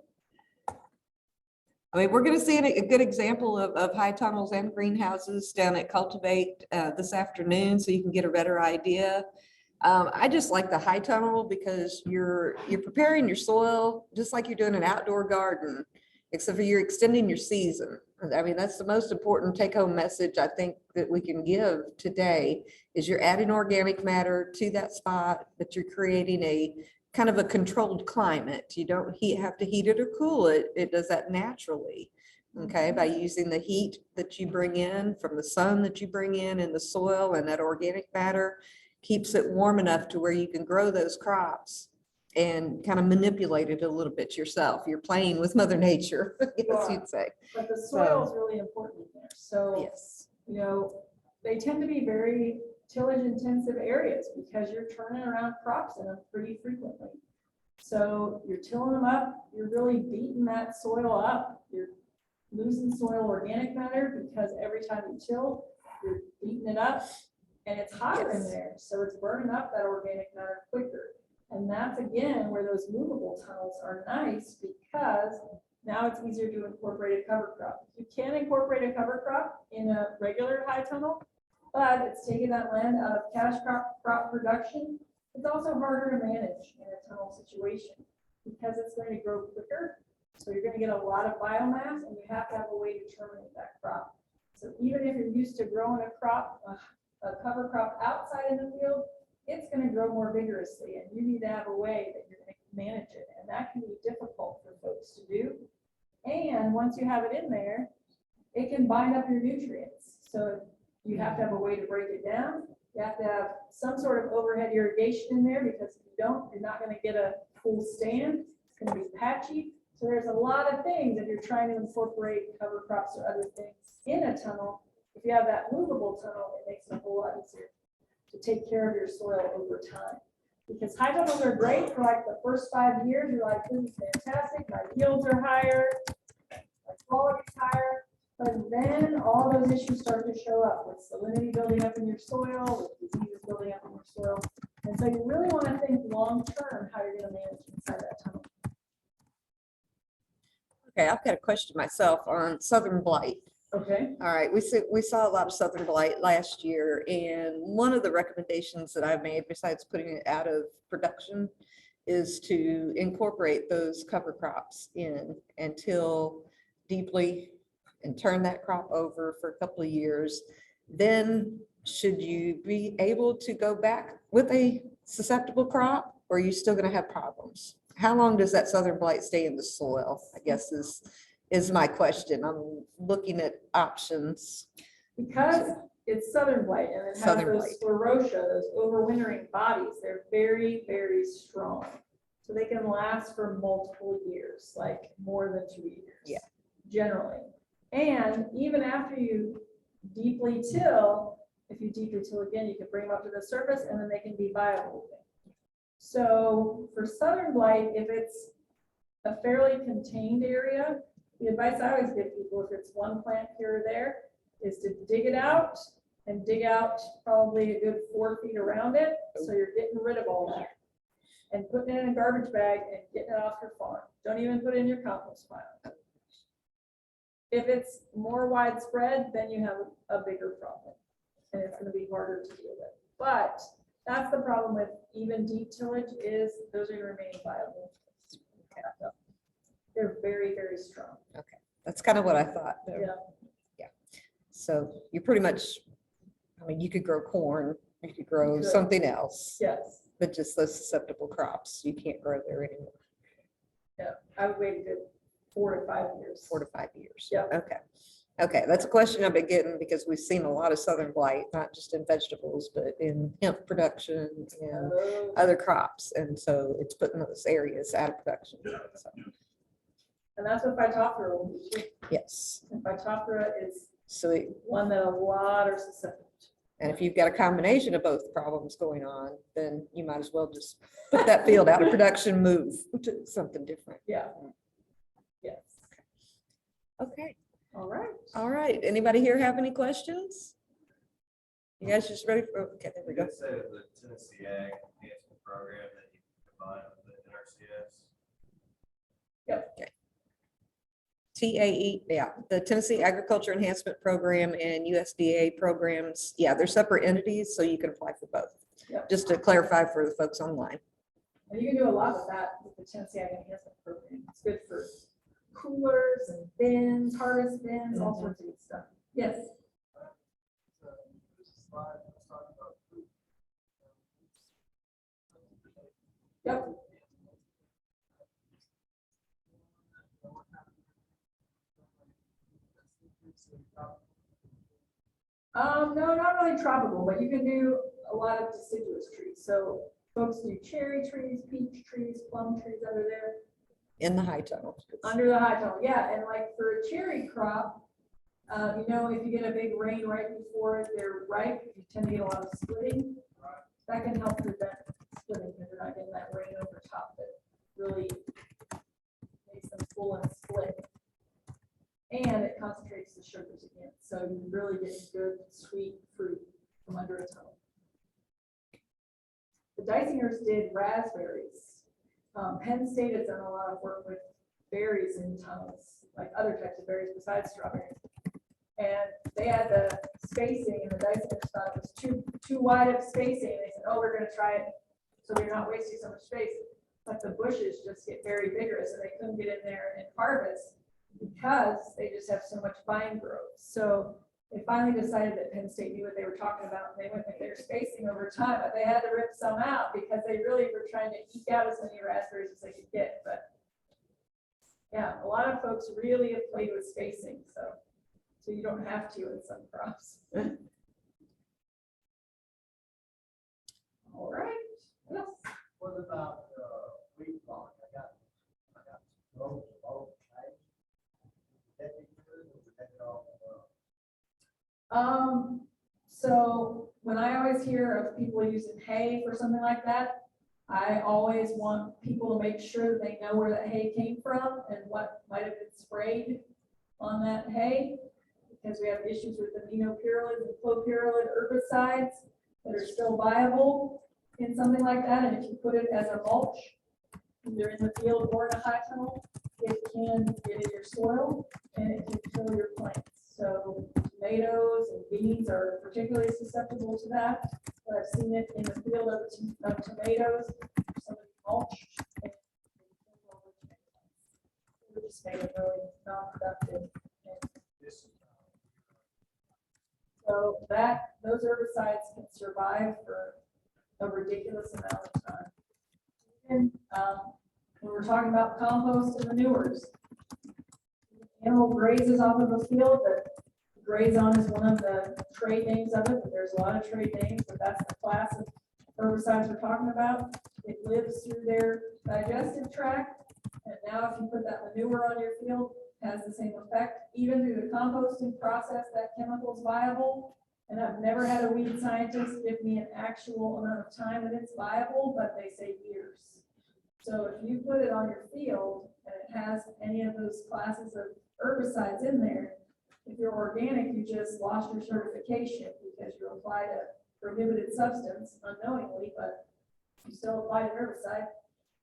I mean, we're gonna see a good example of high tunnels and greenhouses down at Cultivate this afternoon, so you can get a better idea. I just like the high tunnel because you're preparing your soil just like you're doing an outdoor garden, except for you're extending your season. I mean, that's the most important take-home message I think that we can give today is you're adding organic matter to that spot, but you're creating a kind of a controlled climate. You don't have to heat it or cool it. It does that naturally, okay, by using the heat that you bring in from the sun that you bring in the soil, and that organic matter keeps it warm enough to where you can grow those crops and kind of manipulate it a little bit yourself. You're playing with Mother Nature, I guess you'd say. But the soil is really important in there. So, Yes. you know, they tend to be very tillage intensive areas because you're turning around crops in them pretty frequently. So you're tilling them up, you're really beating that soil up. You're losing soil organic matter because every time you till, you're beating it up and it's hotter in Yes. there. So it's burning up that organic matter quicker. And that's again where those movable tunnels are nice because now it's easier to incorporate a cover crop. You can incorporate a cover crop in a regular high tunnel, but it's taking that land out of cash crop production. It's also harder to manage in a tunnel situation because it's going to grow quicker. So you're going to get a lot of biomass and you have to have a way to terminate that crop. So even if you're used to growing a crop, a cover crop outside in the field, it's going to grow more vigorously and you need to have a way that you're going to manage it. And that can be difficult for folks to do. And once you have it in there, it can bind up your nutrients. So you have to have a way to break it down. You have to have some sort of overhead irrigation in there because if you don't, you're not going to get a full stand. It's going to be patchy. So there's a lot of things if you're trying to incorporate cover crops or other things in a tunnel. If you have that movable tunnel, it makes it a whole lot easier to take care of your soil over time. Because high tunnels are great for like the first 5 years. You're like, this is fantastic. My yields are higher, my quality's higher. But then all those issues start to show up with salinity building up in your soil, with diseases building up in your soil. And so you really want to think long-term how you're going to manage inside that tunnel. Okay, I've got a question myself on southern blight. Okay. All right, we saw a lot of southern blight last year, and one of the recommendations that I made, besides putting it out of production, is to incorporate those cover crops in until deeply and turn that crop over for a couple of years. Then should you be able to go back with a susceptible crop, or are you still going to have problems? How long does that southern blight stay in the soil, I guess is my question. I'm looking at options. Because it's southern blight and it has Southern those blight. sclerotia, those overwintering bodies, they're very, very strong. So they can last for multiple years, like more than 2 years. Yeah. Generally. And even after you deeply till, if you deeply till again, you can bring them up to the surface and then they can be viable. So for southern blight, if it's a fairly contained area, the advice I always give people, if it's one plant here or there, is to dig it out and dig out probably a good 4 feet around it. So you're getting rid of all that and putting it in a garbage bag and getting it off your farm. Don't even put it in your compost pile. If it's more widespread, then you have a bigger problem and it's going to be harder to deal with. But that's the problem with even deep tillage is those are your remaining viable. They're very, very strong. Okay, that's kind of what I thought. Yeah. So you're pretty much, I mean, you could grow corn, you could grow You could. something else, Yes. but just those susceptible crops, you can't grow there anymore. Yeah. I would wait a good 4 to 5 years. 4 to 5 years. Yeah. Okay. Okay, that's a question I've been getting because we've seen a lot of southern blight, not just in vegetables, but in hemp production and other crops. And so it's putting those areas out of production. So, And that's what Phytophthora will do too. yes. And Phytophthora is So, one that a lot are susceptible to. and if you've got a combination of both problems going on, then you might as well just put that field out of production, move to something different. Yeah. Yes. Okay, All right. all right. Anybody here have any questions? You guys just ready for, okay, there we You go. did say that the Tennessee Ag Enhancement Program that you combine with the NRCS. TAE, yeah, the Tennessee Agriculture Enhancement Program and USDA programs, yeah, they're separate entities, so you can apply for both. Yep. Just to clarify for the folks online. And you can do a lot with that, with the Tennessee Ag Enhancement Program. It's good for coolers and bins, harvest bins, all sorts of good stuff. Yes. Yep. No, not really tropical, but you can do a lot of deciduous trees. So folks do cherry trees, peach trees, plum trees under there. In the high tunnel. Under the high tunnel, yeah, and like for a cherry crop, you know, if you get a big rain right before they're ripe, you tend to get a lot of splitting. That can help prevent splitting because you're not getting that rain over top that really makes them full and split. And it concentrates the sugars again, so you really get good sweet fruit from under a tunnel. The Dicingers did raspberries. Penn State has done a lot of work with berries in tunnels, like other types of berries besides strawberries. And they had the spacing, and the Dicingers thought it was too wide of spacing. They said, "Oh, we're going to try it so we're not wasting so much space." But the bushes just get very vigorous, and they couldn't get in there and harvest because they just have so much vine growth. So they finally decided that Penn State knew what they were talking about, and they went with their spacing over time, but they had to rip some out because they really were trying to eke out as many raspberries as they could get. But yeah, a lot of folks really have played with spacing, so you don't have to in some crops. All right, yes. What about, wheat farm? I got rows of old hay. That be good, or would that get all, So when I always hear of people using hay for something like that, I always want people to make sure that they know where that hay came from and what might have been sprayed on that hay, because we have issues with aminopyralids and clopyralid herbicides that are still viable in something like that. And if you put it as a mulch, either in the field or in a high tunnel, it can get in your soil and it can kill your plants. So tomatoes and beans are particularly susceptible to that. But I've seen it in the field of tomatoes, somebody mulched. And it just made it really non-productive. So those herbicides can survive for a ridiculous amount of time. And when we're talking about compost and manures, animal grazes off of a field that graze on is one of the trade names of it, but there's a lot of trade names, but that's the class of herbicides we're talking about. It lives through their digestive tract, and now if you put that manure on your field, it has the same effect. Even through the composting process, that chemical is viable, and I've never had a weed scientist give me an actual amount of time that it's viable, but they say years. So if you put it on your field and it has any of those classes of herbicides in there, if you're organic, you just lost your certification because you applied a prohibited substance unknowingly, but you still applied an herbicide.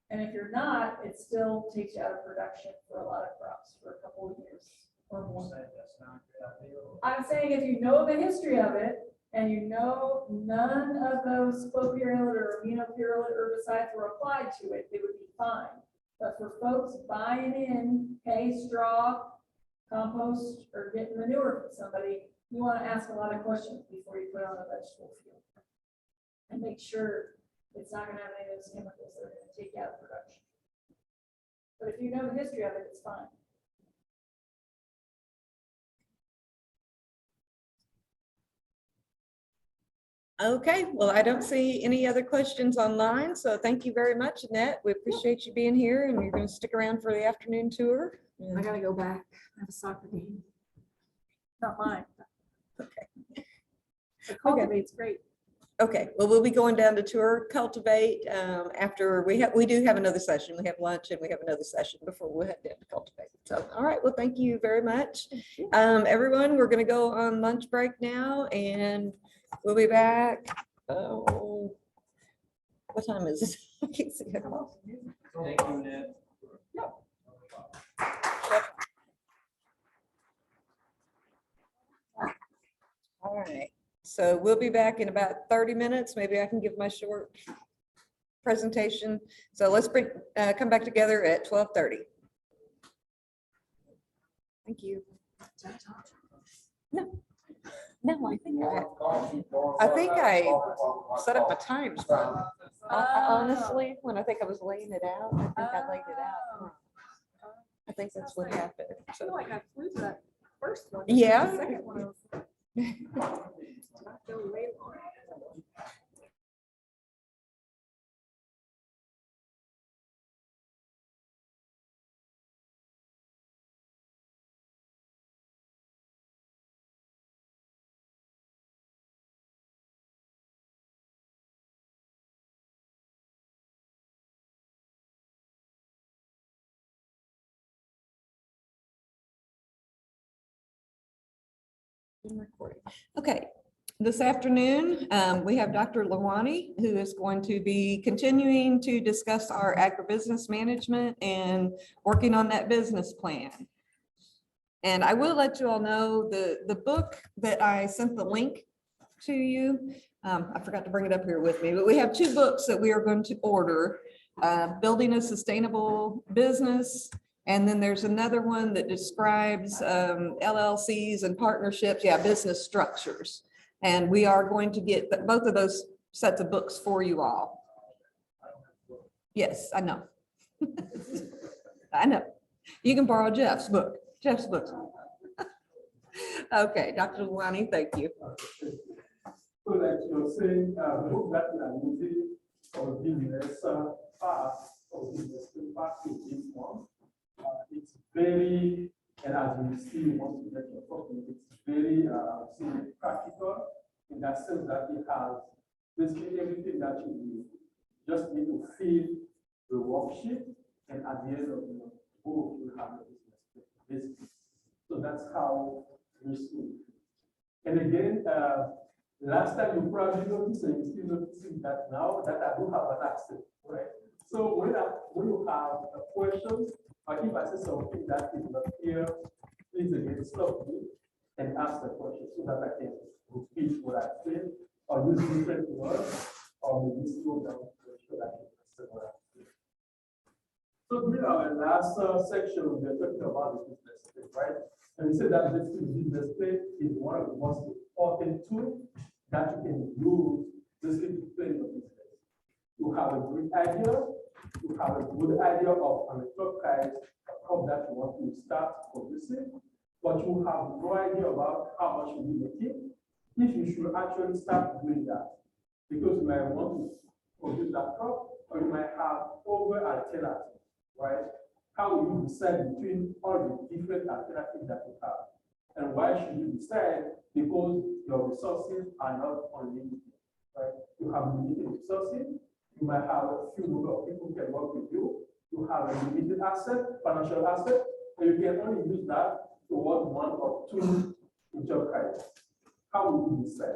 And if you're not, it still takes you out of production for a lot of crops for a couple of years or more. that's not a good idea? I'm saying if you know the history of it and you know none of those clopyralid or aminopyralid herbicides were applied to it, it would be fine. But for folks buying in hay, straw, compost, or getting manure from somebody, you want to ask a lot of questions before you put it on a vegetable field. And make sure it's not going to have any of those chemicals that are going to take you out of production. But if you know the history of it, it's fine. Okay, well, I don't see any other questions online, so thank you very much, Annette. We appreciate you being here, and you're going to stick around for the afternoon tour. I gotta go back. I have a soccer game. Not mine. Okay. The cultivate's great. Okay, well, we'll be going down to tour Cultivate after we do have another session. We have lunch and we have another session before we head down to Cultivate. So, all right, well, thank you very much. Everyone, we're going to go on lunch break now and we'll be back. Oh, what time is it? I can't see it. Thank you, Ned. All right, so we'll be back in about 30 minutes. Maybe I can give my short presentation. So let's come back together at 12:30. Thank you. No, I think I set up my times wrong. Honestly, when I think I was laying it out, I think I laid it out wrong. I think that's what happened. I feel like I flew that first one. Yeah. The second one was not going way long. Recording. Okay, this afternoon, we have Dr. Lawani, who is going to be continuing to discuss our agribusiness management and working on that business plan. And I will let you all know the book that I sent the link to you. I forgot to bring it up here with me, but we have 2 books that we are going to order. Building a Sustainable Business. And then there's another one that describes LLCs and partnerships, business structures. And we are going to get both of those sets of books for you all. Yes, I know. I know. You can borrow Jeff's book. Okay, Dr. Lawani, thank you. So like you're saying, the book that we are using for business part of business part is this one. It's very, and as you see, once you get your copy, it's very practical in that sense that it has basically everything that you need. Just need to fill the worksheet, and at the end of the book, you have the business basically. So that's how we see. And again, last time you probably noticed, and you're still noticing that now that I do have an accent, right? So when you have a question, or if I say something that is not clear, please again stop me and ask the question so that I can repeat what I said, or use different words, or maybe slow down so that I can answer what I said. So during our last section, we were talking about the business plan, right? And we said that this business plan is one of the most important tools that you can use basically to plan your business. You have a great idea, you have a good idea of an enterprise that you want to start producing, but you have no idea about how much you will make it, if you should actually start doing that. Because you might want to produce that crop, or you might have other alternatives, right? How will you decide between all the different alternatives that you have? And why should you decide? Because your resources are not unlimited, right? You have limited resources. You might have a few number of people who can work with you. You have a limited asset, financial asset, and you can only use that toward one or two enterprises. How will you decide?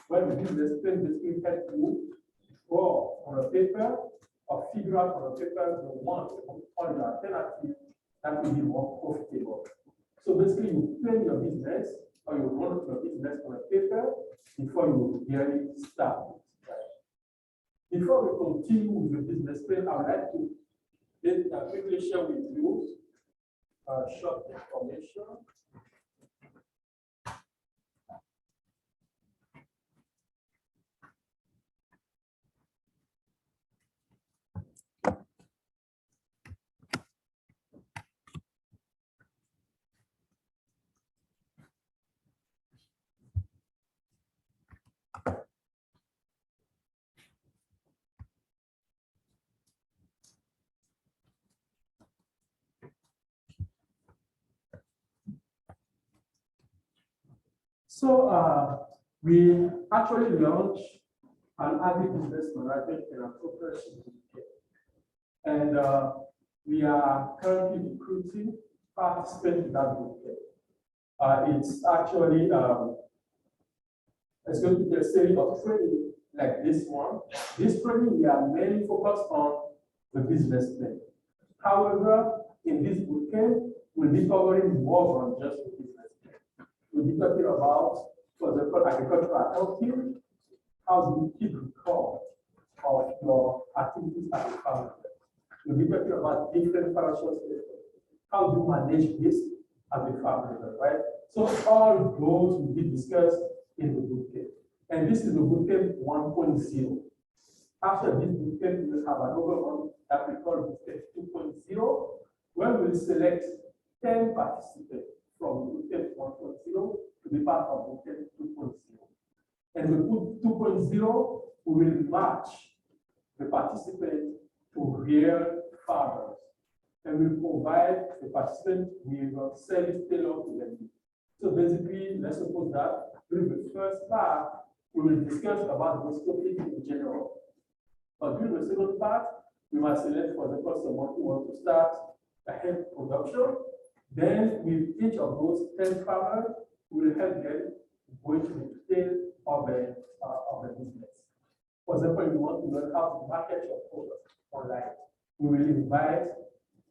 Well, the business plan basically help you draw on a paper or figure out on a paper the one or the alternative that will be more profitable. So basically, you plan your business or you run your business on a paper before you really start. Before we continue with the business plan, I would like to quickly share with you short information. So we actually launched an agribusinessman, I think, an entrepreneurship. And we are currently recruiting participants in that group. It's actually it's going to be a series of training like this one. This training, we are mainly focused on the business plan. However, in this bootcamp, we'll be covering more than just the business plan. We'll be talking about, for example, agricultural health care. How do you keep record of your activities as a farmer? We'll be talking about different financial statements. How do you manage this as a farmer, right? So all those will be discussed in the bootcamp. And this is the bootcamp 1.0. After this bootcamp, we'll have another one that we call bootcamp 2.0, where we'll select 10 participants from bootcamp 1.0 to be part of bootcamp 2.0. And we put 2.0, we will match the participants to real farmers. And we provide the participant with a service tailored to them. So basically, let's suppose that during the first part, we will discuss about those topics in general. But during the second part, we must select for the someone who wants to start a hemp production. Then with each of those 10 farmers, we will help them go into the detail of the business. For example, you want to learn how to market your product online. We will invite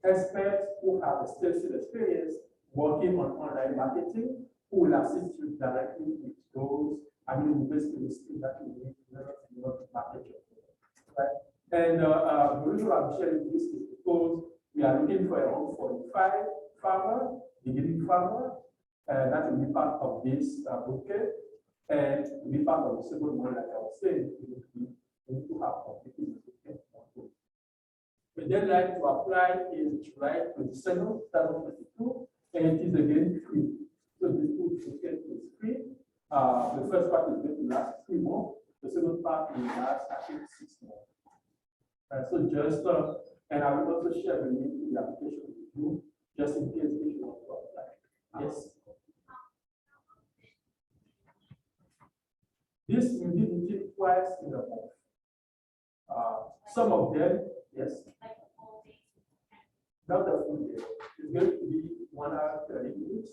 experts who have extensive experience working on online marketing, who will assist you directly with those, basically the skills that you need to learn in order to market your product, right? And the reason I'm sharing this is because we are looking for around 45 farmers, beginning farmers, that will be part of this bootcamp, and will be part of the second one, like I was saying, we need to have completed the bootcamp. The deadline to apply is July 27, 2022, and it is again free. So this bootcamp is free. The first part is going to last 3 months. The second part will last, I think, 6 months. So just, and I will also share the link to the application with you, just in case if you want to apply. Yes. This will be meeting twice in a month. Some of them, yes. Not a full day. It's going to be 1 hour 30 minutes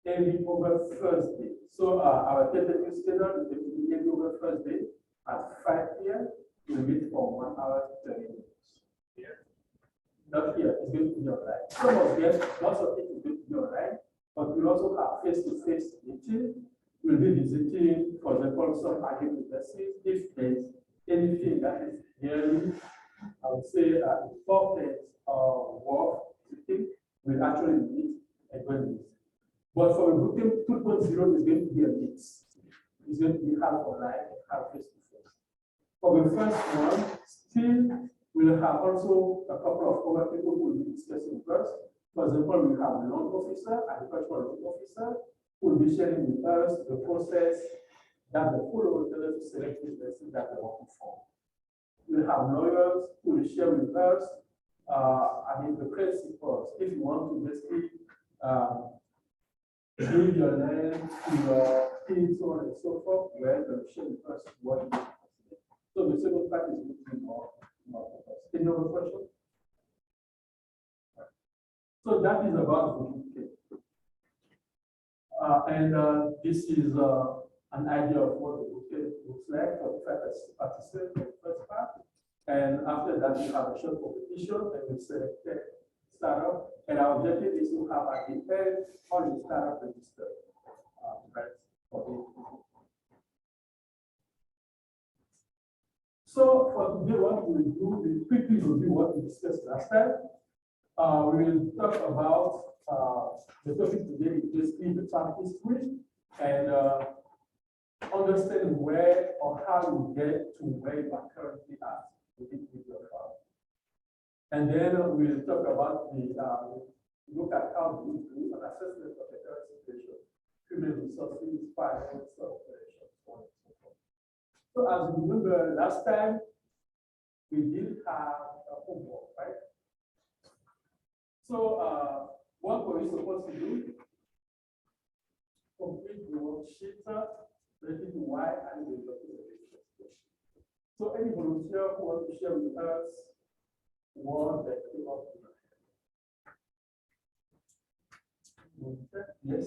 every over Thursday. So our tentative schedule is going to be every over Thursday at 5 p.m. We'll meet for 1 hour 30 minutes. Here? Not here, it's going to be online. Some of them, lots of it is going to be online, but we'll also have face-to-face meeting. We'll be visiting, for example, some agribusinesses. If there's anything that is really, I would say, important work to think, we'll actually meet and go and visit. But for the bootcamp 2.0, is going to be a mix. It's going to be half online and half face-to-face. For the first one, still, we'll have also a couple of other people who will be discussing first. For example, we have a loan officer, agricultural loan officer, who will be sharing with us the process that the follow in order to select businesses that they want to form. We'll have lawyers who will share with us, the principles. If you want to basically give your land to your kids, so on and so forth, well, they'll share with us what you want. So the second part is going to be more focused. Any other question? So that is about the bootcamp. This is an idea of what the bootcamp looks like for the participants for the first part. And after that, we have a short competition and we select startup. And our objective is to have at the end all the startup registered. So for today, what we will do, we quickly review what we discussed last time. We will talk about the topic today is basically the farm history and understand where or how you get to where you are currently at with your farm. And then we'll talk about look at how we do an assessment of the current situation, human resources, finance, operations, so on and so forth. So as you remember last time, we did have a homework, right? So what were we supposed to do? Complete the worksheet related to why and the documentation. So any volunteer who wants to share with us what they came up with? Yes.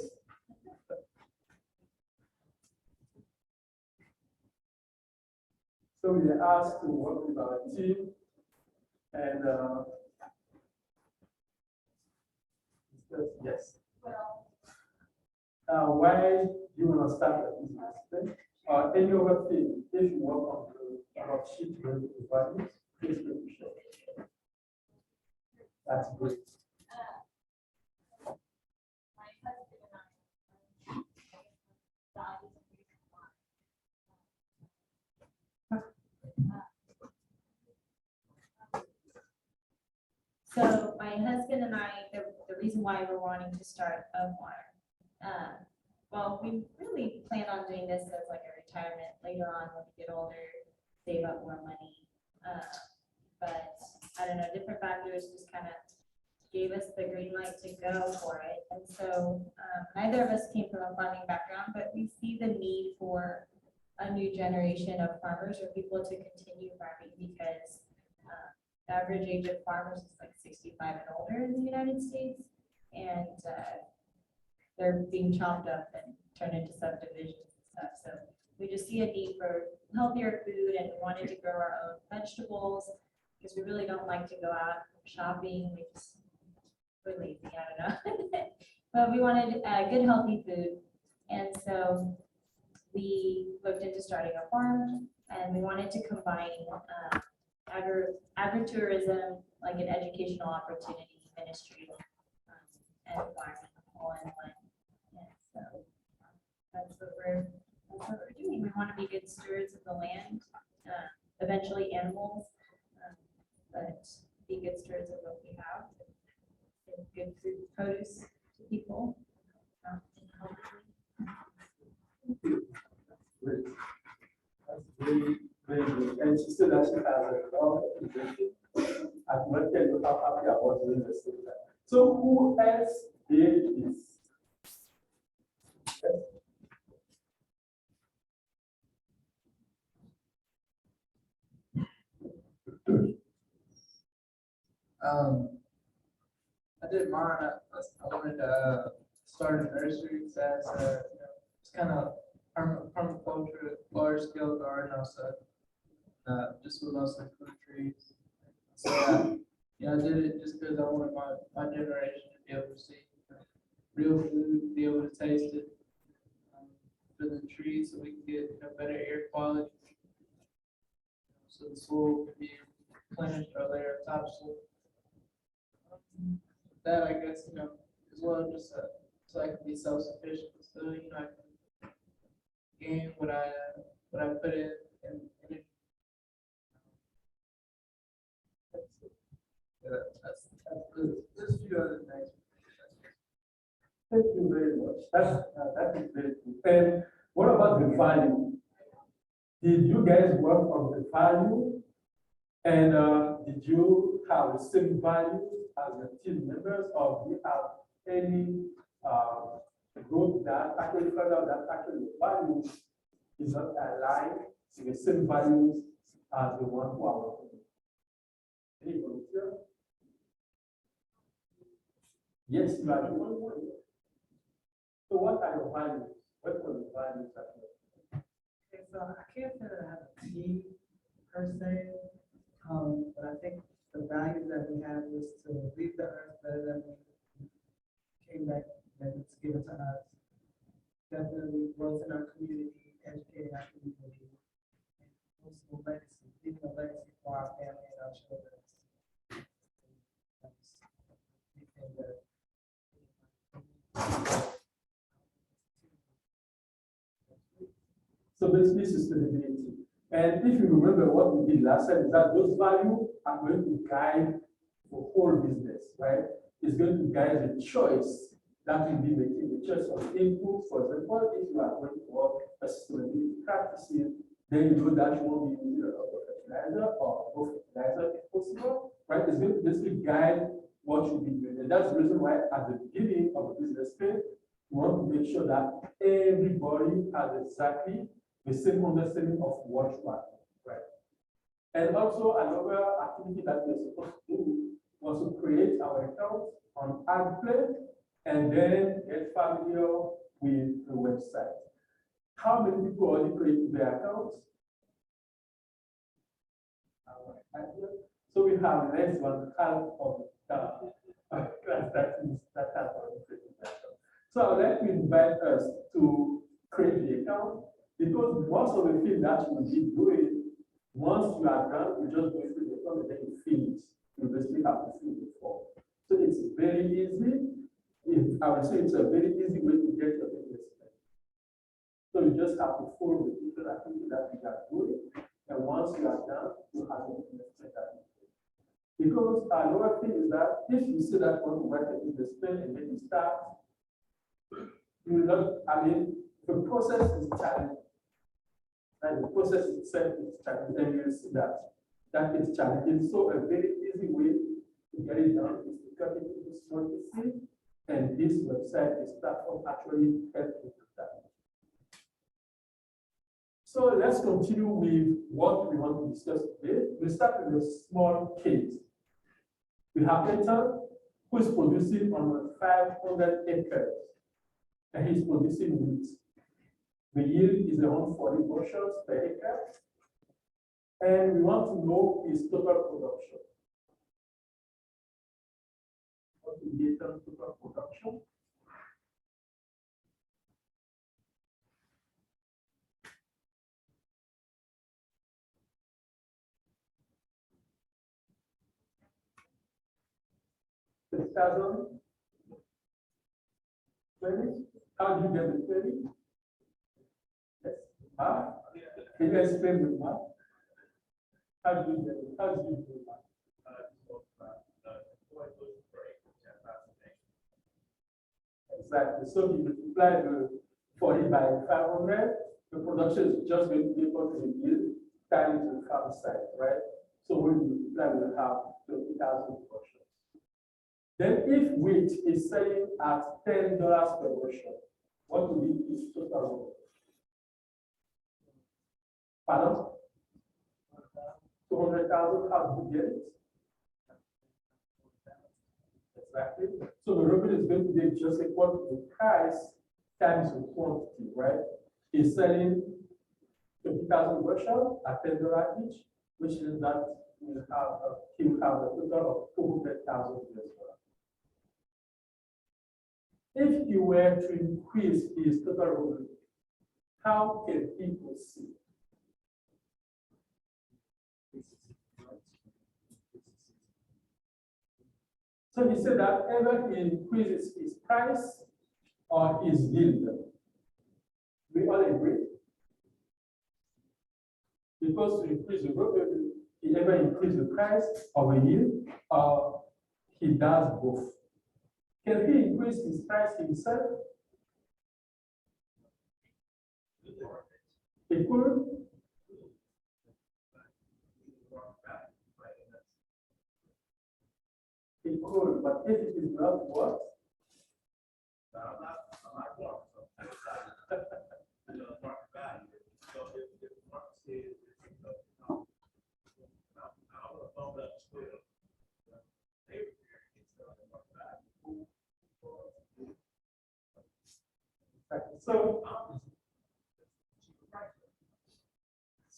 So we are asked to work with our team and yes. Why do you want to start a business? Or any other thing, if you work on the worksheet with the values, please make me sure. That's great. My husband and I values and reasons why. So my husband and I, the reason why we're wanting to start a farm, well, we really plan on doing this as like a retirement later on when we get older, save up more money. But I don't know, different factors just kind of gave us the green light to go for it. And so neither of us came from a farming background, but we see the need for a new generation of farmers or people to continue farming because the average age of farmers is like 65 and older in the United States. And they're being chopped up and turned into subdivisions and stuff. So we just see a need for healthier food and we wanted to grow our own vegetables because we really don't like to go out shopping. We're lazy, I don't know. But we wanted good, healthy food. And so we looked into starting a farm and we wanted to combine agritourism, like an educational opportunity, ministry, and farming all in one. And so that's what we're doing. We want to be good stewards of the land, eventually animals, but be good stewards of what we have. Give good food, produce to people. Great. That's very, very good. And she said that she has a lot of information. I cannot tell you how happy I was doing this. So who else did this? Yes. I did mine. I wanted to start a nursery as it's kind of permaculture, large scale garden outside. Just with mostly fruit trees. So I did it just because I wanted my generation to be able to see real food, be able to taste it, for the trees, so we can get better air quality. So the soil can be replenished or layer of topsoil. That I guess as well, just so I can be self-sufficient, but still I can gain what I put in it. That's good. There's a few other things. Thank you very much. That is very good. And what about the value? Did you guys work on the value? And did you have the same value as your team members, or do you have any group that actually found out that actually the value is not aligned to the same values as the one who are working? Any volunteer? Yes, you are the one. So what are your values? What were the values that you have? Okay, so I can't say that I have a team per se, but I think the value that we have is to leave the earth better than we came back and it's given to us. Definitely growth in our community, educating our community, and also legacy, leaving a legacy for our family and our children. That's the thing that So basically sustainability. And if you remember what we did last time, is that those values are going to guide the whole business, right? It's going to guide the choice that will be making the choice of input. For example, if you are going to work a sustainability practices, then you know that you won't be using a lot of fertilizer or no fertilizer if possible, right? It's going to basically guide what you be doing. And that's the reason why at the beginning of the business phase, we want to make sure that everybody has exactly the same understanding of what you are doing, right? And also another activity that we're supposed to do was to create our account on AgPlay and then get familiar with the website. How many people already created their accounts? So we have less than half of the class that have already created their account. So I would like to invite us to create the account because most of the things that you will be doing, once you are done, you just go through the account and then you finish. You basically have to fill the form. So it's very easy. I would say it's a very easy way to get your investment. So you just have to follow the different activities that you are doing. And once you are done, you have an investment that you do. Because another thing is that if you say that you want to work at investment and then you start, you will not, I mean, the process is challenging. And the process itself is challenging, and you will see that is challenging. So a very easy way to get it done is to cut it into small pieces, and this website, this platform actually helps you do that. So let's continue with what we want to discuss today. We start with a small case. We have Ethan, who is producing on 500 acres, and he's producing wheat. The yield is around 40 bushels per acre, and we want to know his total production. What is the total production? $6,000. 20? How do you get the 20? Yes. Huh? Can you explain with math? How do you get it? How do you do that? Exactly. So if you multiply the 40 by 500, the production is just going to be equal to the yield times the farm size, right? So when you multiply, we'll have 20,000 bushels. Then if wheat is selling at $10 per bushel, what would be its total? Pardon? 200,000, how do you get it? Exactly. So the revenue is going to be just equal to the price times the quantity, right? He's selling 20,000 bushels at $10 each, which is that he will have a total of 200,000 US dollars. If you were to increase his total revenue, how can people see? So he said that either he increases his price or his yield. We all agree? Because to increase the revenue, he either increases the price or the yield, or he does both. Can he increase his price himself? He could. He could, but if it is not what?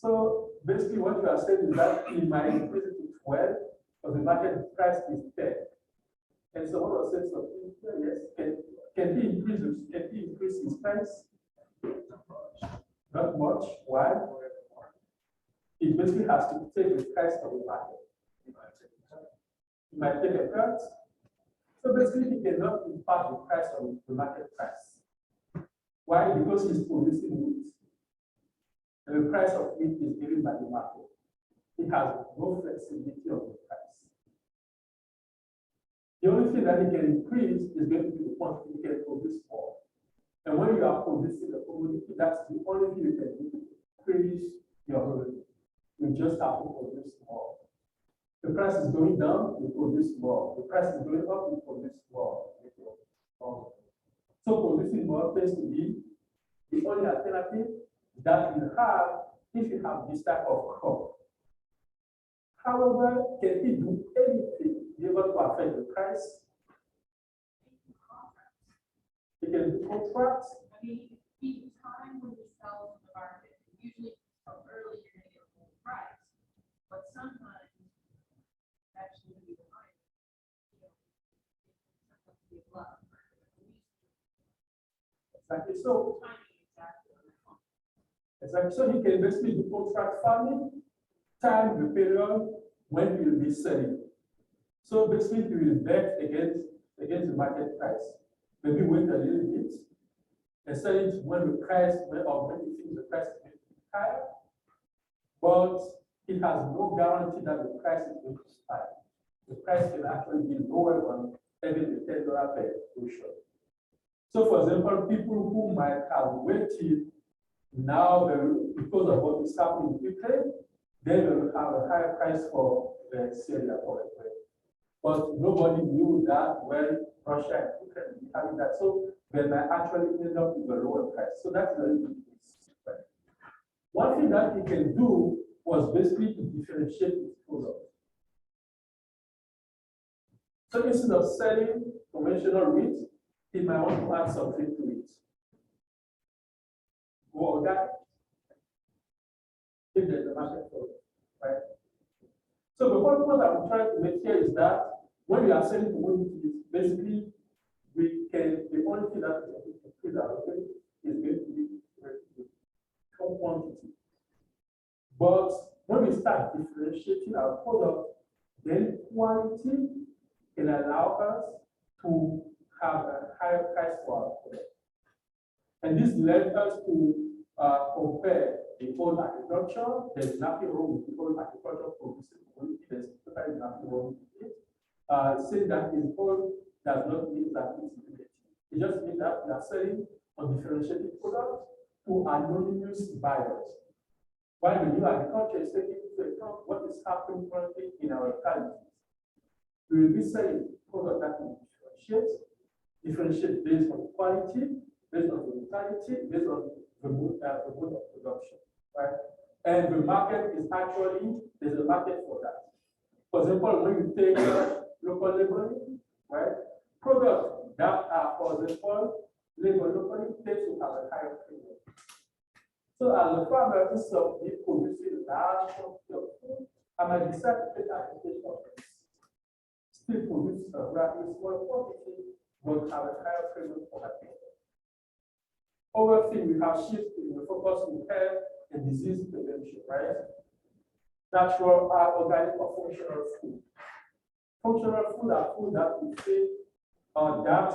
So basically what you are saying is that he might increase it to 12, but the market price is 10. And so what was said something here, yes, can he increase his price? Not much. Why? He basically has to take the price of the market. He might take a cut. So basically he cannot impact the price of the market price. Why? Because he's producing wheat. And the price of wheat is given by the market. He has no flexibility of the price. The only thing that he can increase is going to be the quantity he can produce more. And when you are producing a commodity, that's the only thing you can do to increase your revenue. You just have to produce more. The price is going down, you produce more. The price is going up, you produce more. So producing more tends to be the only alternative that you have if you have this type of crop. However, can he do anything to be able to affect the price? He can do contracts. I mean, each time when we sell in the market, usually so early, you're gonna get a full price. But sometimes, actually, when you buy, you know, it's sometimes be a lot. Exactly. So, Timing exactly on the phone. exactly. So he can basically do contract farming, time the period when he will be selling. So basically, he will bet against the market price. Maybe wait a little bit and sell it when the price, when he thinks the price is going to be higher. But it has no guarantee that the price is going to be high. The price can actually be lower than even the $10 per bushel. So for example, people who might have waited now because of what is happening in Ukraine, they will have a higher price for the Syria, for example. But nobody knew that when Russia and Ukraine were having that. So they might actually end up with a lower price. So that's very good. One thing that he can do was basically to differentiate his product. So instead of selling conventional wheat, he might want to add something to it. Go organic, if there's a market for it, right? So the point I'm trying to make here is that when we are selling commodities, basically the only thing that we increase our rate is going to be quantity. But when we start differentiating our product, then quality can allow us to have a higher price for our product. And this led us to compare the whole agriculture. There's nothing wrong with the whole agriculture producing commodity. There's totally nothing wrong with it. Saying that the whole does not mean that it's limited. It just means that we are selling a differentiated product to anonymous buyers. While the new agriculture is taking into account what is happening currently in our localities, we will be selling product that will differentiate based on quality, based on the locality, based on the mode of production, right? And the market is actually, there's a market for that. For example, when you take local labeling, right? Products that are, for example, labeled locally tend to have a higher premium. So as a farmer, instead of me producing large quantity of food, I might decide to take advantage of this. Still produce a relatively small quantity, but have a higher premium for my product. Over thing, we have shifted in the focus on health and disease prevention, right? Natural, organic, or functional food. Functional food are food that we say that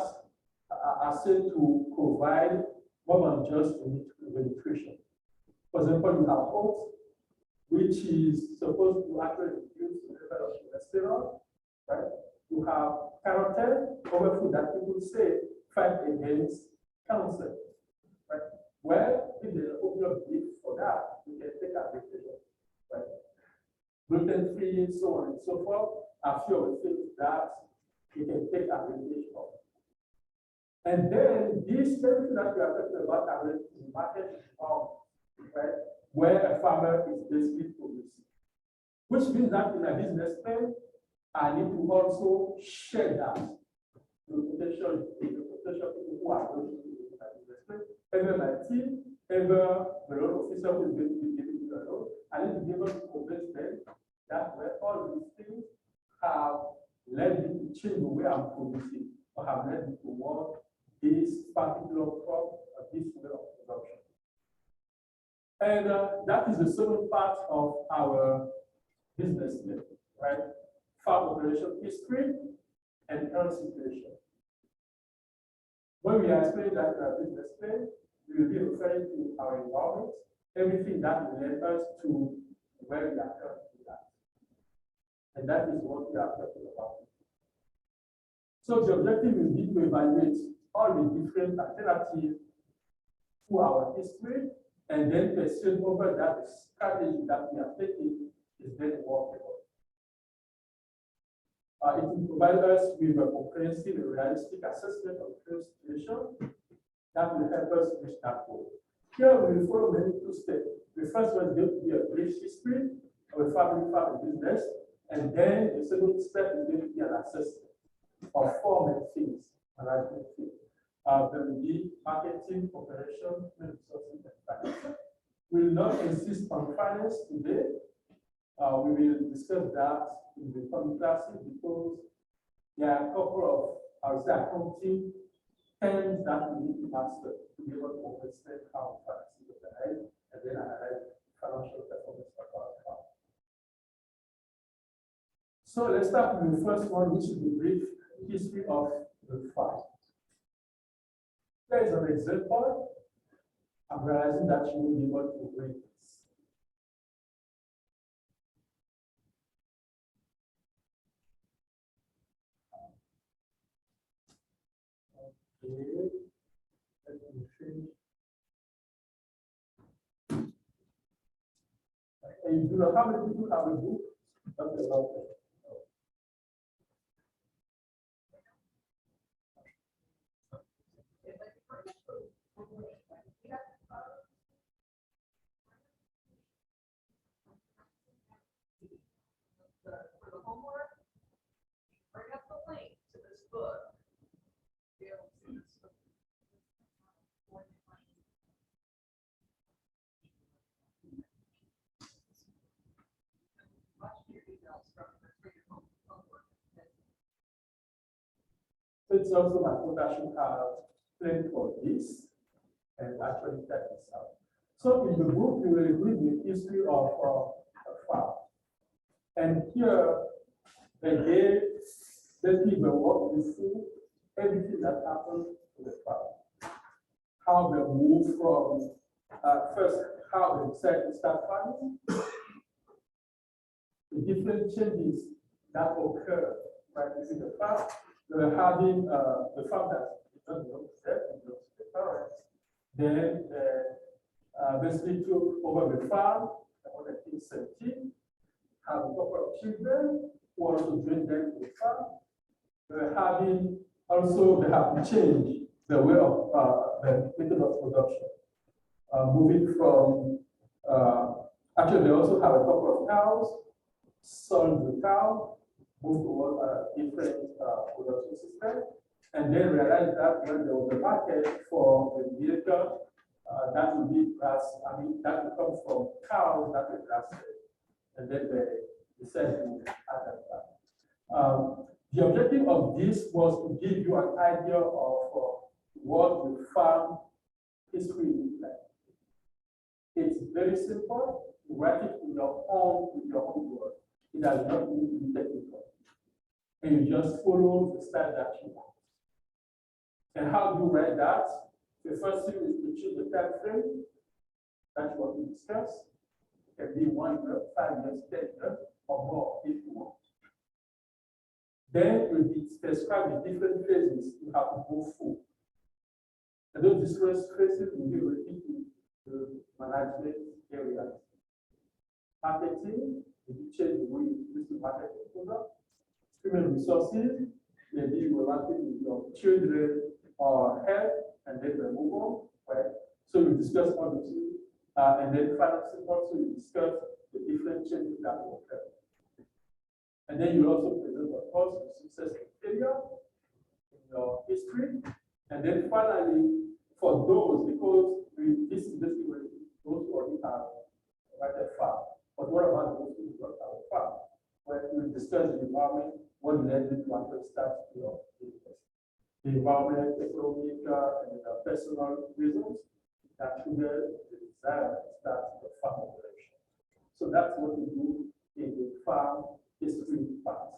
are said to provide more than just the nutrition. For example, you have oats, which is supposed to actually reduce the level of cholesterol, right? You have carotene, other food that people say fight against cancer, right? Well, if there's a popular belief for that, we can take advantage of it, right? Gluten-free, so on and so forth, are few of the things that we can take advantage of. And then this everything that we are talking about are in the market, right? Where a farmer is basically producing. Which means that in a business plan, I need to also share that with potential people who are going to do the business plan. Either my team, either the loan officer who is going to be giving me the loan, I need to be able to convince them that where all these things have led me to change the way I'm producing, or have led me to work this particular crop or this way of production. And that is the second part of our business plan, right? Farm operation history and current situation. When we are explaining that in our business plan, we will be referring to our environment, everything that will lead us to where we are currently at. And that is what we are talking about. So the objective will be to evaluate all the different alternatives to our history, and then assume over that the strategy that we are taking is very workable. It will provide us with a comprehensive and realistic assessment of the current situation that will help us reach that goal. Here we will follow many two steps. The first one is going to be a brief history of a family business. And then the second step is going to be an assessment of four main things, management things. There will be marketing, operation, human resources, and finance. We will not insist on finance today. We will discuss that in the coming classes because there are a couple of, I would say, accounting terms that we need to master to be able to understand how finance is organized and then analyze financial performance of our account. So let's start with the first one, which is the brief history of the file. There is an example. I'm realizing that you will be able to read this. Okay. Let me finish. And you know how many people have a book? Okay, okay. For the homework, bring up the link to this book. Be able to see this. Watch your emails from your homework. So it's also my quota should have planned for this and actually check this out. So in the book, you will read the history of a farm. And here, again, let me walk you through everything that happened to the farm. How they moved from, first, how they decided to start farming, the different changes that occurred right within the farm. They were having the farm that did not belong to them, it belongs to the parents. Then basically took over the farm in 1917. Have a couple of children who also joined them to the farm. They were having also, they have to change the way of the method of production. Moving from, actually, they also have a couple of cows, sold the cow, moved toward a different production system, and then realized that when there was a market for the milk, that would be grass, that would come from cows that were grass fed. And then they decided to add that. The objective of this was to give you an idea of what the farm history looks like. It's very simple. You write it with your own words. It does not need to be technical. And you just follow the style that you want. And how do you write that? The first thing is to choose the time frame that you want to discuss. It can be 1 year, 5 years, 10 years, or more if you want. Then you describe the different phases you have to go through. And those different phases will be related to the management area. Marketing, you change the way you use the market product. Human resources, maybe you will market with your children or health, and then we move on, right? So we discuss all the two, and then financing also we discuss the different changes that will occur. And then you also present, of course, the success and failure in your history. And then finally, for those, because this is basically those who already have right a farm. But what about those who don't have a farm? When we discuss the environment, what led you to actually start your business? The environment, economic, and personal reasons that trigger the desire to start the farm operation. So that's what we do in the farm history part.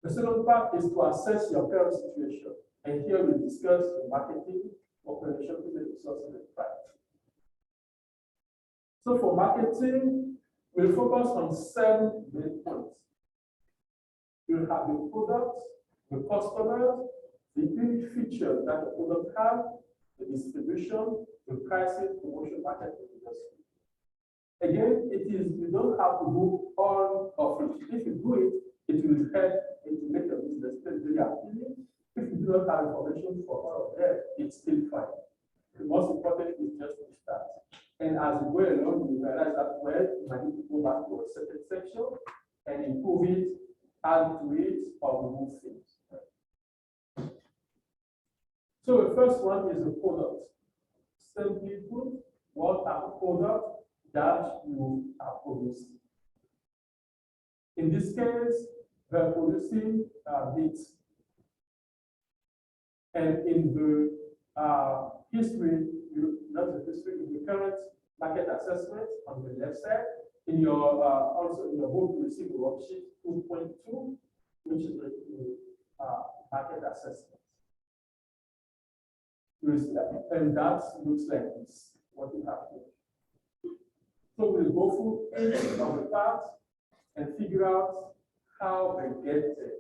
The second part is to assess your current situation. And here we discuss the marketing, operation, human resources, and price. So for marketing, we'll focus on 7 main points. You'll have the products, the customers, the unique features that the product has, the distribution, the pricing, promotion, marketing, industry. Again, you don't have to do all of it. If you do it, it will help and to make your business very appealing. If you do not have information for all of that, it's still fine. The most important is just to start. And as you go along, you realize that, well, you might need to go back to a certain section and improve it, add to it, or remove things. So the first one is the product. Simply put, what are the products that you are producing? In this case, we are producing beets. And in the history, not the history, in the current market assessment on the left side, in your also in your book, you receive a worksheet 2.2, which is the market assessment. And that looks like this, what you have here. So we'll go through each of the parts and figure out how they get there.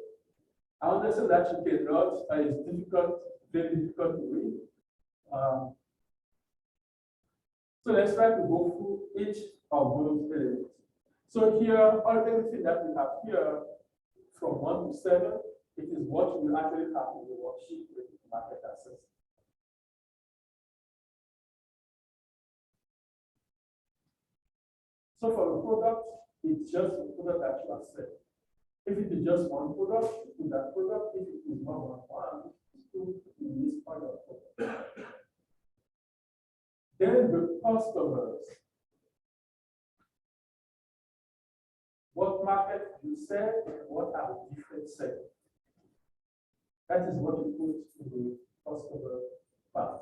I understand that you cannot, it's difficult, very difficult to read. So let's try to go through each of those elements. So here, everything that we have here from 1 to 7, it is what you will actually have in the worksheet with market assessment. So for the product, it's just the product that you are selling. If it is just one product, you put that product. If it is more than one, you put this other product. Then the customers. What market you sell and what are the different segments? That is what you put in the customer part.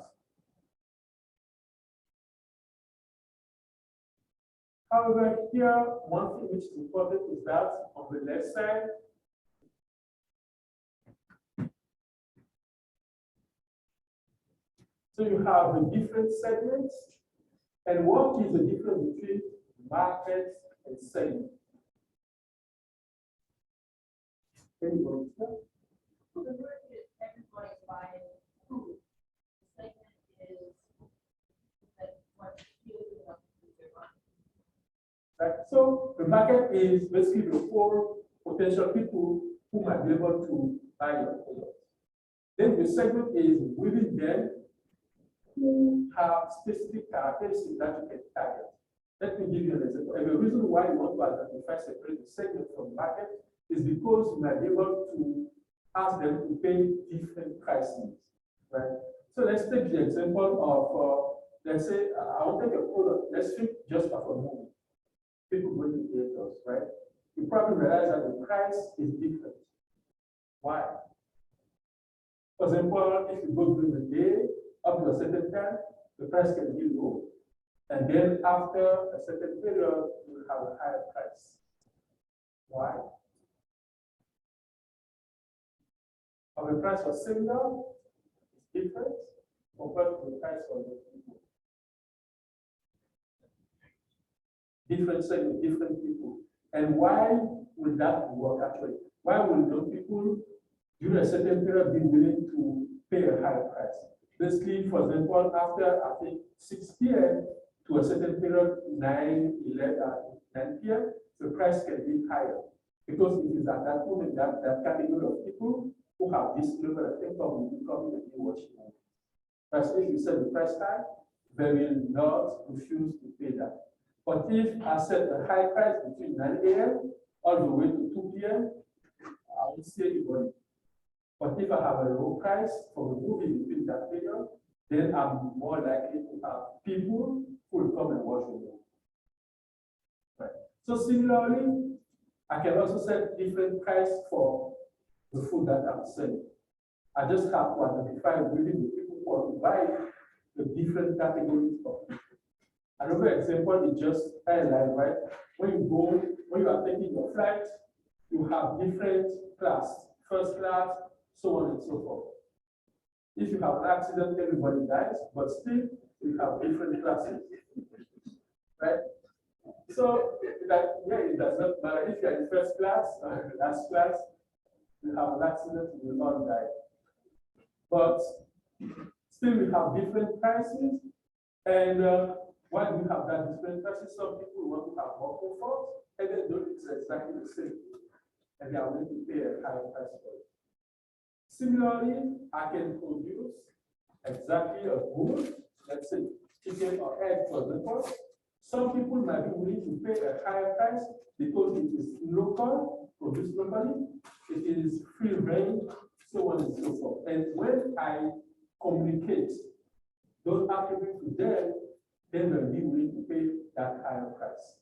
However, here, one thing which is important is that on the left side, so you have the different segments, and what is the difference between market and segment? Anybody? The market is everybody's buying food. The segment is that what you do with their money. Right. So the market is basically the whole potential people who might be able to buy your product. Then the segment is within them who have specific characteristics that you can target. Let me give you an example. And the reason why you want to identify separate the segment from market is because you might be able to ask them to pay different prices. Right. So let's take the example of let's say I want to take a product. Let's think just of a movie. People go to theaters, right? You probably realize that the price is different. Why? For example, if you go during the day, up to a certain time, the price can be low. And then after a certain period, you will have a higher price. Why? If the price was similar, it's different compared to the price of the people. Different segment, different people. And why would that work actually? Why would those people during a certain period be willing to pay a higher price? Basically, for example, after I think 6 p.m. to a certain period, 9 p.m., the price can be higher because it is at that moment that category of people who have this level of income will be coming and be watching movie. But if you set the price high, they will not refuse to pay that. But if I set a high price between 9 a.m. all the way to 2 p.m., I will see anybody. But if I have a low price for the movie between that period, then I'm more likely to have people who will come and watch the movie. Right. So similarly, I can also set different price for the food that I'm selling. I just have to identify within the people who want to buy the different categories of people. Another example is just airline, right? When you are taking your flight, you have different class, first class, so on and so forth. If you have an accident, everybody dies, but still you have different classes, right? So that it does not matter if you're in first class or last class, you have an accident, you will not die. But still we have different prices, and why do we have that different prices? Some people want to have more comfort, and they do it exactly the same, and they are willing to pay a higher price for it. Similarly, I can produce exactly a good, let's say, chicken or egg, for example, some people might be willing to pay a higher price because it is local, produced locally, it is free range, so on and so forth. And when I communicate those attributes to them, they will be willing to pay that higher price.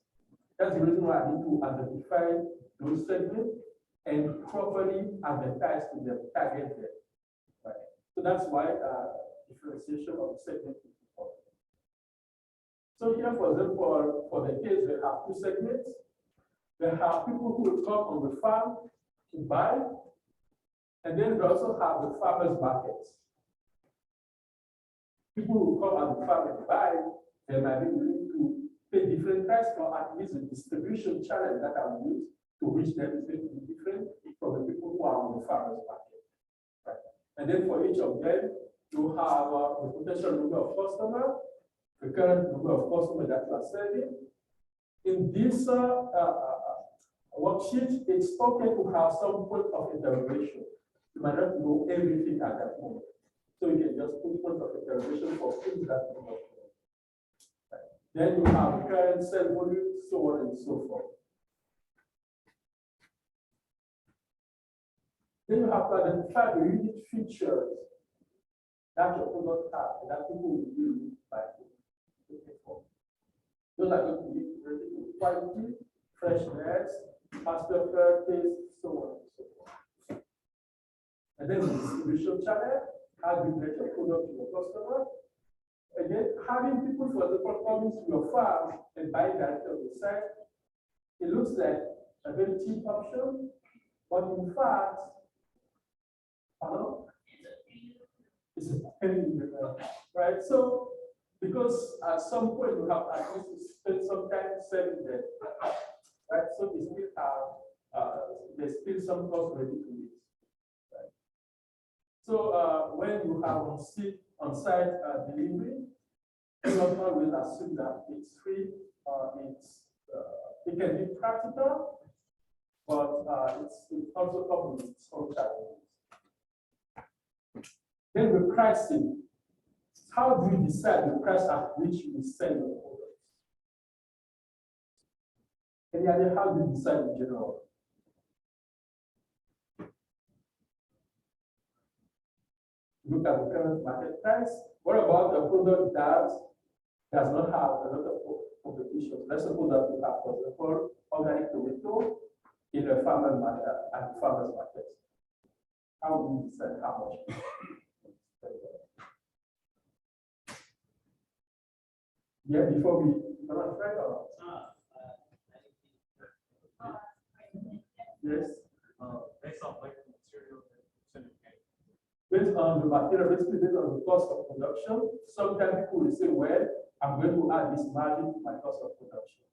That's the reason why I need to identify those segments and properly advertise to them, target them. Right? So that's why differentiation of the segment is important. So here, for example, for the case, we have two segments. We have people who will come on the farm to buy, and then we also have the farmers markets. People who come on the farm and buy, they might be willing to pay different price for at least the distribution channel that I will use to reach them is going to be different from the people who are on the farmers market. Right? And then for each of them, you have the potential number of customers, the current number of customers that you are serving. In this worksheet, it's okay to have some point of interrogation. You might not know everything at that moment. So you can just put point of interrogation for things that you know. Right. Then you have current sale volume, so on and so forth. Then you have to identify the unique features that your product has that people will use by looking for. Those are going to be related to quality, freshness, faster taste, so on and so forth. And then the distribution channel, how you get your product to your customer. Again, having people, for example, coming to your farm and buying directly on the site, it looks like a very cheap option, but in fact, it's a pain in the neck, right? So, because at some point you have at least to spend some time selling them, right? So they still have, there's still some cost ready to use, right? So when you have on-site delivery, you not always assume that it's free. It can be practical, but it also comes with some challenges. Then the pricing. How do you decide the price at which you sell your product? Any idea how do you decide in general? Look at the current market price. What about a product that does not have a lot of competition? Let's suppose that we have, for example, organic tomato in a farmer's market at the farmer's market. How do you decide how much? Yeah, before we try or yes. Based on like material. Based on the material, basically based on the cost of production. Sometimes people will say, well, I'm going to add this margin to my cost of production.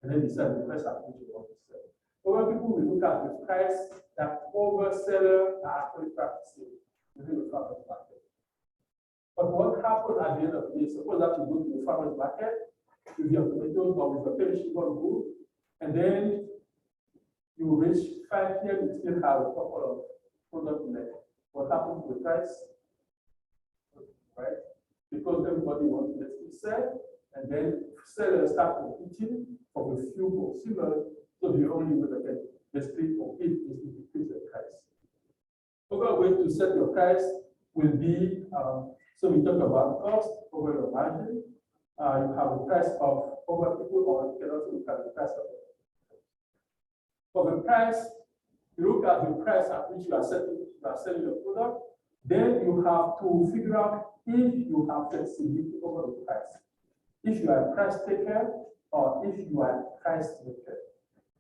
And then decide the price at which you want to sell. Other people will look at the price that overseller are actually practicing within the farmer's market. But what happened at the end of the day, suppose that you go to the farmer's market with your tomatoes or with your perishable good, and then you reach 5 p.m., you still have a couple of products left. What happened to the price? Right? Because everybody wants to sell, and then sellers start competing for the few consumers, so the only way they can basically compete is to decrease the price. Other way to set your price will be so we talk about cost over your margin. You have the price of over people, or you can also look at the price of it. For the price, you look at the price at which you are selling your product. Then you have to figure out if you have flexibility over the price. If you are a price taker or if you are a price maker.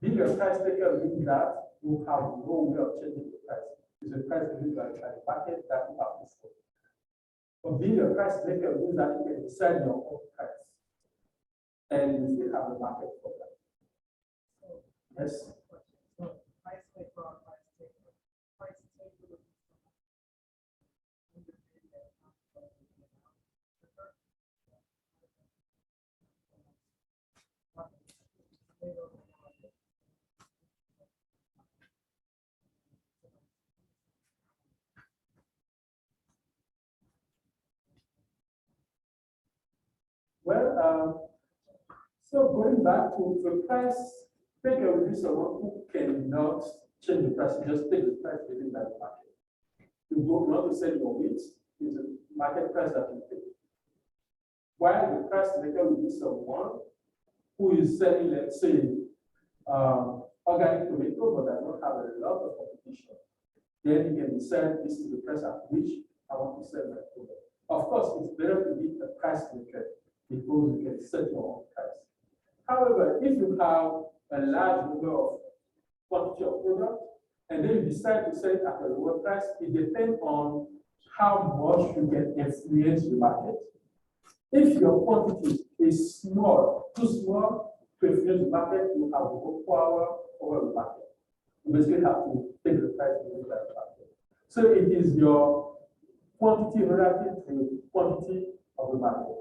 Being a price taker means that you have no way of changing the price. It's a price given by the market that you have to sell. But being a price maker means that you can decide your own price. And you still have a market for that. Yes? Price taker or price taker? Price taker. So going back to the price, taker will be someone who cannot change the price, just take the price within that market. You go not to sell your wheat, is a market price that you pay. While the price maker will be someone who is selling, let's say, organic tomato, but does not have a lot of competition. Then you can decide this is the price at which I want to sell my product. Of course, it's better to be a price maker because you can set your own price. However, if you have a large number of quantity of product, and then you decide to sell it at a lower price, it depends on how much you can influence the market. If your quantity is small, too small to influence the market, you have no power over the market. You basically have to take the price within that market. So it is your quantity relative to the quantity of the market.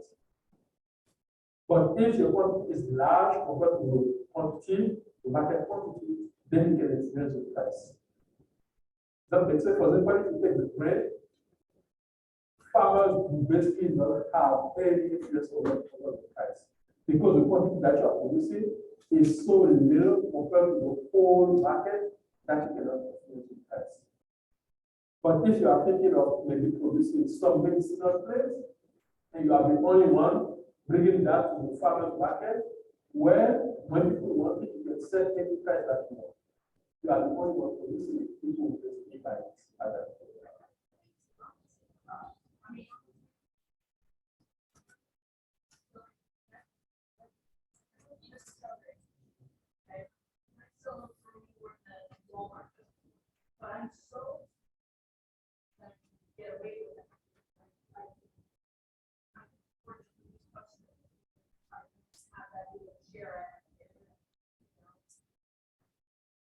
But if your quantity is large compared to the quantity, the market quantity, then you can influence the price. That makes sense. For example, if you take the bread, farmers will basically not have any influence over the price because the quantity that you are producing is so little compared to the whole market that you cannot influence the price. But if you are thinking of maybe producing some medicinal plants and you are the only one bringing that to the farmer's market, where when people want it, you can set any price that you want. You are the only one producing it, people will basically buy it at that point. But I'm so get away with it.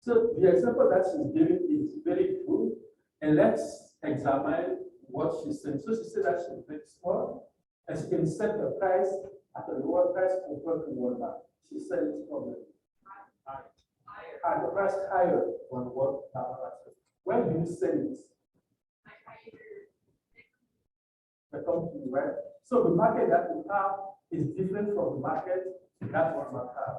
So the example that she's giving is very good, and let's examine what she's saying. So she said that she's very small, and she can set the price at a lower price compared to Walmart. She said it's probably at the price higher than what Walmart. Where do you sell it? The company, right? So the market that you have is different from the market that Walmart have.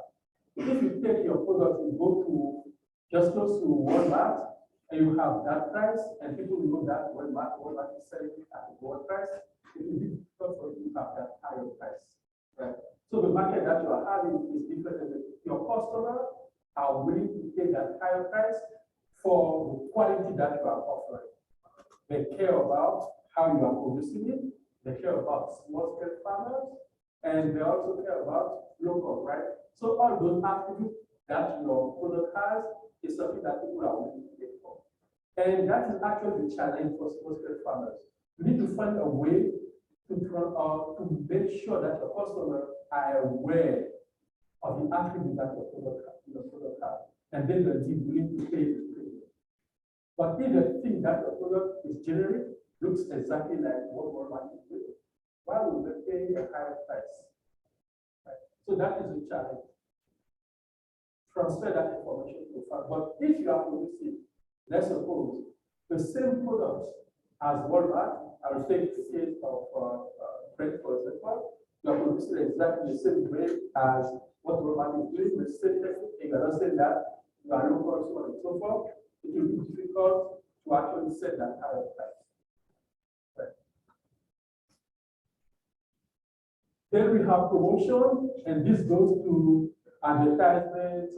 If you take your product and go to just close to Walmart, and you have that price, and people know that Walmart is selling it at a lower price, it will be difficult for you to have that higher price, right? So the market that you are having is different. Your customers are willing to pay that higher price for the quality that you are offering. They care about how you are producing it. They care about small-scale farmers, and they also care about local, right? So all those attributes that your product has is something that people are willing to pay for. And that is actually the challenge for small-scale farmers. You need to find a way to make sure that your customers are aware of the attributes that your product has, and then they'll be willing to pay the premium. But if they think that your product is generic, looks exactly like what Walmart is doing, why would they pay a higher price? Right? So that is the challenge. Transfer that information to the farm. But if you are producing, let's suppose, the same product as Walmart, I will take the case of bread, for example, you are producing exactly the same bread as what Walmart is doing, the same technique. You cannot say that you are local, so on and so forth. It will be difficult to actually set that higher price. Right. Then we have promotion, and this goes to advertisement,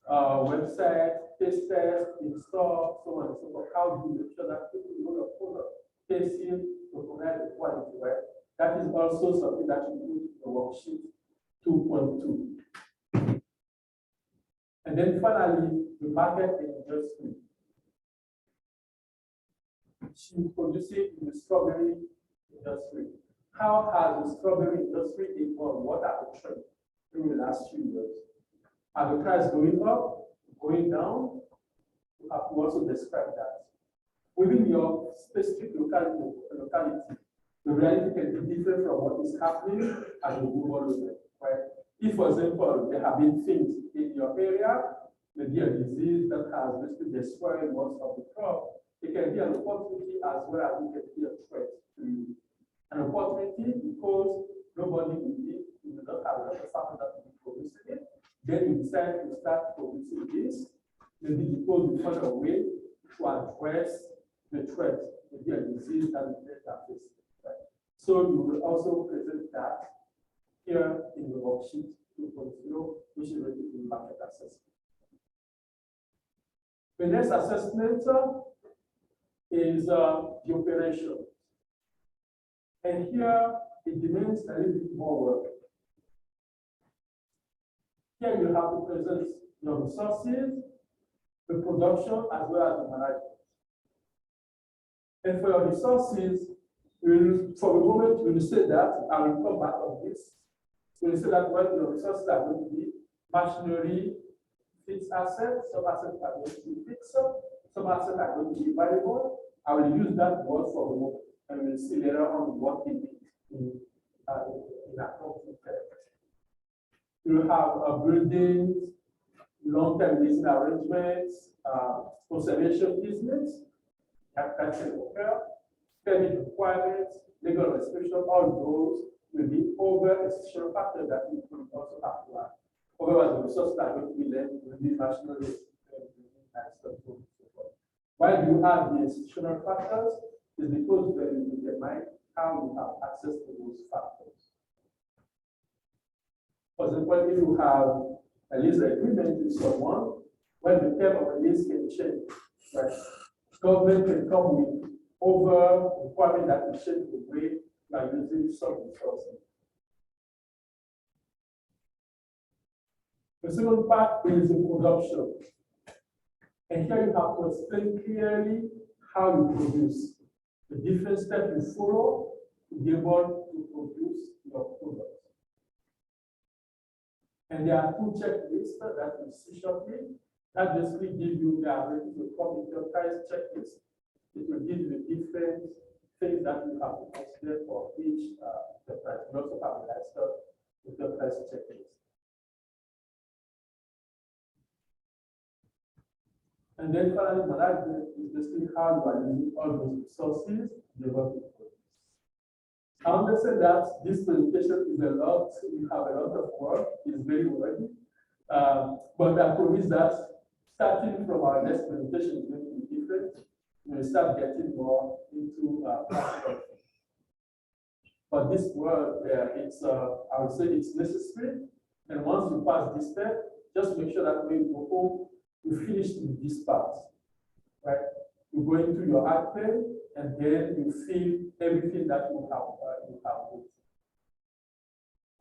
website, taste test, in-store, so on and so forth. How do you make sure that people know your product, taste it, recognize the quality, right? That is also something that you do in the worksheet 2.2. And then finally, the market industry. She produces in the strawberry industry. How has the strawberry industry evolved? What are the trends in the last few years? Are the prices going up, going down? You have to also describe that. Within your specific locality, the reality can be different from what is happening at the global level, right? If, for example, there have been things in your area, maybe a disease that has basically destroyed most of the crop, it can be an opportunity as well as it can be a threat to you. An opportunity because nobody will be in do not have enough farmers that will be producing it, then you decide to start producing this, maybe because you find a way to address the threat, maybe a disease that is facing. Right? So you will also present that here in the worksheet 2.0, which is related to market assessment. The next assessment is the operation. And here it demands a little bit more work. Here you have to present your resources, the production, as well as the management. And for your resources, for the moment, we will say that, I will come back on this. We will say that when your resources are going to be machinery, fixed assets, some assets are going to be fixed, some assets are going to be variable. I will use that word for the moment, and we'll see later on what it means in accounting terms. You will have buildings, long-term leasing arrangements, conservation business, that can occur, permit requirements, legal restriction, all those will be over essential factors that we will also have to add. Otherwise, the resources that are going to be left will be nationally and so forth. Why do you have the institutional factors? Is because when you determine how you have access to those factors. For example, if you have a lease agreement with someone, when the term of the lease can change, right? Government can come with over requirement that will change the way you are using some resources. The second part is the production. And here you have to explain clearly how you produce, the different steps you follow to be able to produce your product. And there are two checklists that you see shortly. That basically give you the ability to come with your price checklist. It will give you the different things that you have to consider for each the price. You also have a lifestyle with your price checklist. And then finally, management is basically how you are using all those resources to be able to produce. I understand that this presentation is a lot, we have a lot of work, it's very worthy. But I promise that starting from our next presentation is going to be different. We'll start getting more into practical. But this work, it's I would say it's necessary. And once you pass this step, just make sure that when you go home, you finish with this part, right? You go into your art pen, and then you feel everything that you have put.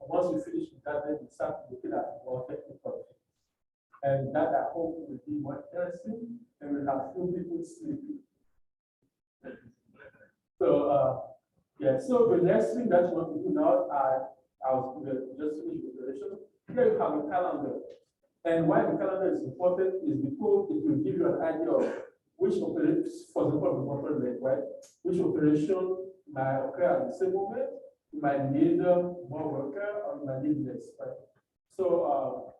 And once you finish with that, then you start looking at more technical things. And that I hope will be more interesting, and we'll have few people sleeping. So yeah, so the next thing that you want to do now, I'll just finish the preparation. Here you have a calendar. And why the calendar is important is because it will give you an idea of which operation, for example, the corporate, right? Which operation might occur at the same moment. You might need more worker, or you might need less, right? So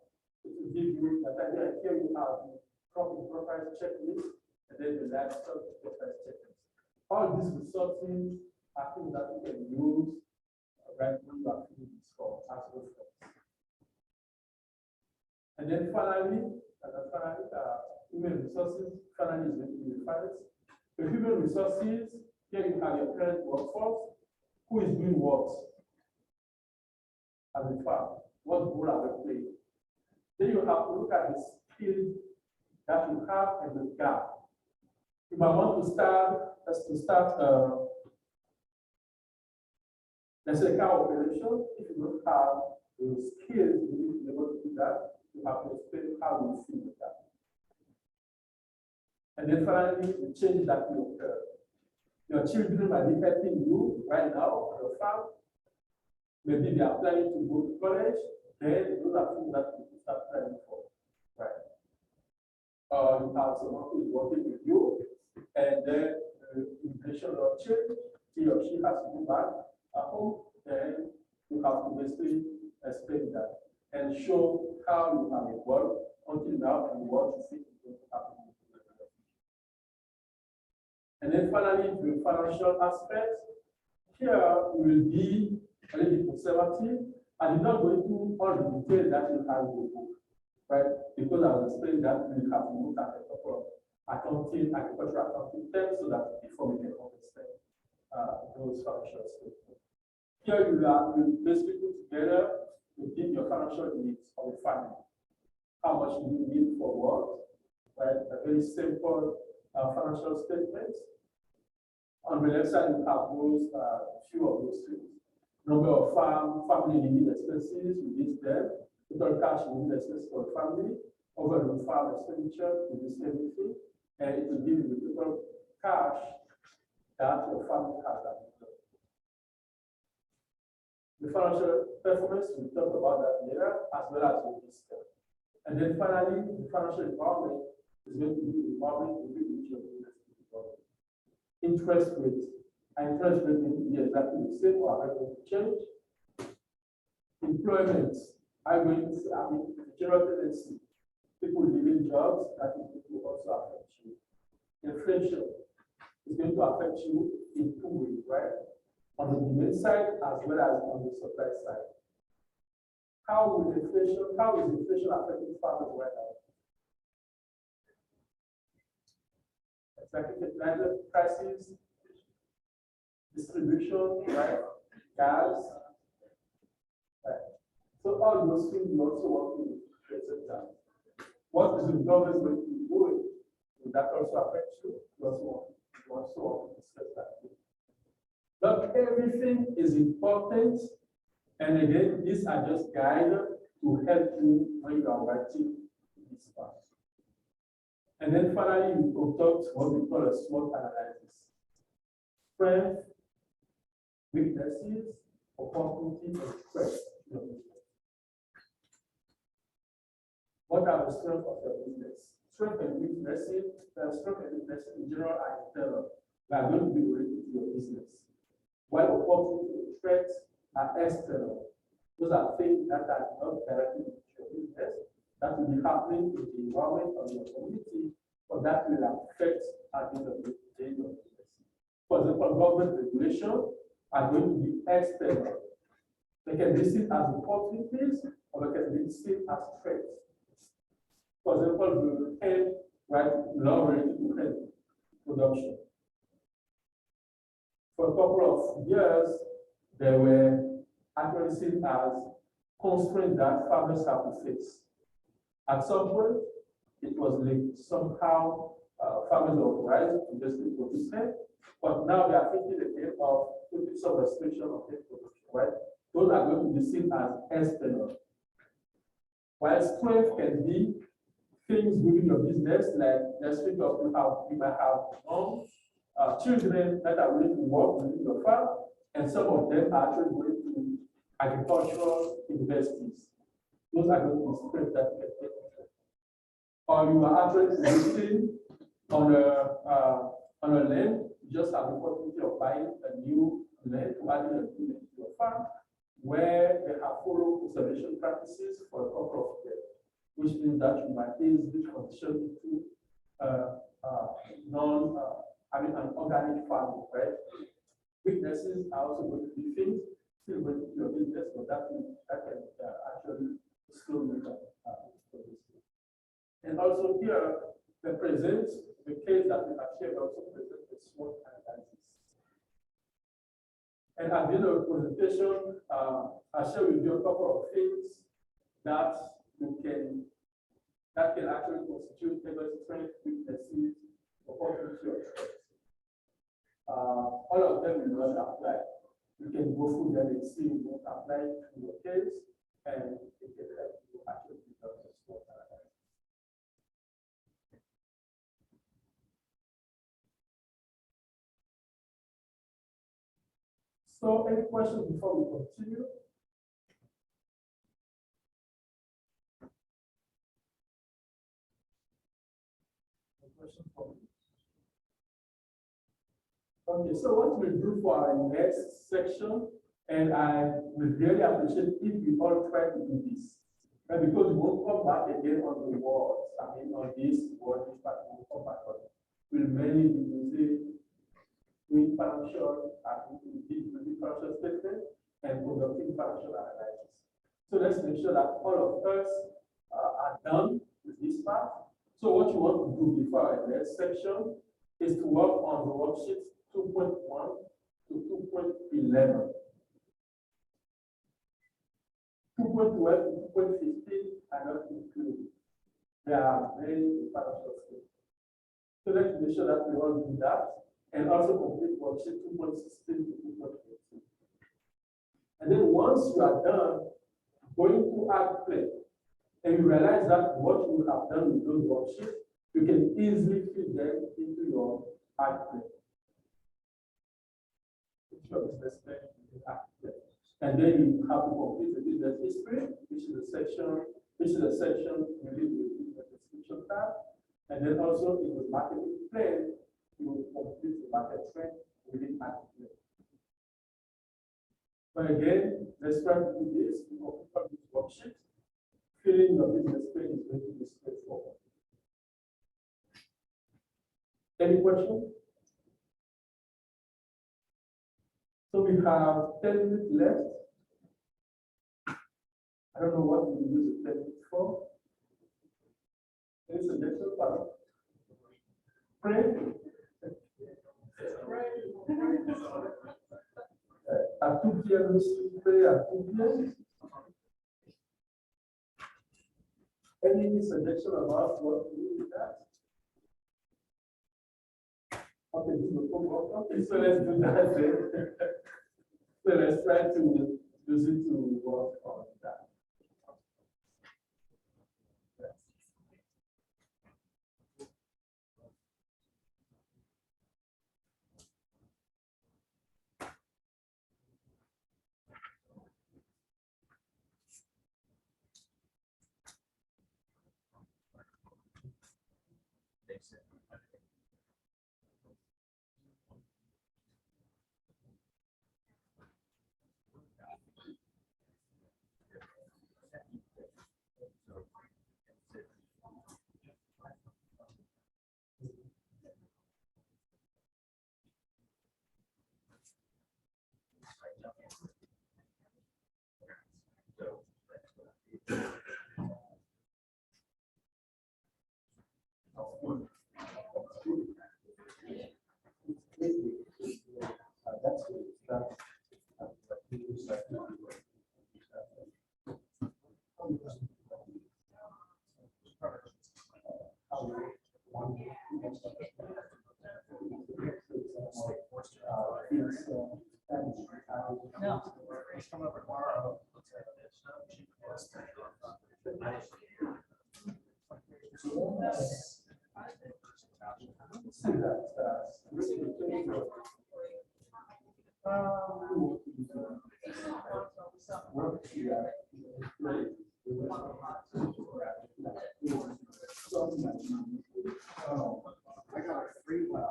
it will give you that idea. Here you have the profile checklist, and then the lifestyle profile checklist. All these resources are things that you can use right when you are filling this form as reference. And then finally, human resources, finally is going to be the finance. The human resources, here you have your current workforce, who is doing what as a farm, what role are they playing. Then you have to look at the skills that you have and the gap. You might want to start, let's say car operation. If you don't have the skills, you need to be able to do that. You have to explain how you feel with that. And then finally, the change that will occur. Your children might be helping you right now on your farm. Maybe they are planning to go to college. Then those are things that you start planning for, right? You have someone who is working with you, and then the immigration law change, he or she has to go back at home, then you have to basically explain that and show how you have worked until now and what you think is going to happen. And then finally, the financial aspect. Here will be a little bit conservative. I did not go into all the details that you have in the book, right? Because I was explaining that we have to look at a couple of accounting, agricultural accounting terms so that before we can understand those financial statements. Here you basically put together to give your financial needs of a family. How much do you need for what? Right? A very simple financial statement. On the left side, you have those few of those things. Number of family living expenses, you list them. Total cash living expenses for the family. Overall farm expenditure, you list everything. And it will give you the total cash that your family has at the time. The financial performance, we'll talk about that later, as well as the fiscal. And then finally, the financial empowerment is going to be the empowerment with which your business is involved. Interest rate. And interest rate may be exactly the same or are going to change. Employment. I'm going to say, the general tendency. People leaving jobs, that is going to also affect you. Inflation is going to affect you in two ways, right? On the demand side as well as on the supply side. How is inflation affecting farmers right now? Exactly, fertilizer prices, distribution, right? Gas, right? So all those things you also want to present that. What is the government going to be doing? Will that also affect you? You also want to discuss that. Not everything is important. And again, these are just guides to help you when you are writing this part. And then finally, we conduct what we call a SWOT analysis. Strengths, weaknesses, opportunities, and threats. What are the strengths of your business? Strength and weaknesses in general are internal. They are going to be related to your business. While opportunities and threats are external. Those are things that are not directly with your business, that will be happening in the environment of your community, but that will affect at the end of the day your business. For example, government regulation are going to be external. They can be seen as opportunities or they can be seen as threats. For example, the hand, right, law related to hand production. For a couple of years, they were actually seen as constraints that farmers have to face. At some point, it was linked. Somehow, farmers were authorized to just produce hand, but now they are thinking again of putting some restriction on hand production, right? Those are going to be seen as external. While strength can be things within your business, like let's think of you might have children that are willing to work within your farm, and some of them are actually going to agricultural universities. Those are going to be strengths that you can take. Or you are actually investing on a land, you just have the opportunity of buying a new land to add in to your farm, where they have followed conservation practices for a couple of years, which means that you might easily transition into an organic farming, right? Weaknesses are also going to be things still going to be your business, but that can actually slow you down. And also here, the case that we have here also presents a SWOT analysis. And at the end of the presentation, I'll share with you a couple of things that can actually constitute either strength, weaknesses, opportunity, or threats. All of them will not apply. You can go through them and see what applies to your case, and it can help you actually develop a SWOT analysis. So, any questions before we continue? Any questions for me? Okay, so what we'll do for our next section, and I would really appreciate if we all try to do this, right? Because we won't come back again on the words, on this word, but we'll come back on it. We'll mainly be using financial statement and conducting financial analysis. So let's make sure that all of us are done with this part. So what you want to do before our next section is to work on the worksheet 2.1 to 2.11. 2.12 to 2.15 are not included. They are very partial skills. So let's make sure that we all do that and also complete worksheet 2.16 to 2.18. And then once you are done going to add play, and you realize that what you have done with those worksheets, you can easily fit them into your add play. Your business plan, you add play. And then you have to complete the business history, which is a section related to the business description tab. And then also in the marketing plan, you will complete the market trend within market plan. But again, let's try to do this. We will complete this worksheet. Filling your business plan is going to be straightforward. Any questions? So we have 10 minutes left. I don't know what we will use the 10 minutes for. Any suggestions? Pray. At 2 p.m. we should pray at 2 p.m. Any suggestion about what to do with that? Okay, okay, so let's do that then. So let's try to use it to work on that. No. Come over tomorrow. I got a free one.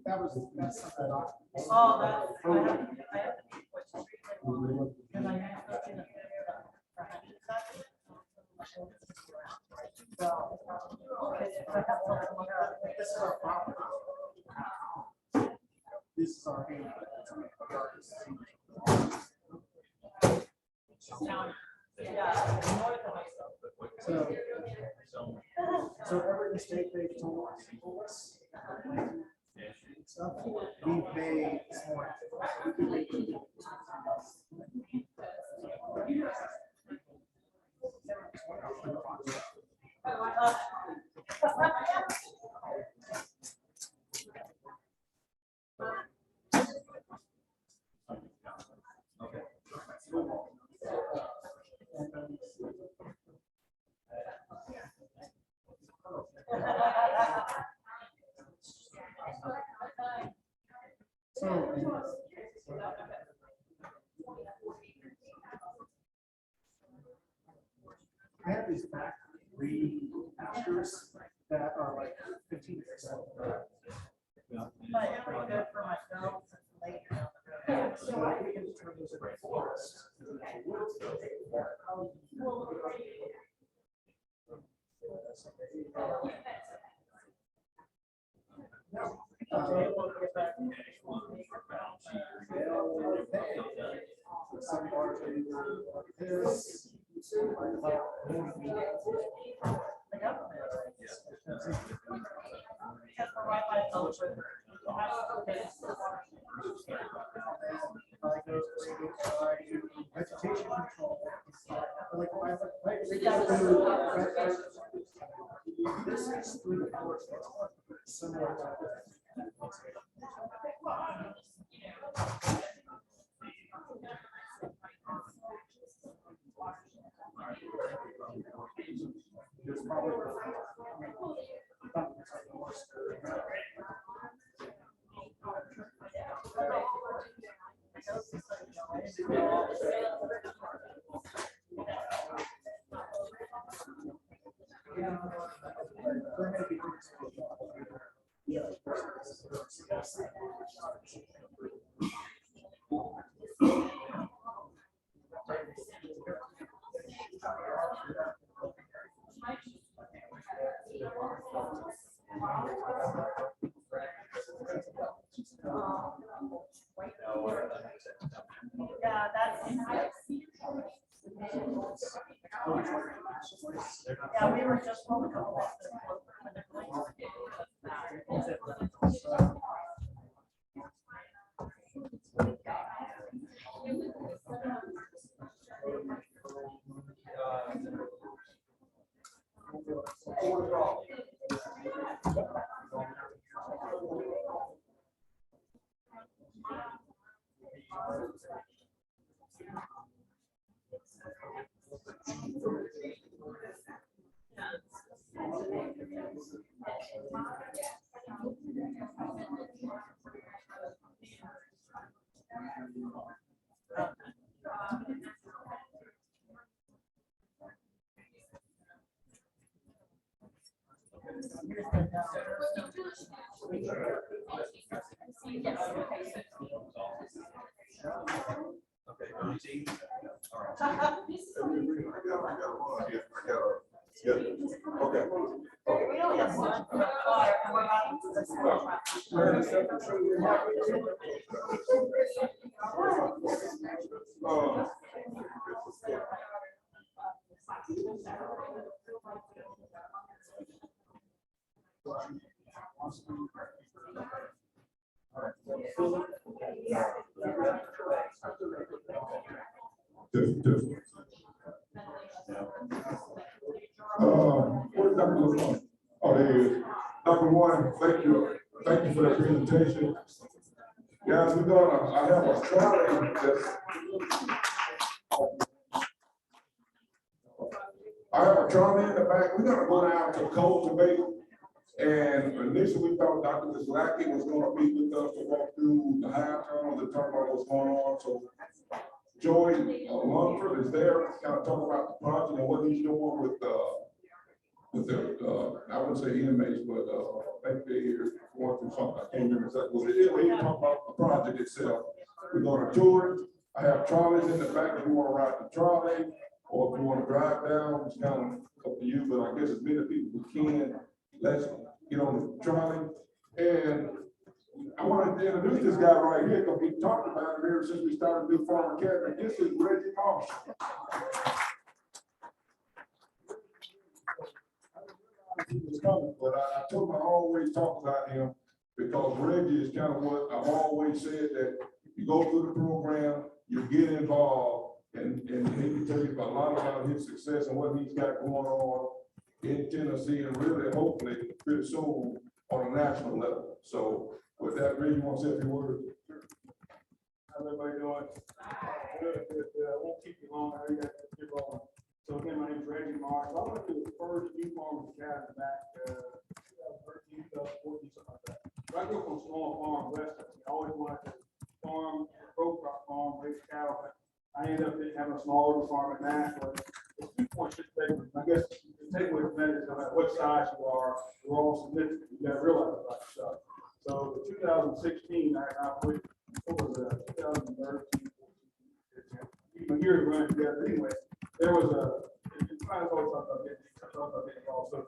That was something. Oh, that's, I have to be what you read. And I have to see the This is our problem. This is our hand. So every mistake they've told us, stuff, we've made more. I have these back pastures that are like 15 years old. But it would be good for myself later. So I can turn those into forests. Some parts of this. Vegetation control. This is 3 to 4 similar to. There's probably. Yeah, that's. Yeah, we were just told a couple of. Okay. We only have one. We're about Where's Dr. LaFont? Oh, there he is. Dr. Warren, thank you. Thank you for that presentation. Guys, I have a trolley that's. I have a trolley in the back. We're gonna go down to cultivate. And initially we thought Dr. Mislaki was gonna be with us to walk through the half tunnel to talk about what's going on. So Joey Longford is there, kind of talk about the project and what he's doing with the, I wouldn't say inmates, but I think they're going through something. I can't remember exactly what it is. Anyway, he talk about the project itself. We're gonna tour it. I have trolleys in the back if you want to ride the trolley, or if you want to drive down, it's kind of up to you, but I guess as many people as can, let's get on the trolley. And I wanted to introduce this guy right here, because we talked about him here since we started New Farm Academy. This is Reggie Marshall. He was coming, but I told him I always talk about him because Reggie is kind of what I've always said, that you go through the program, you get involved, and he can tell you a lot about his success and what he's got going on in Tennessee, and really hopefully pretty soon on a national level. So with that, Reggie, you want to say a few words? How's everybody doing? Good, good, good. I won't keep you long. I already got to get rolling. So again, my name is Reggie Marsh. I went to the first New Farm Academy back 2013, 2014, something like that. So I grew up on a small farm west of me. I always wanted to farm, grow crop farm, raise cattle. I ended up having a smaller farm at Nashville. The 2 points should take, I guess the takeaway from that is no matter what size you are, we're all significant. You got to realize about yourself. So in 2016, I went, what was it, 2013, even years running together anyway. There was it's kind of always talk about getting involved. So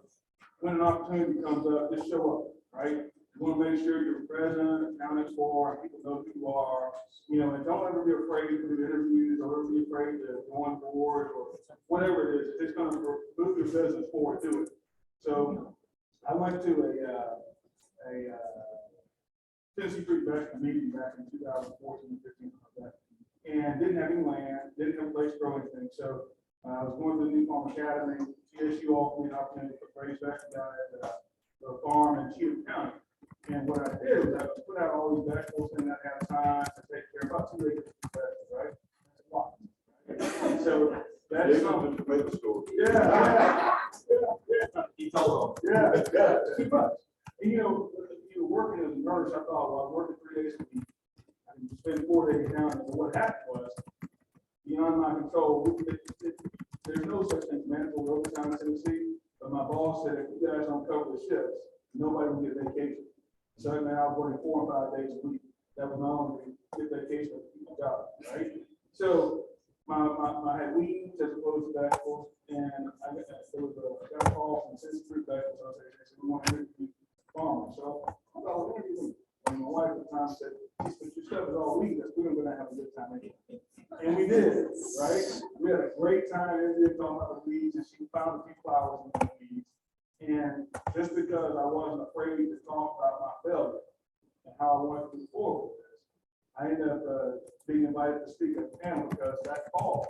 when an opportunity comes up, just show up, right? You want to make make sure you're present, accounted for, and people know who you are. You know, and don't ever be afraid to do interviews, or ever be afraid to go on board, or whatever it is. If it's gonna move your business forward, do it. So I went to a Tennessee Creek Veteran meeting back in 2014, 15, like that, and didn't have any land, didn't have a place to grow anything. So I was going to the New Farm Academy. TSU offered me an opportunity to raise vegetable down at the farm in Cheatham County. And what I did was I put out all these vegetables and I had time to take care of about 2 acres of vegetables, right? That's a lot. And so that's They something. come to the tomato store. He told Yeah, too much. And you know, you were working as a nurse, I thought, well, I'm working 3 days a week. I can spend 4 days down. And what happened was, beyond my control, there's no such thing as mandatory overtime in Tennessee. But my boss said, if you guys don't cover the shifts, nobody will get vacation. So now I was working 4 or 5 days a week. That was my only get vacation with my job, right? So I had weeds as opposed to vegetables, and I got a call from Tennessee Fruit Vegetables. They said, we want to interview farmers. So I thought, what are you doing? And my wife at the time said, but your stuff is all weed, we're gonna have a good time anyway. And we did, right? We had a great time talking about the weeds, and she found a few flowers in the weeds. And just because I wasn't afraid to talk about my failure and how I wanted to move forward with this, I ended up being invited to speak at the panel because that fall,